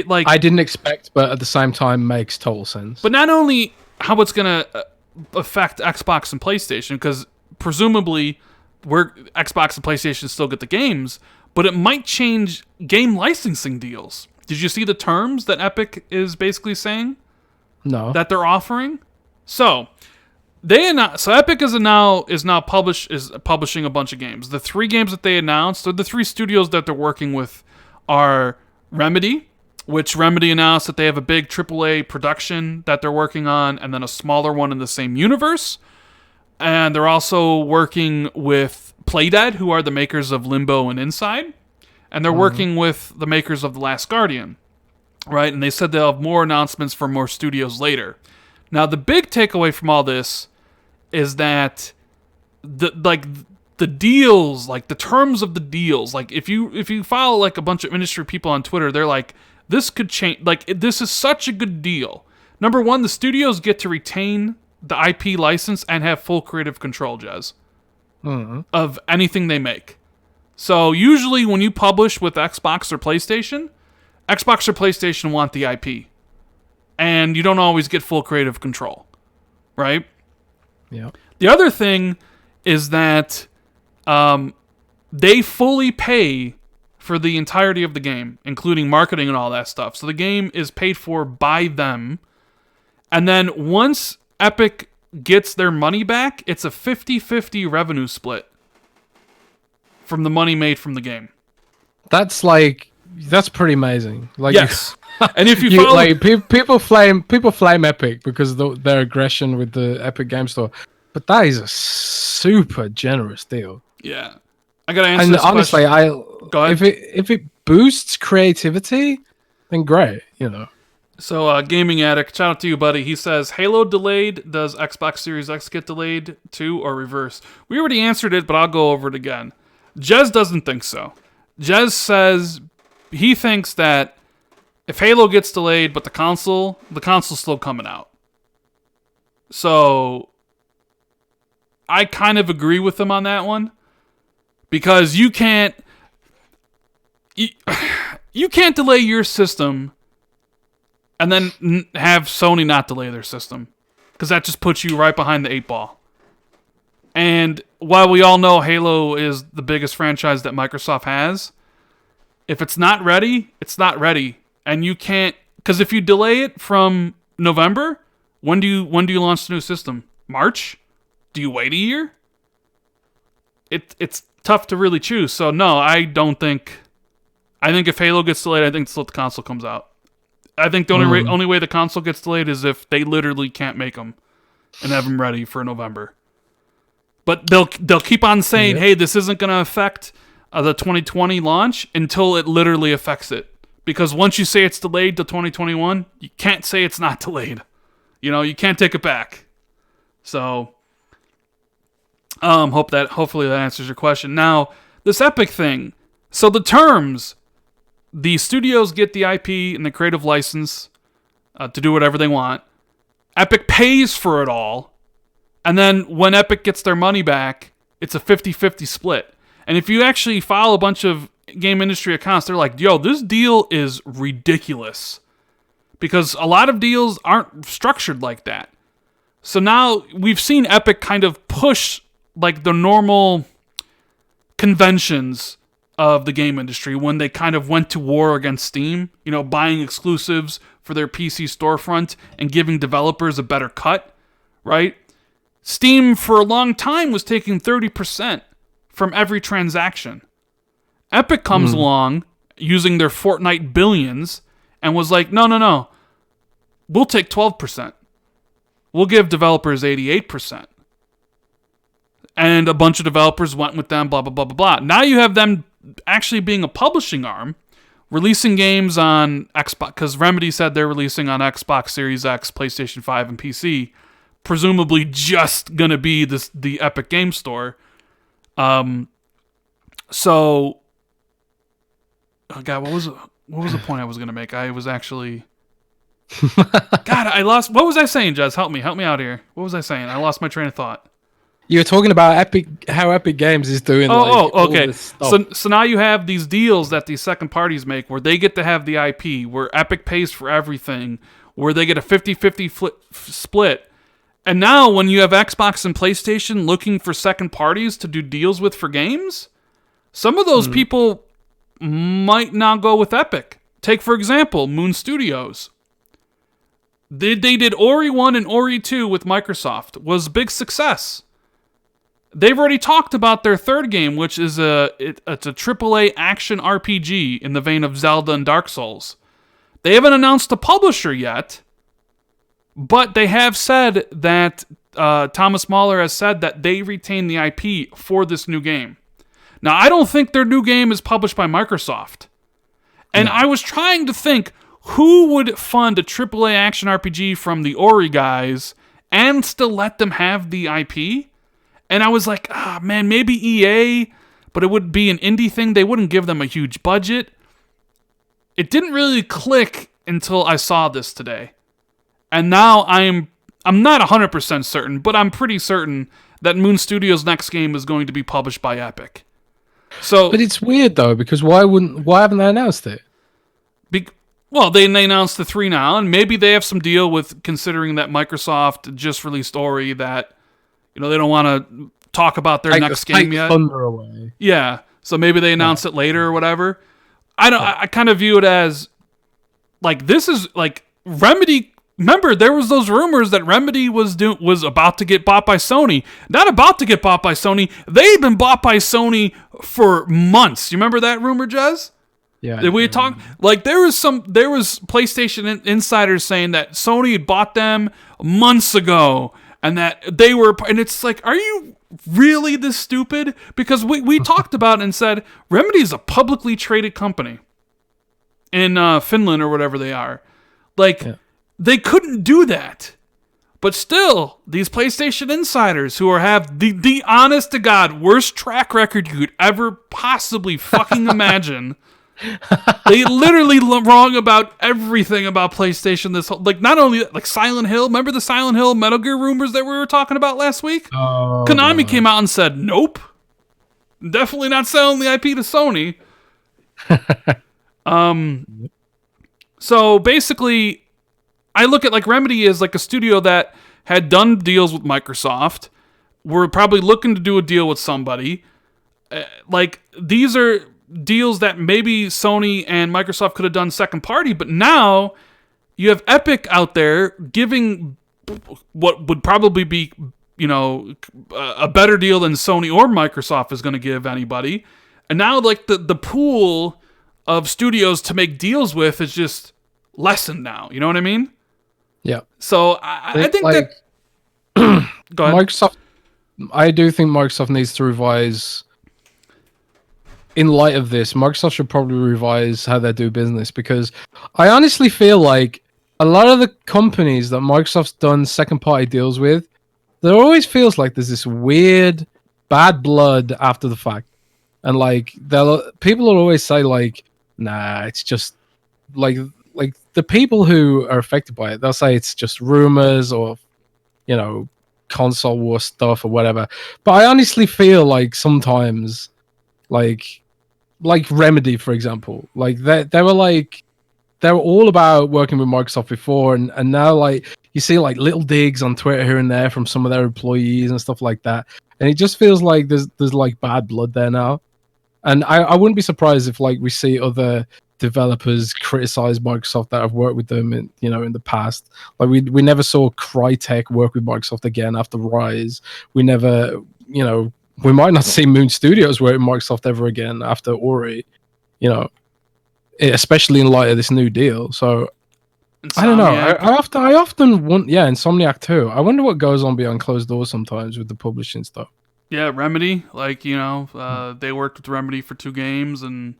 I didn't expect, but at the same time makes total sense. But not only how it's going to affect Xbox and PlayStation, because presumably Xbox and PlayStation still get the games, but it might change game licensing deals. Did you see the terms that Epic is basically saying? No. That they're offering? So Epic is now publishing a bunch of games. The 3 games that they announced, or the 3 studios that they're working with, are Remedy, which Remedy announced that they have a big AAA production that they're working on, and then a smaller one in the same universe. And they're also working with Playdead, who are the makers of Limbo and Inside. And they're working with the makers of The Last Guardian, right? And they said they'll have more announcements from more studios later. Now, the big takeaway from all this is that the deals, like the terms of the deals, like if you follow like a bunch of industry people on Twitter, they're like, this could change. Like, this is such a good deal. Number one, the studios get to retain the IP license and have full creative control, Jez, of anything they make. So usually when you publish with Xbox or PlayStation want the IP. And you don't always get full creative control, right? Yeah. The other thing is that they fully pay for the entirety of the game, including marketing and all that stuff. So the game is paid for by them. And then once Epic gets their money back, it's a 50-50 revenue split from the money made from the game. That's pretty amazing. Like, yes. And if you follow, like, people flame Epic because of their aggression with the Epic Game Store, but that is a super generous deal. Yeah, I gotta answer. And this honestly, Go ahead. if it boosts creativity, then great, So, Gaming Addict, shout out to you, buddy. He says, Halo delayed. Does Xbox Series X get delayed too, or reverse? We already answered it, but I'll go over it again. Jez doesn't think so. Jez says he thinks that if Halo gets delayed, but the console's still coming out. So, I kind of agree with him on that one. Because you can't delay your system and then have Sony not delay their system. Because that just puts you right behind the 8 ball. And while we all know Halo is the biggest franchise that Microsoft has, if it's not ready, it's not ready. And you can't... Because if you delay it from November, when do you launch the new system? March? Do you wait a year? It's tough to really choose. So no, I don't think... I think if Halo gets delayed, I think the console comes out. I think the only way the console gets delayed is if they literally can't make them and have them ready for November. But they'll keep on saying, hey, this isn't going to affect the 2020 launch until it literally affects it. Because once you say it's delayed to 2021, you can't say it's not delayed. You can't take it back. So, hopefully that answers your question. Now, this Epic thing. So the terms, the studios get the IP and the creative license to do whatever they want. Epic pays for it all. And then when Epic gets their money back, it's a 50-50 split. And if you actually follow a bunch of game industry accounts, they're like, yo, this deal is ridiculous. Because a lot of deals aren't structured like that. So now we've seen Epic kind of push like the normal conventions of the game industry when they kind of went to war against Steam, buying exclusives for their PC storefront and giving developers a better cut, right? Steam for a long time was taking 30% from every transaction. Epic comes along using their Fortnite billions and was like, no. We'll take 12%. We'll give developers 88%. And a bunch of developers went with them, blah, blah, blah, blah, blah. Now you have them actually being a publishing arm, releasing games on Xbox, because Remedy said they're releasing on Xbox Series X, PlayStation 5, and PC, presumably just going to be the Epic Game Store. So God, what was the point I was gonna make? I was actually. God, I lost. What was I saying, Jez? Help me out here. What was I saying? I lost my train of thought. You were talking about how Epic Games is doing. Okay. This stuff. So now you have these deals that these second parties make where they get to have the IP, where Epic pays for everything, where they get a 50-50 split. And now when you have Xbox and PlayStation looking for second parties to do deals with for games, some of those people might not go with Epic. Take, for example, Moon Studios. They did Ori 1 and Ori 2 with Microsoft. Was a big success. They've already talked about their third game, which is it's a AAA action RPG in the vein of Zelda and Dark Souls. They haven't announced a publisher yet, but they have said that Thomas Mahler has said that they retain the IP for this new game. Now, I don't think their new game is published by Microsoft. And I was trying to think who would fund a AAA action RPG from the Ori guys and still let them have the IP. And I was like, man, maybe EA, but it would be an indie thing. They wouldn't give them a huge budget. It didn't really click until I saw this today. And now I'm not 100% certain, but I'm pretty certain that Moon Studios' next game is going to be published by Epic. So, but it's weird though, because why haven't they announced it? Well, they announced the 3 now, and maybe they have some deal with considering that Microsoft just released Ori that, they don't want to talk about their next game yet. Thunder away. Yeah, so maybe they announce it later or whatever. I kind of view it as like this is like Remedy. Remember, there was those rumors that Remedy was about to get bought by Sony. Not about to get bought by Sony. They've been bought by Sony for months. You remember that rumor, Jez? Yeah. Did we talk? Like there was PlayStation insiders saying that Sony had bought them months ago, and that they were. And it's like, are you really this stupid? Because we talked about it and said Remedy is a publicly traded company in Finland or whatever they are. Like. Yeah. They couldn't do that. But still, these PlayStation insiders who have the honest to God worst track record you could ever possibly fucking imagine. They literally wrong about everything about PlayStation. This whole, like, not only like Silent Hill. Remember the Silent Hill Metal Gear rumors that we were talking about last week? Oh, Konami came out and said, nope. Definitely not selling the IP to Sony. So basically, I look at like Remedy as like a studio that had done deals with Microsoft. We're probably looking to do a deal with somebody. Like these are deals that maybe Sony and Microsoft could have done second party, but now you have Epic out there giving what would probably be, a better deal than Sony or Microsoft is going to give anybody. And now like the pool of studios to make deals with is just lessened now. You know what I mean? Yeah. So I think like, that. Go ahead. Microsoft. I do think Microsoft needs to revise. In light of this, Microsoft should probably revise how they do business, because I honestly feel like a lot of the companies that Microsoft's done second party deals with, there always feels like there's this weird bad blood after the fact, and like people will always say like, nah, it's just like the people who are affected by it, they'll say it's just rumors or, console war stuff or whatever. But I honestly feel like sometimes, like Remedy, for example, like they were all about working with Microsoft before, and now like you see like little digs on Twitter here and there from some of their employees and stuff like that, and it just feels like there's like bad blood there now. And I wouldn't be surprised if like we see other developers criticize Microsoft that have worked with them in the past. Like we never saw Crytek work with Microsoft again after Rise. We never, we might not see Moon Studios work with Microsoft ever again after Ori, especially in light of this new deal. So Insomniac. I don't know. I often want, Insomniac too. I wonder what goes on behind closed doors sometimes with the publishing stuff. Yeah, Remedy, like, they worked with Remedy for 2 games, and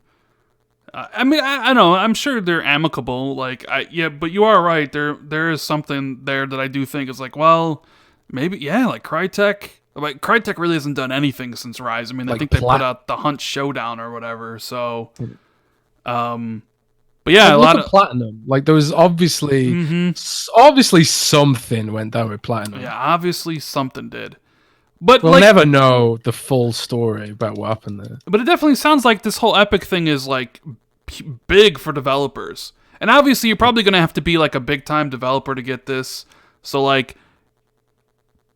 I mean, I know, I'm sure they're amicable, like, but you are right, there is something there that I do think is like, well, maybe, like, Crytek really hasn't done anything since Rise. I mean, like I think they put out the Hunt Showdown or whatever, so, But yeah, Like, a look lot at of Platinum. Like, there was obviously something went down with Platinum. yeah, obviously something did. But We'll like, never know the full story about what happened there. but it definitely sounds like this whole Epic thing is like big for developers. And obviously, you're probably going to have to be like a big time developer to get this. So like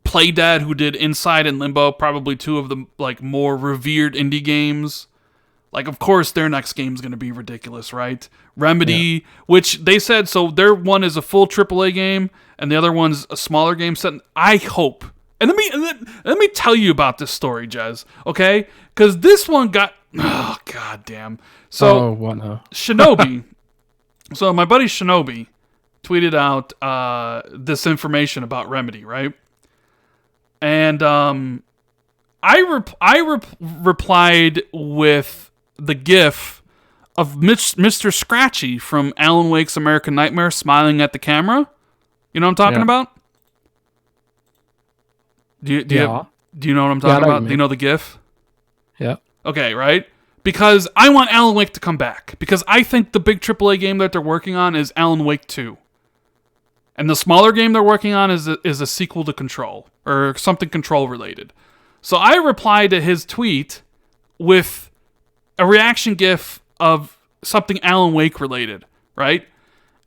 Playdead, who did Inside and Limbo, probably two of the like more revered indie games. Like, of course, their next game is going to be ridiculous, right? Remedy, which they said, so their one is a full AAA game, and the other one's a smaller game set. I hope. And let me tell you about this story, Jez, okay? Because this one got... Oh, god damn. So, what now? Shinobi. So, my buddy Shinobi tweeted out this information about Remedy, right? And I replied with the GIF of Mr. Scratchy from Alan Wake's American Nightmare smiling at the camera. You know what I'm talking about? Do you know what I'm talking about? Do you know the GIF? Yeah. Okay, right? Because I want Alan Wake to come back. Because I think the big AAA game that they're working on is Alan Wake 2. And the smaller game they're working on is a sequel to Control. Or something Control related. So I replied to his tweet with a reaction GIF of something Alan Wake related, right?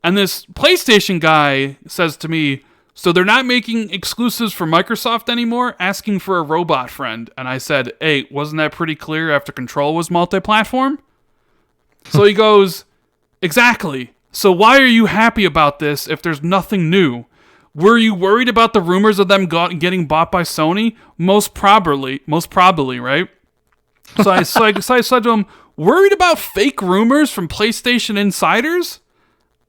And this PlayStation guy says to me, so they're not making exclusives for Microsoft anymore, asking for a robot friend. And I said, hey, wasn't that pretty clear after Control was multi-platform? So he goes, exactly. So why are you happy about this if there's nothing new? Were you worried about the rumors of them getting bought by Sony? Most probably, right? So I said to him, worried about fake rumors from PlayStation insiders?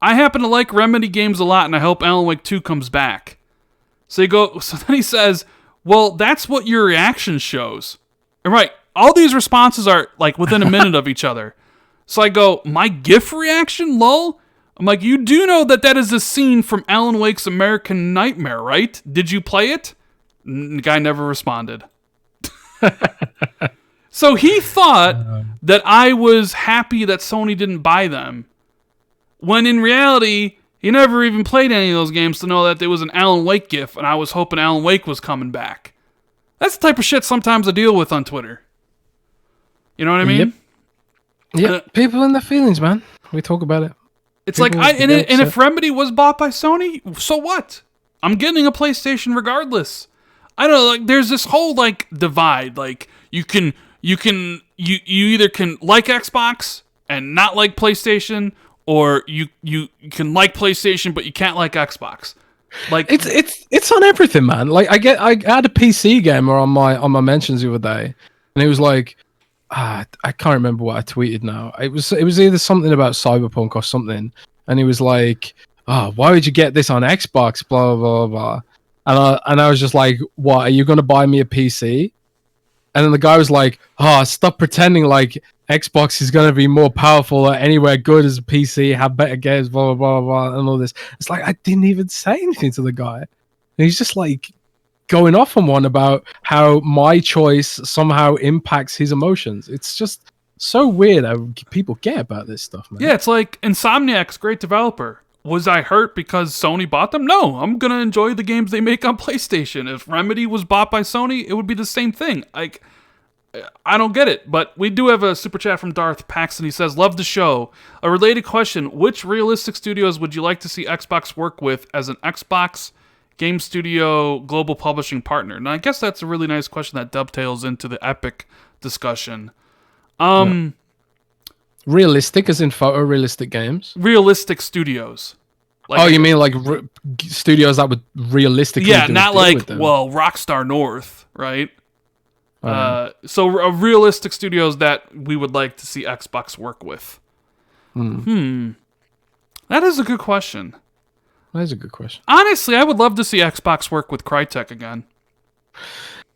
I happen to like Remedy games a lot, and I hope Alan Wake 2 comes back. So then he says, well, that's what your reaction shows. And right, all these responses are like within a minute of each other. So I go, my GIF reaction, lol? I'm like, you do know that is a scene from Alan Wake's American Nightmare, right? Did you play it? The guy never responded. So he thought that I was happy that Sony didn't buy them, when in reality, he never even played any of those games to know that there was an Alan Wake GIF, and I was hoping Alan Wake was coming back. That's the type of shit sometimes I deal with on Twitter. You know what I mean? Yep. People in their feelings, man. We talk about it. It's people like, and if Remedy was bought by Sony, so what? I'm getting a PlayStation regardless. I don't know, like, there's this whole, like, divide. Like, you either can like Xbox and not like PlayStation, or you can like PlayStation but you can't like Xbox. Like, it's on everything, man. Like, I had a PC gamer on my mentions the other day, and it was like, I can't remember what I tweeted now. It was either something about Cyberpunk or something, and he was like, oh, why would you get this on Xbox, blah blah blah. And I was just like, what, are you gonna buy me a PC? And then the guy was like, oh, stop pretending like Xbox is going to be more powerful or anywhere good as a PC, have better games, blah, blah, blah, blah, and all this. It's like, I didn't even say anything to the guy. And he's just like going off on one about how my choice somehow impacts his emotions. It's just so weird how people get about this stuff, man. Yeah, it's like Insomniac's great developer. Was I hurt because Sony bought them? No, I'm going to enjoy the games they make on PlayStation. If Remedy was bought by Sony, it would be the same thing. Like, I don't get it. But we do have a super chat from Darth Paxton. He says, love the show. A related question, which realistic studios would you like to see Xbox work with as an Xbox Game Studio global publishing partner? Now, I guess that's a really nice question that dovetails into the Epic discussion. Yeah. Realistic as in photorealistic games? Realistic studios. Like, oh, you mean like studios that would realistically do not like, well, Rockstar North, right? So realistic studios that we would like to see Xbox work with. That is a good question. That is a good question. Honestly, I would love to see Xbox work with Crytek again.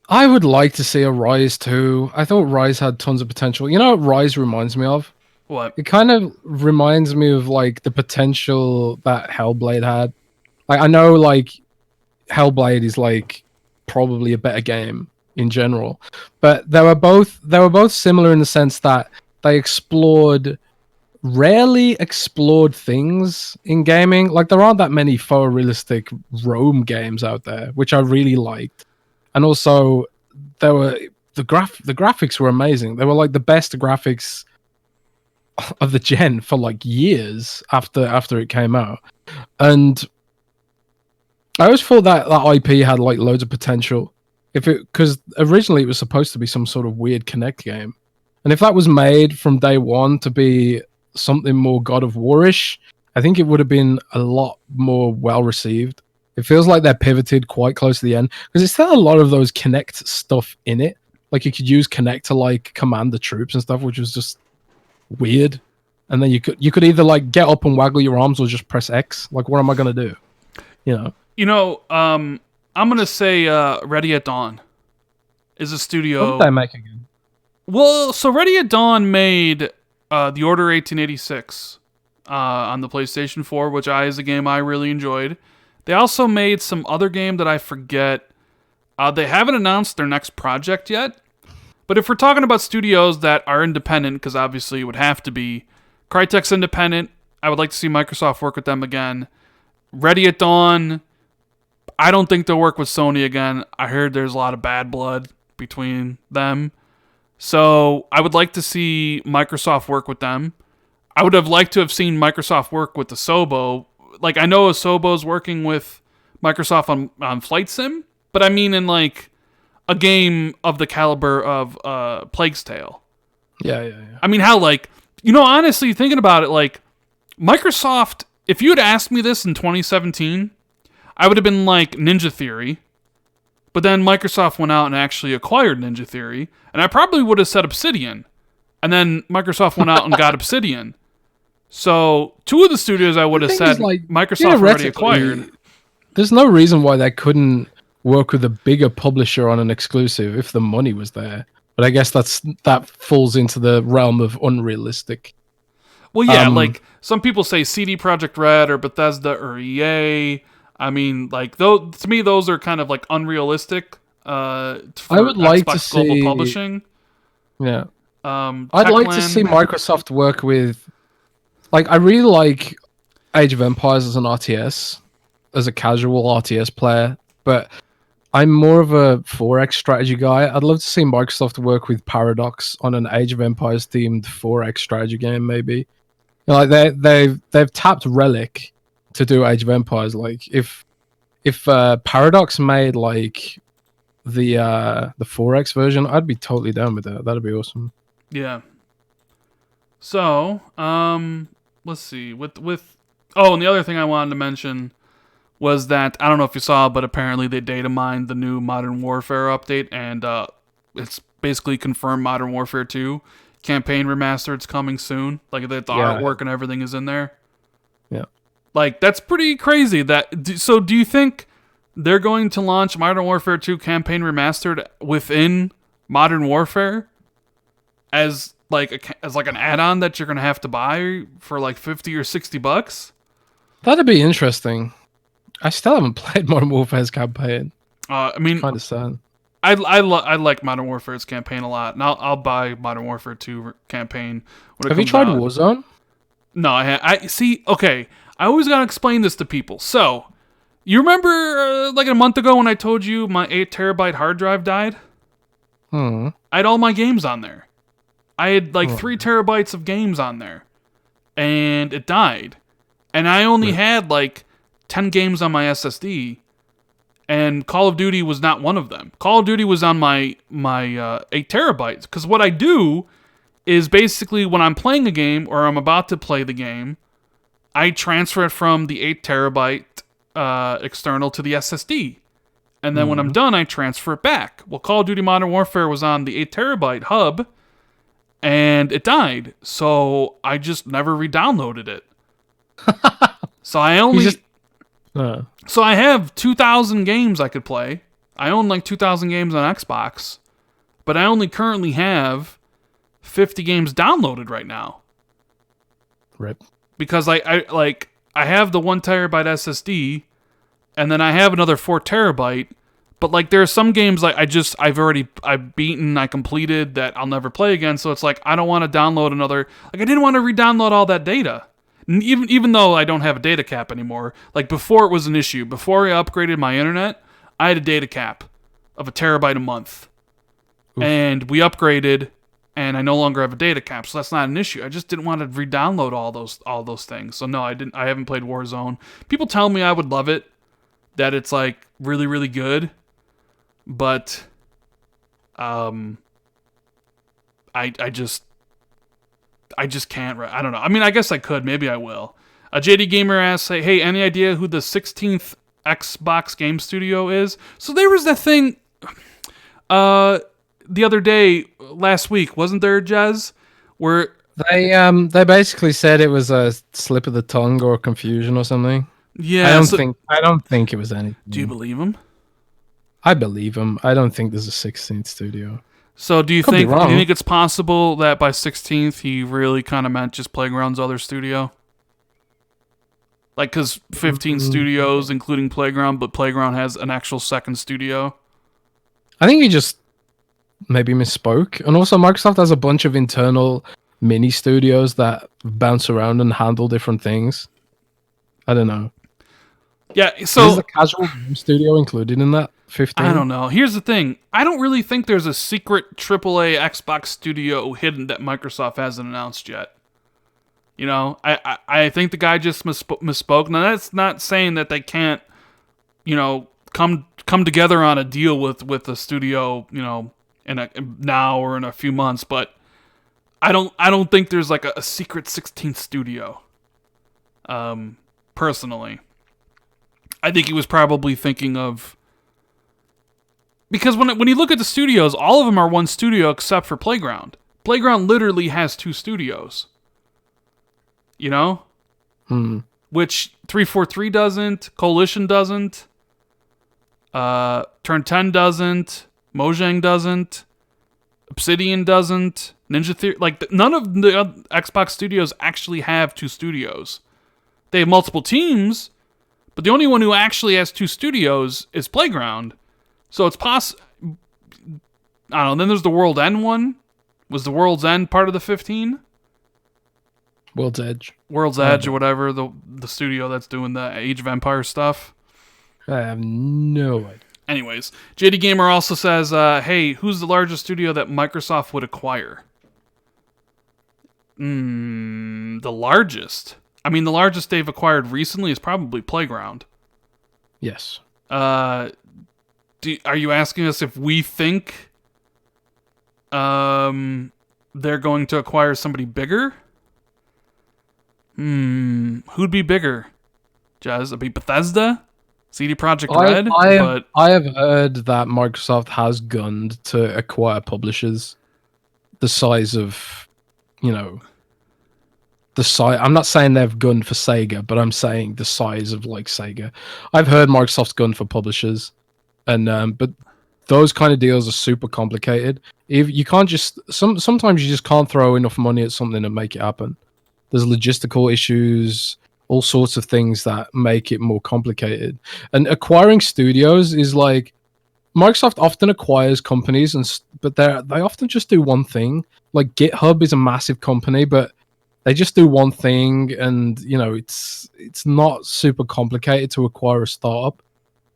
I would like to see a Rise too. I thought Rise had tons of potential. You know what Rise reminds me of? What? It kind of reminds me of like the potential that Hellblade had. Like, I know like Hellblade is like probably a better game in general, but they were both similar in the sense that they explored rarely explored things in gaming. Like there aren't that many photorealistic Rome games out there, which I really liked. And also there were the graphics were amazing. They were like the best graphics of the gen for like years after it came out. And I always thought that IP had like loads of potential. Because originally it was supposed to be some sort of weird Connect game. And if that was made from day one to be something more God of War-ish, I think it would have been a lot more well received. It feels like they're pivoted quite close to the end because there's still a lot of those Connect stuff in it. Like you could use Connect to like command the troops and stuff, which was just weird. And then you could either like get up and waggle your arms or just press X. Like, what am I gonna do? I'm gonna say Ready at Dawn is a studio. What did they make again? Well, so Ready at Dawn made The Order 1886 on the PlayStation 4, which is a game I really enjoyed. They also made some other game that I forget. They haven't announced their next project yet. But if we're talking about studios that are independent, because obviously it would have to be, Crytek's independent. I would like to see Microsoft work with them again. Ready at Dawn, I don't think they'll work with Sony again. I heard there's a lot of bad blood between them. So I would like to see Microsoft work with them. I would have liked to have seen Microsoft work with the Asobo. Like, I know Asobo's working with Microsoft on Flight Sim, but I mean in like a game of the caliber of Plague's Tale. Yeah. I mean, how like, honestly, thinking about it, like Microsoft, if you had asked me this in 2017, I would have been like Ninja Theory. But then Microsoft went out and actually acquired Ninja Theory, and I probably would have said Obsidian. And then Microsoft went out and got Obsidian. So two of the studios I would have said like, Microsoft already acquired. There's no reason why they couldn't work with a bigger publisher on an exclusive if the money was there. But I guess that falls into the realm of unrealistic. Well, yeah, like some people say CD Projekt Red or Bethesda or EA. I mean, like, to me, those are kind of like unrealistic. I would like to Global see Publishing. Yeah. I'd like to see Microsoft work with, like, I really like Age of Empires as an RTS, as a casual RTS player, but I'm more of a 4X strategy guy. I'd love to see Microsoft work with Paradox on an Age of Empires themed 4X strategy game, maybe. Like they've tapped Relic to do Age of Empires. Like if Paradox made like the 4X version, I'd be totally down with that. That'd be awesome. Yeah. So, let's see. And the other thing I wanted to mention was that, I don't know if you saw, but apparently they data mined the new Modern Warfare update, and it's basically confirmed Modern Warfare 2 campaign remastered's coming soon. Like, the artwork and everything is in there. Yeah. Like, that's pretty crazy. So do you think they're going to launch Modern Warfare 2 campaign remastered within Modern Warfare as an add-on that you're going to have to buy for like $50 or $60? That'd be interesting. I still haven't played Modern Warfare's campaign. I mean, kind of sad. I like Modern Warfare's campaign a lot, and I'll buy Modern Warfare 2 campaign. Have you tried Warzone? No, I see. Okay, I always gotta explain this to people. So, you remember like a month ago when I told you my 8 terabyte hard drive died? I had all my games on there. I had like 3 terabytes of games on there, and it died. And I only had like 10 games on my SSD, and Call of Duty was not one of them. Call of Duty was on my 8 terabytes. Because what I do is basically when I'm playing a game or I'm about to play the game, I transfer it from the 8 terabyte external to the SSD. And then when I'm done, I transfer it back. Well, Call of Duty Modern Warfare was on the 8 terabyte hub, and it died. So I just never re-downloaded it. So I only... So I have 2,000 games I could play. I own like 2,000 games on Xbox, but I only currently have 50 games downloaded right now. Right. Because I have the 1 terabyte SSD, and then I have another 4 terabyte, But like there are some games like I've beaten, I completed that I'll never play again. So it's like I don't want to download another. Like I didn't want to re-download all that data. Even though I don't have a data cap anymore. Like before it was an issue. Before I upgraded my internet, I had a data cap of 1 terabyte a month. Oof. And we upgraded, and I no longer have a data cap, so that's not an issue. I just didn't want to re-download all those things. So no, I haven't played Warzone. People tell me I would love it, that it's like really, really good. But I just can't. I don't know. I mean, I guess I could. Maybe I will. JD Gamer asks, hey, any idea who the 16th Xbox Game Studio is? So there was that thing the other day, last week, wasn't there, Jez? Where they basically said it was a slip of the tongue or confusion or something. Yeah, I don't think it was anything. Do you believe him? I believe him. I don't think there's a 16th studio. So do you think it's possible that by 16th he really kind of meant just Playground's other studio? Like, because 15 studios, including Playground, but Playground has an actual second studio. I think he just maybe misspoke. And also Microsoft has a bunch of internal mini studios that bounce around and handle different things. I don't know. Yeah, so... Is the casual game studio included in that 15? I don't know. Here's the thing. I don't really think there's a secret AAA Xbox studio hidden that Microsoft hasn't announced yet. You know, I think the guy just misspoke. Now, that's not saying that they can't, you know, come together on a deal with the studio, you know, now or in a few months. But I don't think there's like a secret 16th studio. Personally, I think he was probably thinking of, because when you look at the studios, all of them are one studio except for Playground. Playground literally has 2 studios. You know? Which 343 doesn't, Coalition doesn't, Turn 10 doesn't, Mojang doesn't, Obsidian doesn't, Ninja Theory, like none of the Xbox studios actually have 2 studios. They have multiple teams, but the only one who actually has 2 studios is Playground. So it's possible. I don't know. Then there's the World End one. Was the World's End part of the 15? World's Edge. World's Edge or whatever, the studio that's doing the Age of Empires stuff. I have no idea. Anyways, JD Gamer also says, hey, who's the largest studio that Microsoft would acquire? The largest? I mean, the largest they've acquired recently is probably Playground. Yes. Are you asking us if we think they're going to acquire somebody bigger? Who'd be bigger? Jazz? It'd be Bethesda? CD Projekt Red? I have heard that Microsoft has gunned to acquire publishers the size of, you know, the size. I'm not saying they've gunned for Sega, but I'm saying the size of like Sega. I've heard Microsoft's gunned for publishers, and but those kind of deals are super complicated. If you can't just sometimes you just can't throw enough money at something and make it happen. There's logistical issues, all sorts of things that make it more complicated. And acquiring studios is like, Microsoft often acquires companies, but they often just do one thing. Like GitHub is a massive company, but they just do one thing, and you know it's not super complicated to acquire a startup.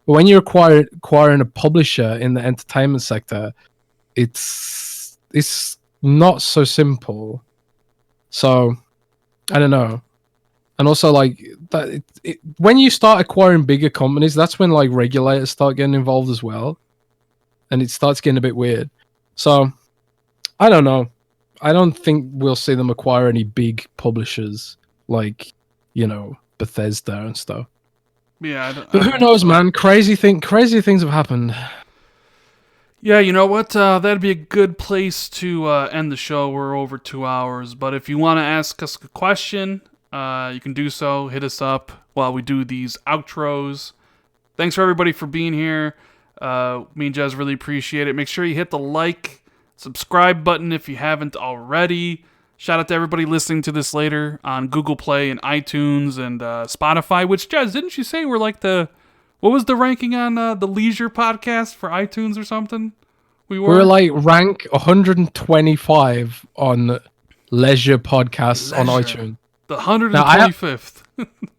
But when you're acquiring a publisher in the entertainment sector, it's not so simple. So I don't know. And also, like that, when you start acquiring bigger companies, that's when like regulators start getting involved as well, and it starts getting a bit weird. So I don't know. I don't think we'll see them acquire any big publishers like, you know, Bethesda and stuff. Yeah, but who knows, man? Crazy things have happened. Yeah, you know what? That'd be a good place to end the show. We're over 2 hours. But if you want to ask us a question, you can do so. Hit us up while we do these outros. Thanks for everybody for being here. Me and Jez really appreciate it. Make sure you hit the like, subscribe button if you haven't already. Shout out to everybody listening to this later on Google Play and iTunes and Spotify. Which, Jez, didn't you say we're like the What was the ranking on the Leisure podcast for iTunes or something? We were like rank 125 on leisure podcasts on iTunes. The 125th.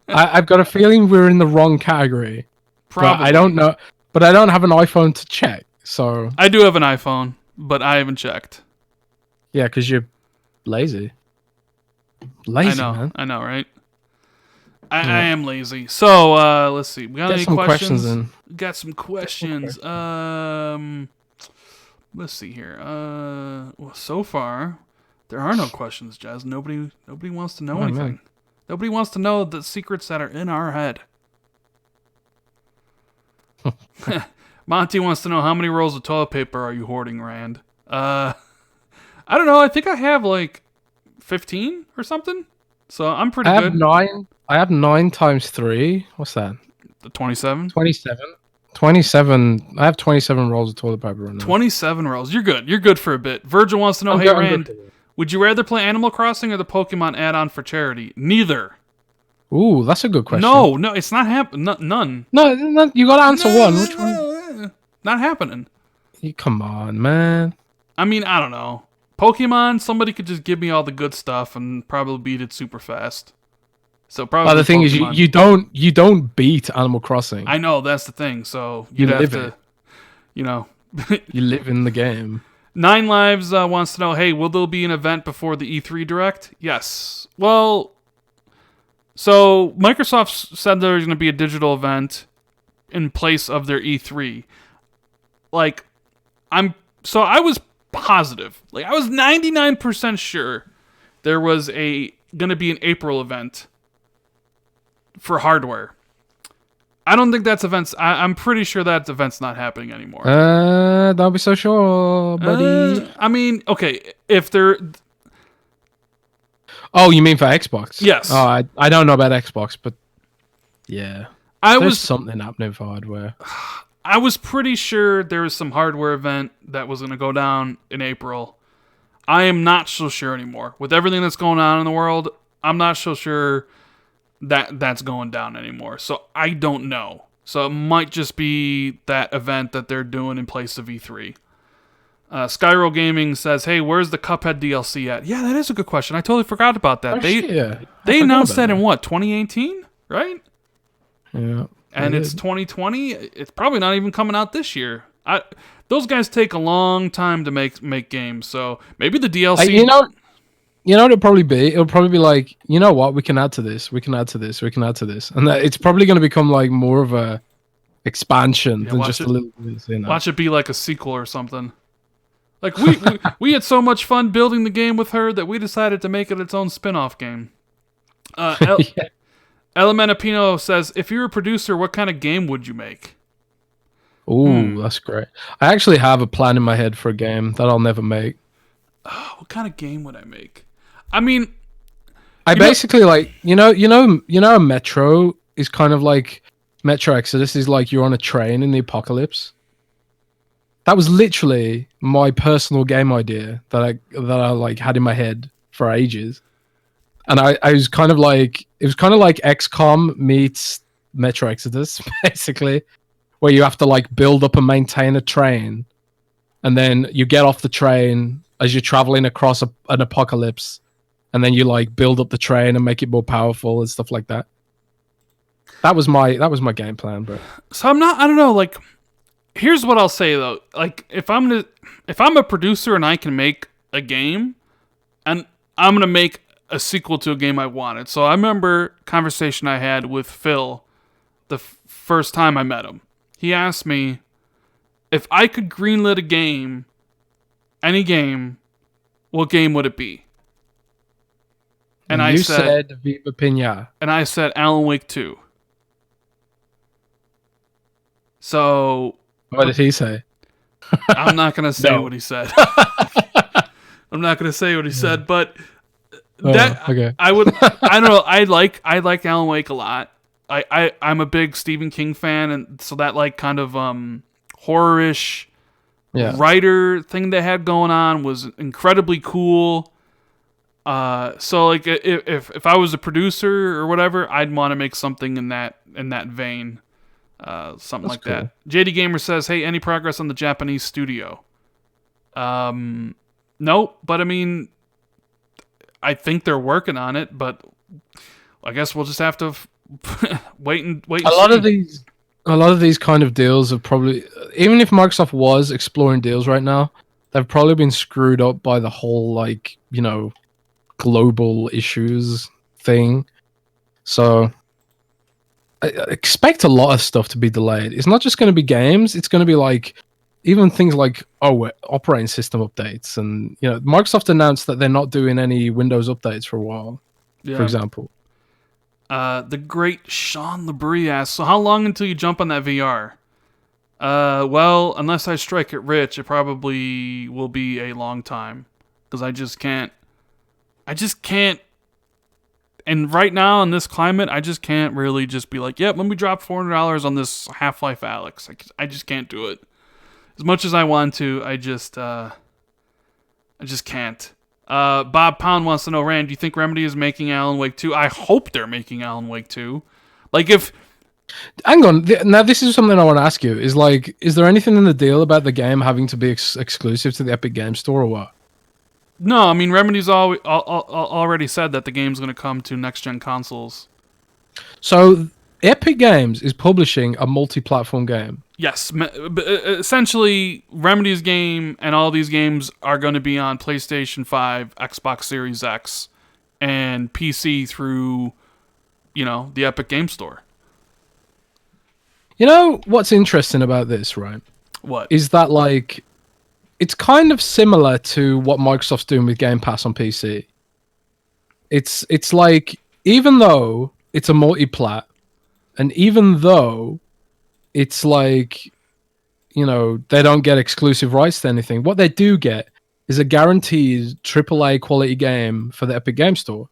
I've got a feeling we're in the wrong category. Probably. But I don't know. But I don't have an iPhone to check. So I do have an iPhone, but I haven't checked. Yeah, because you're lazy. Lazy, man. I know, right? I am lazy. So let's see. We got any some questions? in. Got some questions. Let's see here. Well, so far there are no questions, Jazz. Nobody wants to know anything. Man. Nobody wants to know the secrets that are in our head. Monty wants to know how many rolls of toilet paper are you hoarding, Rand? I don't know. I think I have like 15 or something. So I'm pretty good. I have 9 times 3. What's that? The 27? 27. I have 27 rolls of toilet paper right now. 27 rolls. You're good. You're good for a bit. Virgil wants to know, hey, Rand, would you rather play Animal Crossing or the Pokemon add-on for charity? Neither. Ooh, that's a good question. No, it's not happening. None. No, you gotta answer one. Which one? Not happening. Come on, man. I mean, I don't know. Pokemon, somebody could just give me all the good stuff and probably beat it super fast. So probably. The thing is, you don't beat Animal Crossing. I know, that's the thing. So you'd have to, you know. You live in the game. 9 Lives wants to know, hey, will there be an event before the E3 Direct? Yes. Well, so Microsoft said there's going to be a digital event in place of their E3. Like, I was positive. Like, I was 99% sure there was going to be an April event for hardware. I don't think that's events. I'm pretty sure that event's not happening anymore. Don't be so sure, buddy. I mean, okay, if they're... Oh, you mean for Xbox? Yes. Oh, I don't know about Xbox, but yeah. There's something happening for hardware. I was pretty sure there was some hardware event that was going to go down in April. I am not so sure anymore. With everything that's going on in the world, I'm not so sure that's going down anymore. So I don't know. So it might just be that event that they're doing in place of E3. Skyro Gaming says, hey, where's the Cuphead DLC at? Yeah, that is a good question. I totally forgot about that. They announced that in what, 2018? Right? Yeah. And it's 2020. It's probably not even coming out this year. Those guys take a long time to make games. So maybe the DLC... You know what it'll probably be? It'll probably be like, you know what? We can add to this. We can add to this. We can add to this. And it's probably going to become like more of a expansion than just a little bit. You know? Watch it be like a sequel or something. Like, we had so much fun building the game with her that we decided to make it its own spin-off game. Elementapino says, if you're a producer, what kind of game would you make? Ooh, that's great. I actually have a plan in my head for a game that I'll never make. Oh, what kind of game would I make? I mean, I basically like, a Metro is kind of like Metro Exodus is like you're on a train in the apocalypse. That was literally my personal game idea that I like had in my head for ages. And I was kind of like, it was kind of like XCOM meets Metro Exodus, basically, where you have to like build up and maintain a train. And then you get off the train as you're traveling across an apocalypse. And then you like build up the train and make it more powerful and stuff like that. That was my game plan, bro. So I don't know, like, here's what I'll say though. Like, if I'm a producer and I can make a game, and I'm gonna make a sequel to a game I wanted. So I remember a conversation I had with Phil the first time I met him. He asked me if I could greenlit a game, any game, what game would it be? And I said Viva Pinata. And I said Alan Wake 2. So what did he say? I'm not gonna say what he said. I'm not gonna say what he said, but okay. I don't know. I like Alan Wake a lot. I'm a big Stephen King fan, and so that like kind of horror-ish writer thing they had going on was incredibly cool. So like if I was a producer or whatever, I'd want to make something in that vein. Something That's like cool. that. JD Gamer says, "Hey, any progress on the Japanese studio?" Nope. But I mean, I think they're working on it. But I guess we'll just have to wait and A lot of see. these, a lot of these kind of deals have probably, even if Microsoft was exploring deals right now, they've probably been screwed up by the whole like global issues thing. So I expect a lot of stuff to be delayed. It's not just going to be games. It's going to be like even things like operating system updates, and Microsoft announced that they're not doing any Windows updates for a while, for Yeah. example. The great Sean Labrie asks, "So how long until you jump on that VR?" Well, unless I strike it rich, it probably will be a long time because I just can't. I just can't. And right now in this climate, I just can't really just be like, "Yep, let me drop $400 on this Half-Life Alyx." I just can't do it. As much as I want to, I just can't. Bob Pound wants to know, Rand, do you think Remedy is making Alan Wake 2? I hope they're making Alan Wake 2. Like, if... Hang on. Now, this is something I want to ask you. Is there anything in the deal about the game having to be exclusive to the Epic Game Store or what? No, I mean, Remedy's already said that the game's going to come to next-gen consoles. So, Epic Games is publishing a multi-platform game. Yes. Essentially, Remedy's game and all these games are going to be on PlayStation 5, Xbox Series X, and PC through, the Epic Game Store. You know what's interesting about this, right? What? Is that, like, it's kind of similar to what Microsoft's doing with Game Pass on PC. It's like, even though it's a multi-plat, and even though it's like, they don't get exclusive rights to anything, what they do get is a guaranteed AAA quality game for the Epic Game Store.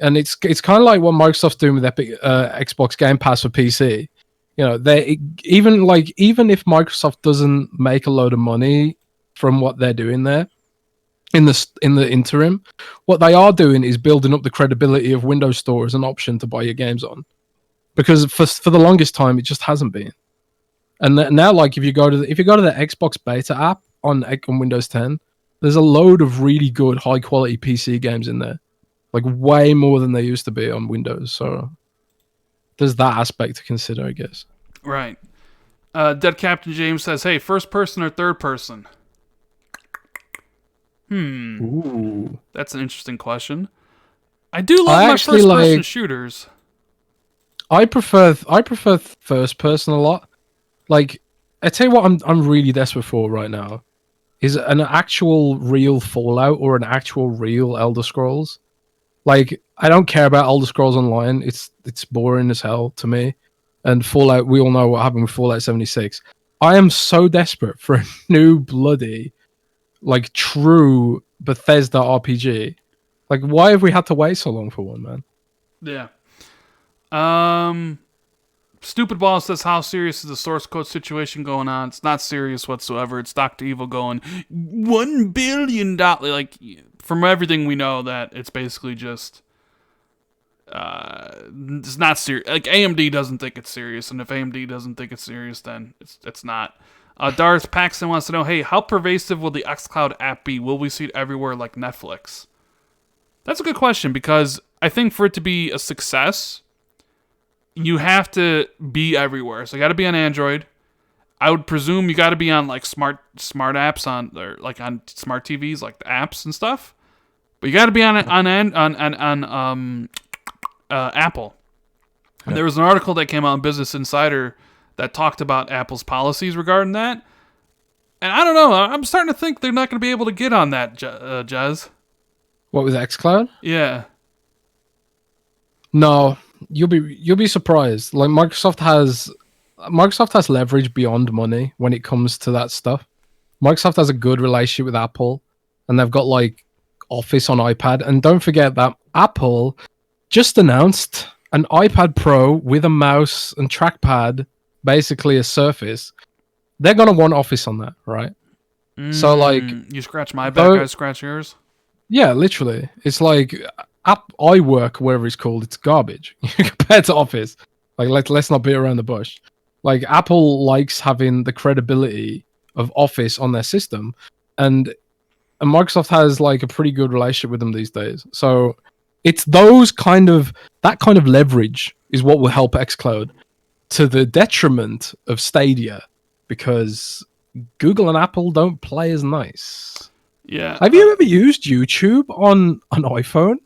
And it's kind of like what Microsoft's doing with Epic Xbox Game Pass for PC. They even if Microsoft doesn't make a load of money from what they're doing there in the interim, what they are doing is building up the credibility of Windows Store as an option to buy your games on. Because for the longest time it just hasn't been. And now, like, if you go to the Xbox Beta app on Windows 10, there's a load of really good high quality PC games in there, like way more than they used to be on Windows. So there's that aspect to consider, I guess. Right. Dead Captain James says, "Hey, first person or third person?" Ooh, That's an interesting question. I do love my first person shooters. I prefer first person a lot. Like, I tell you what, I'm really desperate for right now is an actual real Fallout or an actual real Elder Scrolls. Like, I don't care about Elder Scrolls Online. It's boring as hell to me. And Fallout, we all know what happened with Fallout 76. I am so desperate for a new bloody, like, true Bethesda RPG. Like, why have we had to wait so long for one, man? Yeah. Stupid Ball says, "How serious is the source code situation going on?" It's not serious whatsoever. It's Dr. Evil going $1 billion. Like, from everything we know, that it's basically just it's not serious. Like, AMD doesn't think it's serious, and if AMD doesn't think it's serious, then it's not. Darth Paxton wants to know, "Hey, how pervasive will the xCloud app be? Will we see it everywhere like Netflix?" That's a good question, because I think for it to be a success, you have to be everywhere. So you got to be on Android. I would presume you got to be on like smart apps on smart TVs, like the apps and stuff. But you got to be on Apple. And there was an article that came out in Business Insider that talked about Apple's policies regarding that. And I don't know. I'm starting to think they're not going to be able to get on that, Jez. What, with xCloud? Yeah. No, you'll be surprised. Like, Microsoft has leverage beyond money when it comes to that stuff. Microsoft has a good relationship with Apple, and they've got like Office on iPad. And don't forget that Apple just announced an iPad Pro with a mouse and trackpad, basically a Surface. They're gonna want Office on that, right? So, like, you scratch my back, I scratch yours. Yeah, literally. It's like iWork, whatever it's called, it's garbage compared to Office. Like, let's not beat around the bush. Like Apple likes having the credibility of Office on their system, and Microsoft has like a pretty good relationship with them these days. So it's that kind of leverage is what will help xCloud to the detriment of Stadia, because Google and Apple don't play as nice. Yeah. Have you ever used YouTube on an iPhone?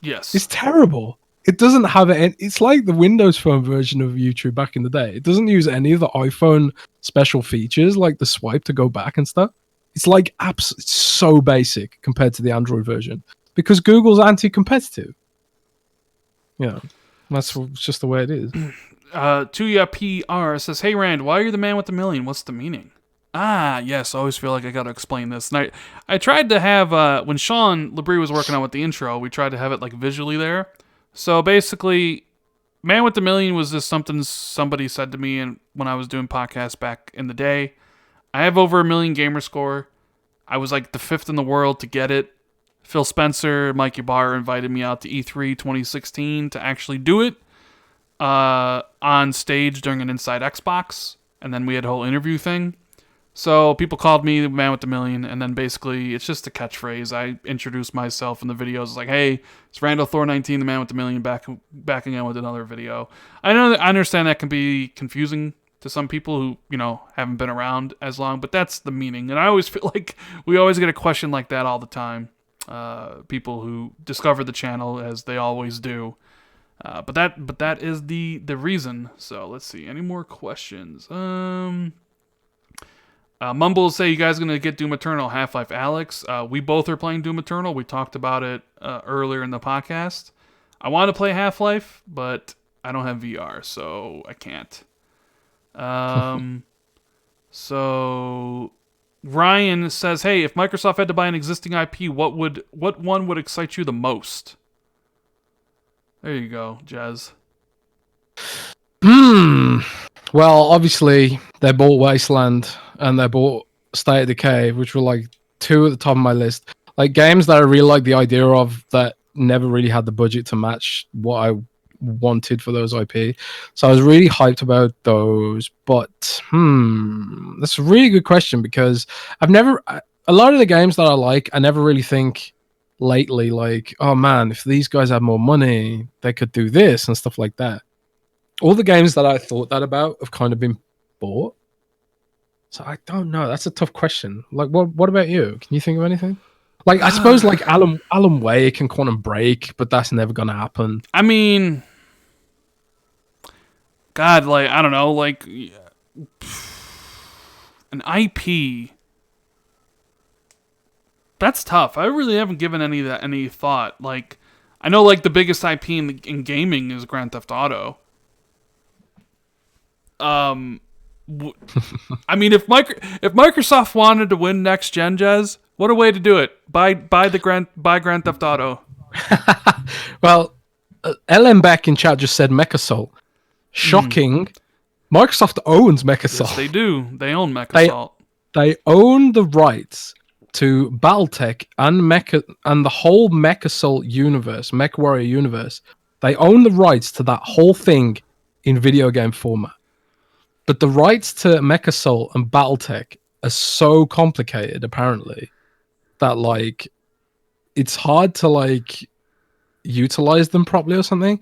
Yes. It's terrible. It doesn't have it. It's like the Windows Phone version of YouTube back in the day. It doesn't use any of the iPhone special features like the swipe to go back and stuff. It's like it's so basic compared to the Android version because Google's anti-competitive. Yeah, that's just the way it is. Tuya PR says, "Hey Rand, why are you the man with the million? What's the meaning?" Ah, yes, I always feel like I gotta explain this. And I tried to have, when Sean Labrie was working on with the intro, we tried to have it like visually there. So basically, man with the million was just something somebody said to me and when I was doing podcasts back in the day. I have over 1 million gamer score. I was like the 5th in the world to get it. Phil Spencer, Mike Ybarra invited me out to E3 2016 to actually do it on stage during an Inside Xbox. And then we had a whole interview thing. So people called me the man with the million, and then basically it's just a catchphrase. I introduced myself in the videos like, "Hey, it's Randall Thor 19, the man with the million, back again with another video." I understand that can be confusing to some people who haven't been around as long, but that's the meaning. And I always feel like we always get a question like that all the time. People who discover the channel as they always do. But that is the reason. So let's see. Any more questions? Mumbles say, "You guys gonna get Doom Eternal, Half-Life Alyx?" We both are playing Doom Eternal. We talked about it earlier in the podcast. I want to play Half-Life, but I don't have VR, so I can't. So Ryan says, "Hey, if Microsoft had to buy an existing IP, what one would excite you the most?" There you go, Jez. Well, obviously they bought Wasteland and they bought State of Decay, which were like 2 at the top of my list. Like games that I really like the idea of that never really had the budget to match what I wanted for those IP. So I was really hyped about those. But that's a really good question because a lot of the games that I like, I never really think lately like, oh man, if these guys had more money, they could do this and stuff like that. All the games that I thought that about have kind of been bought. So I don't know. That's a tough question. Like, what about you? Can you think of anything? Like, I suppose like Alan Wake and Quantum Break, but that's never gonna happen. I mean, God, like I don't know, like an IP. That's tough. I really haven't given any thought. Like, I know like the biggest IP in gaming is Grand Theft Auto. I mean, if Microsoft wanted to win next gen, Jez, what a way to do it! Buy Grand Theft Auto. Well, LM back in chat just said MechAssault. Shocking. Microsoft owns MechAssault. Yes, they do. They own MechAssault. They own the rights to BattleTech and the whole MechAssault universe, MechWarrior universe. They own the rights to that whole thing in video game format. But the rights to MechAssault and BattleTech are so complicated, apparently, that like it's hard to like utilize them properly or something.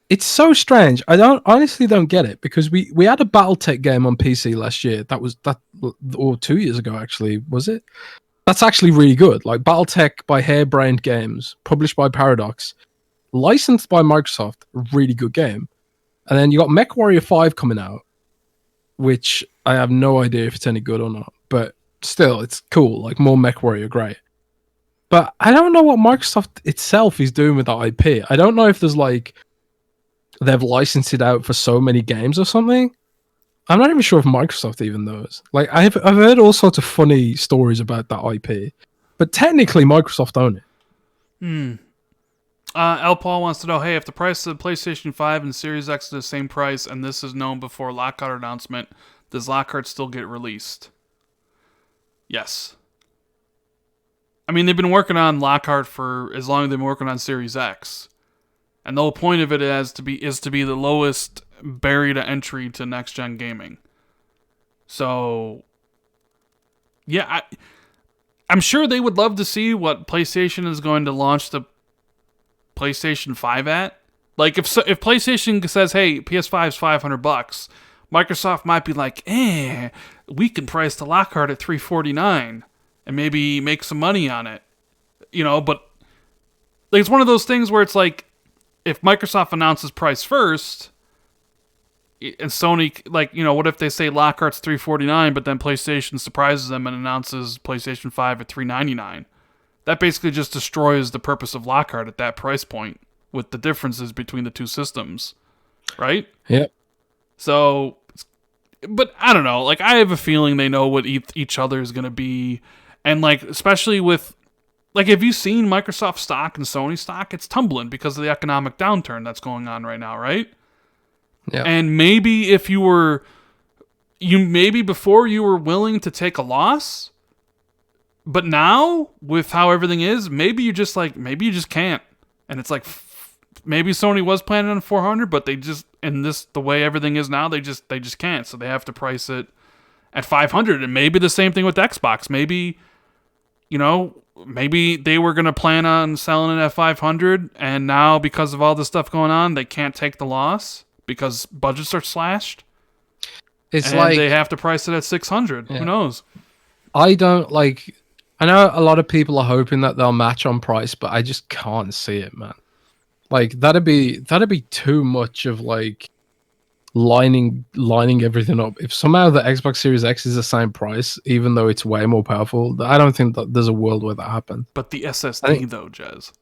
It's so strange. I honestly don't get it because we had a BattleTech game on PC last year. Or 2 years ago actually, was it? That's actually really good. Like BattleTech by Harebrained Games, published by Paradox, licensed by Microsoft, really good game. And then you got MechWarrior 5 coming out, which I have no idea if it's any good or not, but still, it's cool. Like, more MechWarrior, great. But I don't know what Microsoft itself is doing with that IP. I don't know if there's like, they've licensed it out for so many games or something. I'm not even sure if Microsoft even knows. Like, I've heard all sorts of funny stories about that IP, but technically Microsoft own it. L. Paul wants to know, hey, if the price of the PlayStation 5 and Series X is the same price and this is known before Lockhart announcement, does Lockhart still get released? Yes. I mean, they've been working on Lockhart for as long as they've been working on Series X. And the whole point of it is to be the lowest buried an entry to next gen gaming. So, yeah, I'm sure they would love to see what PlayStation is going to launch the PlayStation 5 at. Like, if PlayStation says, hey, PS5 is $500, Microsoft might be like, we can price the Lockhart at $349 and maybe make some money on it. But like, it's one of those things where it's like, if Microsoft announces price first, and Sony, like, what if they say Lockhart's $349, but then PlayStation surprises them and announces PlayStation 5 at $399? That basically just destroys the purpose of Lockhart at that price point with the differences between the two systems, right? Yep. So, but I don't know. Like, I have a feeling they know what each other is going to be. And, like, especially with, like, have you seen Microsoft stock and Sony stock? It's tumbling because of the economic downturn that's going on right now, right? Yeah. And maybe if maybe before you were willing to take a loss, but now with how everything is, maybe you just can't. And it's like, maybe Sony was planning on 400, but they just, the way everything is now, they just can't. So they have to price it at 500. And maybe the same thing with Xbox. Maybe, maybe they were going to plan on selling it at 500, and now because of all this stuff going on, they can't take the loss because budgets are slashed. It's and like they have to price it at 600. Yeah. Who knows? I know a lot of people are hoping that they'll match on price, but I just can't see it, man. Like, that'd be too much of like lining everything up. If somehow the Xbox Series X is the same price, even though it's way more powerful, I don't think that there's a world where that happens. But the SSD though, Jez.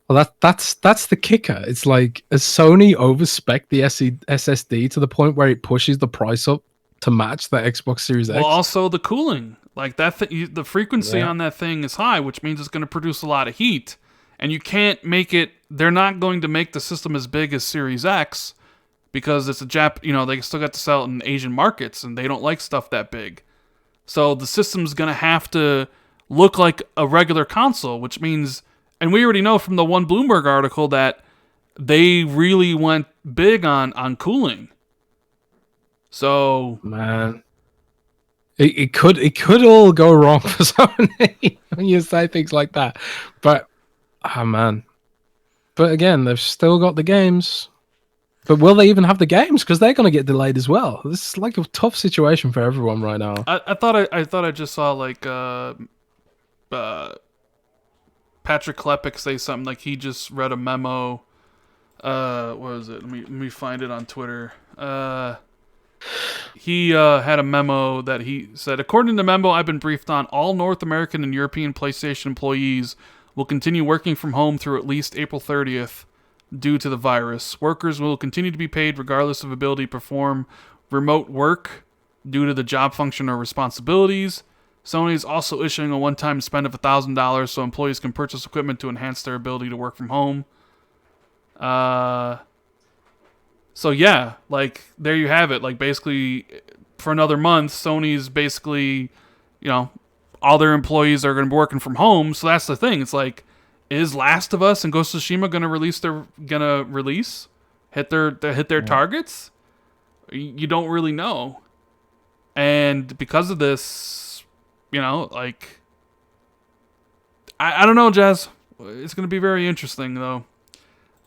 Well, that's the kicker. It's like, has Sony overspec the SSD to the point where it pushes the price up to match the Xbox Series X? Well, also the cooling, like that, the frequency on that thing is high, which means it's going to produce a lot of heat, and you can't make it. They're not going to make the system as big as Series X because it's they still got to sell it in Asian markets, and they don't like stuff that big. So the system's going to have to look like a regular console, which means. And we already know from the one Bloomberg article that they really went big on cooling. So, man, it could all go wrong for Sony when you say things like that. But man, but again, they've still got the games. But will they even have the games? Because they're going to get delayed as well. This is like a tough situation for everyone right now. I thought I just saw like Patrick Klepek say something like he just read a memo. What was it? Let me find it on Twitter. He had a memo that he said, according to the memo I've been briefed on, all North American and European PlayStation employees will continue working from home through at least April 30th due to the virus. Workers will continue to be paid regardless of ability to perform remote work due to the job function or responsibilities. Sony is also issuing a one-time spend of $1,000 so employees can purchase equipment to enhance their ability to work from home. So yeah, like, there you have it. Like, basically, for another month, Sony's basically, all their employees are going to be working from home. So that's the thing. It's like, is Last of Us and Ghost of Tsushima going to hit their targets? You don't really know. And because of this, like, I don't know, Jazz. It's going to be very interesting, though.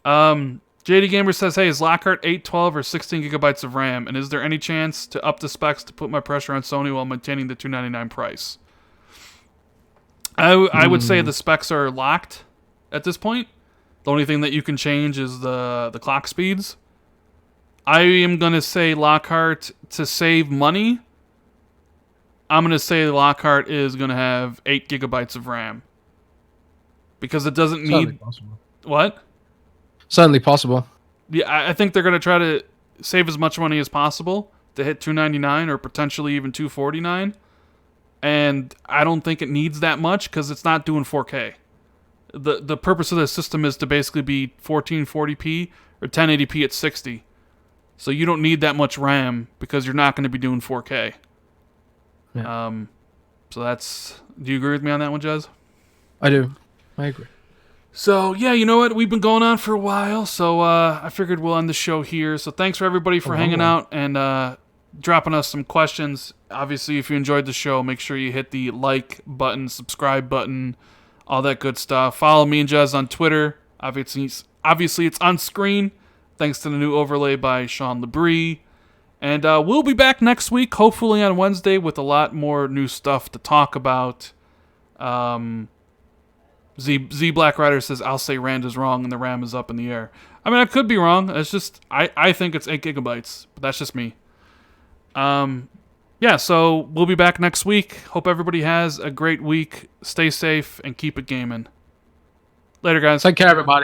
JD Gamer says, hey, is Lockhart 8, 12, or 16 gigabytes of RAM? And is there any chance to up the specs to put my pressure on Sony while maintaining the $299 price? I would say the specs are locked at this point. The only thing that you can change is the clock speeds. I am going to say Lockhart, to save money, I'm going to say Lockhart is going to have 8 gigabytes of RAM. Because it doesn't need... Possible. What? Certainly possible. Yeah, I think they're going to try to save as much money as possible to hit $299 or potentially even $249. And I don't think it needs that much because it's not doing 4K. The purpose of this system is to basically be 1440p or 1080p at 60. So you don't need that much RAM because you're not going to be doing 4K. Yeah. So that's... Do you agree with me on that one, Jez? I do. I agree. So, yeah, you know what? We've been going on for a while, so I figured we'll end the show here. So thanks for everybody for hanging out and dropping us some questions. Obviously, if you enjoyed the show, make sure you hit the like button, subscribe button, all that good stuff. Follow me and Jez on Twitter. Obviously, it's on screen, thanks to the new overlay by Sean Labrie. And we'll be back next week, hopefully on Wednesday, with a lot more new stuff to talk about. Z Black Rider says, I'll say Rand is wrong and the RAM is up in the air. I mean, I could be wrong. It's just, I think it's 8 gigabytes, but that's just me. Yeah, so we'll be back next week. Hope everybody has a great week. Stay safe and keep it gaming. Later, guys. Take care, everybody.